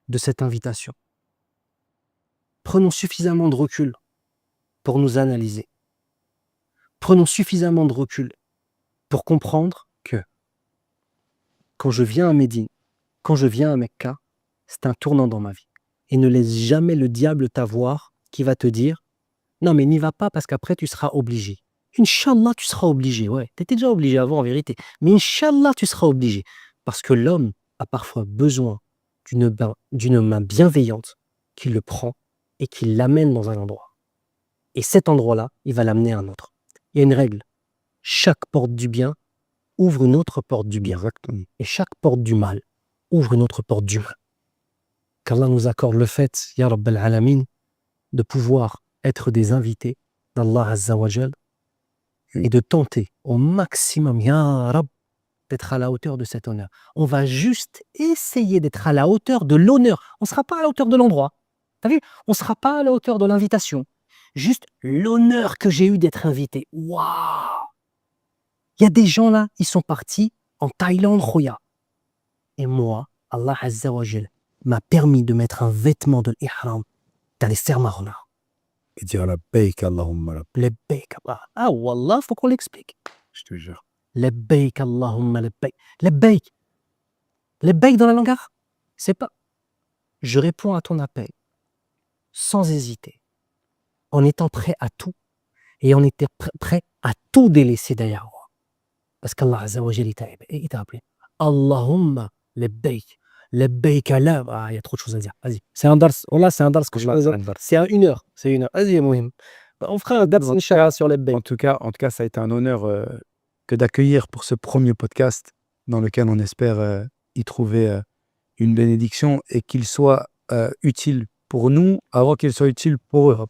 de cette invitation. Prenons suffisamment de recul pour nous analyser. Prenons suffisamment de recul pour comprendre que quand je viens à Médine, quand je viens à Mecca, c'est un tournant dans ma vie. Et ne laisse jamais le diable t'avoir qui va te dire « Non, mais n'y va pas parce qu'après tu seras obligé. » Inch'Allah, tu seras obligé. Ouais, tu étais déjà obligé avant en vérité. Mais Inch'Allah, tu seras obligé. Parce que l'homme a parfois besoin d'une main bienveillante qui le prend et qui l'amène dans un endroit. Et cet endroit-là, il va l'amener à un autre. Il y a une règle. Chaque porte du bien ouvre une autre porte du bien. Exactement. Et chaque porte du mal ouvre une autre porte du mal. Qu'Allah nous accorde le fait, Ya Rabbal Alamin, de pouvoir être des invités d'Allah Azza wa Jal et de tenter au maximum, Ya Rabb, d'être à la hauteur de cet honneur. On va juste essayer d'être à la hauteur de l'honneur. On ne sera pas à la hauteur de l'endroit. T'as vu? On ne sera pas à la hauteur de l'invitation. Juste l'honneur que j'ai eu d'être invité. Waouh! Il y a des gens là, ils sont partis en Thaïlande, Khoya. Et moi, Allah Azza wa Jal m'a permis de mettre un vêtement de l'ihram dans les serres marronnes. Et dire la baik, Allahumma la Labbaik Allah. Ah wallah, faut qu'on l'explique. je te jure. Labbaik Allahumma labbaik. Labbaik. Labbaik dans la langue arabe, c'est pas. Je réponds à ton appel sans hésiter, en étant prêt à tout et en étant prêt à tout délaisser derrière moi. Parce qu'Allah Azza wa Jal, il t'a appelé. Allahumma labbaik. Labbaik Allah. Ah, il y a trop de choses à dire. Vas-y. C'est un dars. Wallah, c'est un dars que je Wallah, fais. c'est un dars. C'est à 1 heure. C'est 1 heure. Vas-y, Mohim. On fera un dars En tout Inch'Allah sur les En tout cas, ça a été un honneur que d'accueillir pour ce premier podcast dans lequel on espère y trouver une bénédiction et qu'il soit utile pour nous avant qu'il soit utile pour eux,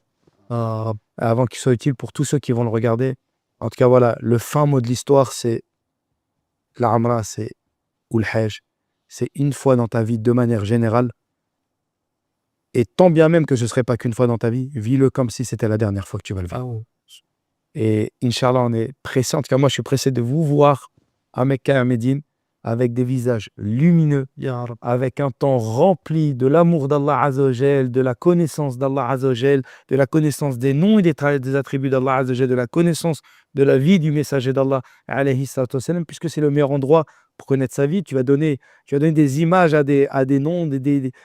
avant qu'il soit utile pour tous ceux qui vont le regarder. En tout cas, voilà, le fin mot de l'histoire, c'est la Umrah, c'est ou le Hajj. C'est une fois dans ta vie de manière générale. Et tant bien même que ce ne serait pas qu'une fois dans ta vie, vis-le comme si c'était la dernière fois que tu vas le vivre. Ah ouais. Et Inch'Allah, on est pressé. En tout cas, moi, je suis pressé de vous voir à Mecca et à Médine avec des visages lumineux, Ya Rab. avec un temps rempli de l'amour d'Allah Azza wa Jal, de la connaissance d'Allah Azza wa Jal, de la connaissance des noms et des attributs d'Allah Azza wa Jal, de la connaissance de la vie du messager d'Allah, alayhi salatu wassalam, puisque c'est le meilleur endroit pour connaître sa vie. Tu vas donner des images à des noms,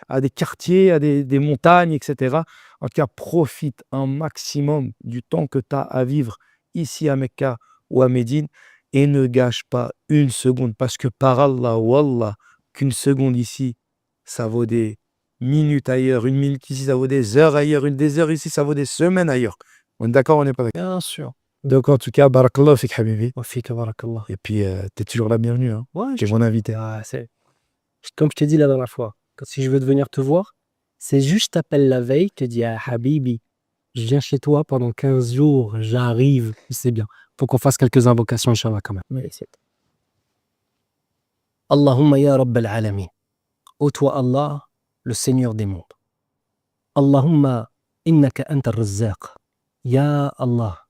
à des quartiers, à des montagnes, etc. En tout cas, profite un maximum du temps que tu as à vivre ici à Mecca ou à Médine et ne gâche pas une seconde parce que par Allah, Wallah, qu'une seconde ici, ça vaut des minutes ailleurs, une minute ici, ça vaut des heures ailleurs, des heures ici, ça vaut des semaines ailleurs. On est d'accord, on n'est pas d'accord. Bien sûr. Donc en tout cas, barakallah fik habibi. Wa fika barakallah. Et puis, tu es toujours la bienvenue. Hein. Ouais, Tu es mon invité. Ah, c'est Comme je t'ai dit la dernière fois, quand si je veux venir te voir, c'est juste je t'appelle la veille, je te dis ah, Habibi, je viens chez toi pendant 15 jours, j'arrive, c'est bien. Faut qu'on fasse quelques invocations, Inch'Allah, quand même. Oui, c'est Allahumma ya Rabbal Alamin. Ô toi Allah, le Seigneur des mondes. Allahumma innaka anta ar-razzaq. Ya Allah,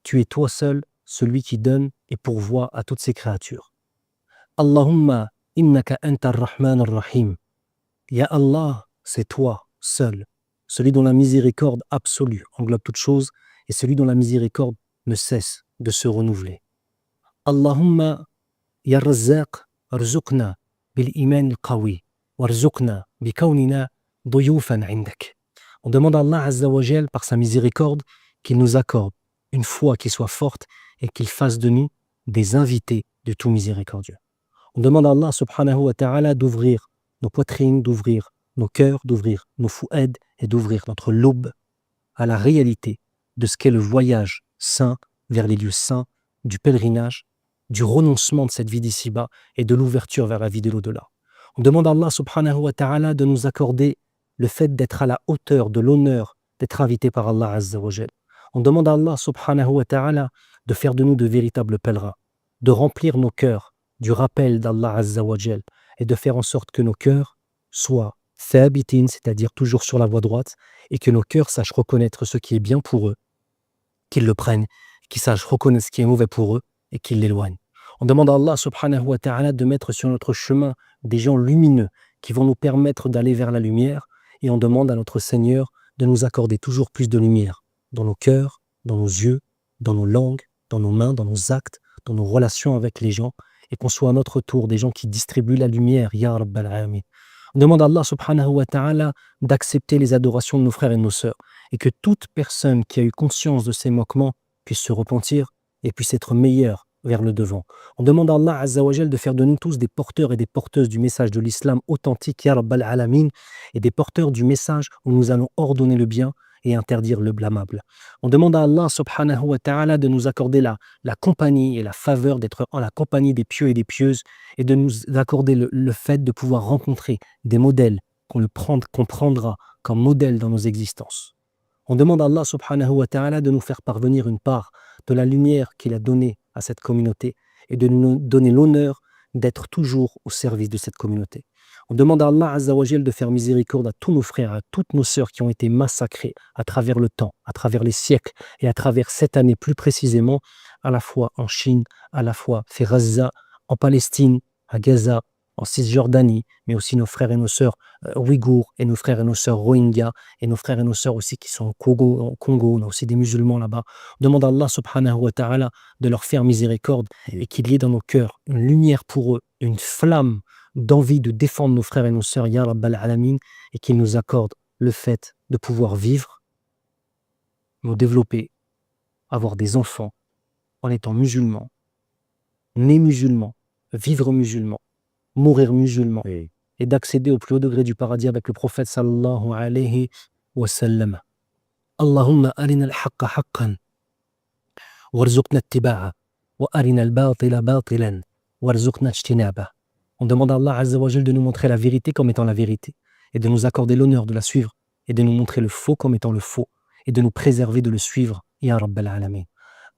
tu es toi seul celui qui donne et pourvoit à toutes ces créatures. Allahumma innaka anta ar-Rahman ar-Rahim. Ya Allah, c'est toi seul, celui dont la miséricorde absolue englobe toutes choses et celui dont la miséricorde ne cesse de se renouveler. Allahumma ya Razzaq, arzuqna bil iman al-qawi, warzuqna bi kawnina duyufan indak. On demande à Allah Azza wa Jal par sa miséricorde qu'il nous accorde une foi qui soit forte et qu'il fasse de nous des invités de tout miséricordieux. On demande à Allah subhanahu wa ta'ala d'ouvrir nos poitrines, d'ouvrir nos cœurs, d'ouvrir nos fou'ad et d'ouvrir notre lobe à la réalité de ce qu'est le voyage saint vers les lieux saints, du pèlerinage, du renoncement de cette vie d'ici-bas et de l'ouverture vers la vie de l'au-delà. On demande à Allah subhanahu wa ta'ala de nous accorder le fait d'être à la hauteur de l'honneur d'être invité par Allah Azza wa Jal. On demande à Allah subhanahu wa ta'ala de faire de nous de véritables pèlerins, de remplir nos cœurs du rappel d'Allah Azza wa Jal et de faire en sorte que nos cœurs soient thabitin, c'est-à-dire toujours sur la voie droite, et que nos cœurs sachent reconnaître ce qui est bien pour eux, qu'ils le prennent, qu'ils sachent reconnaître ce qui est mauvais pour eux et qu'ils l'éloignent. On demande à Allah subhanahu wa ta'ala de mettre sur notre chemin des gens lumineux qui vont nous permettre d'aller vers la lumière, et on demande à notre Seigneur de nous accorder toujours plus de lumière dans nos cœurs, dans nos yeux, dans nos langues, dans nos mains, dans nos actes, dans nos relations avec les gens, et qu'on soit à notre tour des gens qui distribuent la lumière, Ya Rabbal Alamin. On demande à Allah subhanahu wa ta'ala d'accepter les adorations de nos frères et de nos sœurs, et que toute personne qui a eu conscience de ces moquements puisse se repentir et puisse être meilleure vers le devant. On demande à Allah Azza wa Jal de faire de nous tous des porteurs et des porteuses du message de l'islam authentique, Ya Rabbal Alamin, et des porteurs du message où nous allons ordonner le bien et interdire le blâmable. On demande à Allah subhanahu wa ta'ala de nous accorder la compagnie et la faveur d'être en la compagnie des pieux et des pieuses, et de nous accorder le fait de pouvoir rencontrer des modèles qu'on prendra comme modèles dans nos existences. On demande à Allah subhanahu wa ta'ala de nous faire parvenir une part de la lumière qu'il a donnée à cette communauté et de nous donner l'honneur d'être toujours au service de cette communauté. On demande à Allah Azza wa Jal de faire miséricorde à tous nos frères, à toutes nos sœurs qui ont été massacrés à travers le temps, à travers les siècles et à travers cette année plus précisément, à la fois en Chine, à la fois à Gaza, en Palestine, à Gaza, en Cisjordanie, mais aussi nos frères et nos sœurs ouïghours et nos frères et nos sœurs rohingyas et nos frères et nos sœurs aussi qui sont au Congo, on a aussi des musulmans là-bas. On demande à Allah subhanahu wa ta'ala de leur faire miséricorde et qu'il y ait dans nos cœurs une lumière pour eux, une flamme d'envie de défendre nos frères et nos sœurs, Ya Rabbal Alamin, et qu'il nous accorde le fait de pouvoir vivre, nous développer, avoir des enfants en étant musulmans, nés musulmans, vivre musulmans, mourir musulmans, Oui. et d'accéder au plus haut degré du paradis avec le prophète sallallahu alayhi wa sallam. Allahumma arina al-haqqa haqqan warzuqna ittiba'a wa arina al-batila batilan warzuqna ijtinaba. On demande à Allah Azza wa Jal de nous montrer la vérité comme étant la vérité et de nous accorder l'honneur de la suivre et de nous montrer le faux comme étant le faux et de nous préserver de le suivre, Ya Rabbal Alamin.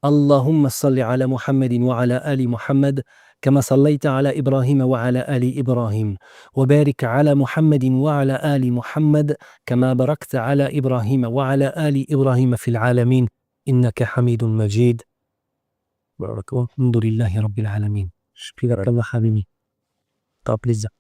Allahumma salli ala Muhammadin wa ala ali Muhammad كما صليت على إبراهيم وعلى آل إبراهيم وبارك على محمد وعلى آل محمد كما باركت على إبراهيم وعلى آل إبراهيم في العالمين إنك حميد مجيد. Barakallah. الحمد لله رب العالمين. شكرا لك حبيبي. طاب لزة.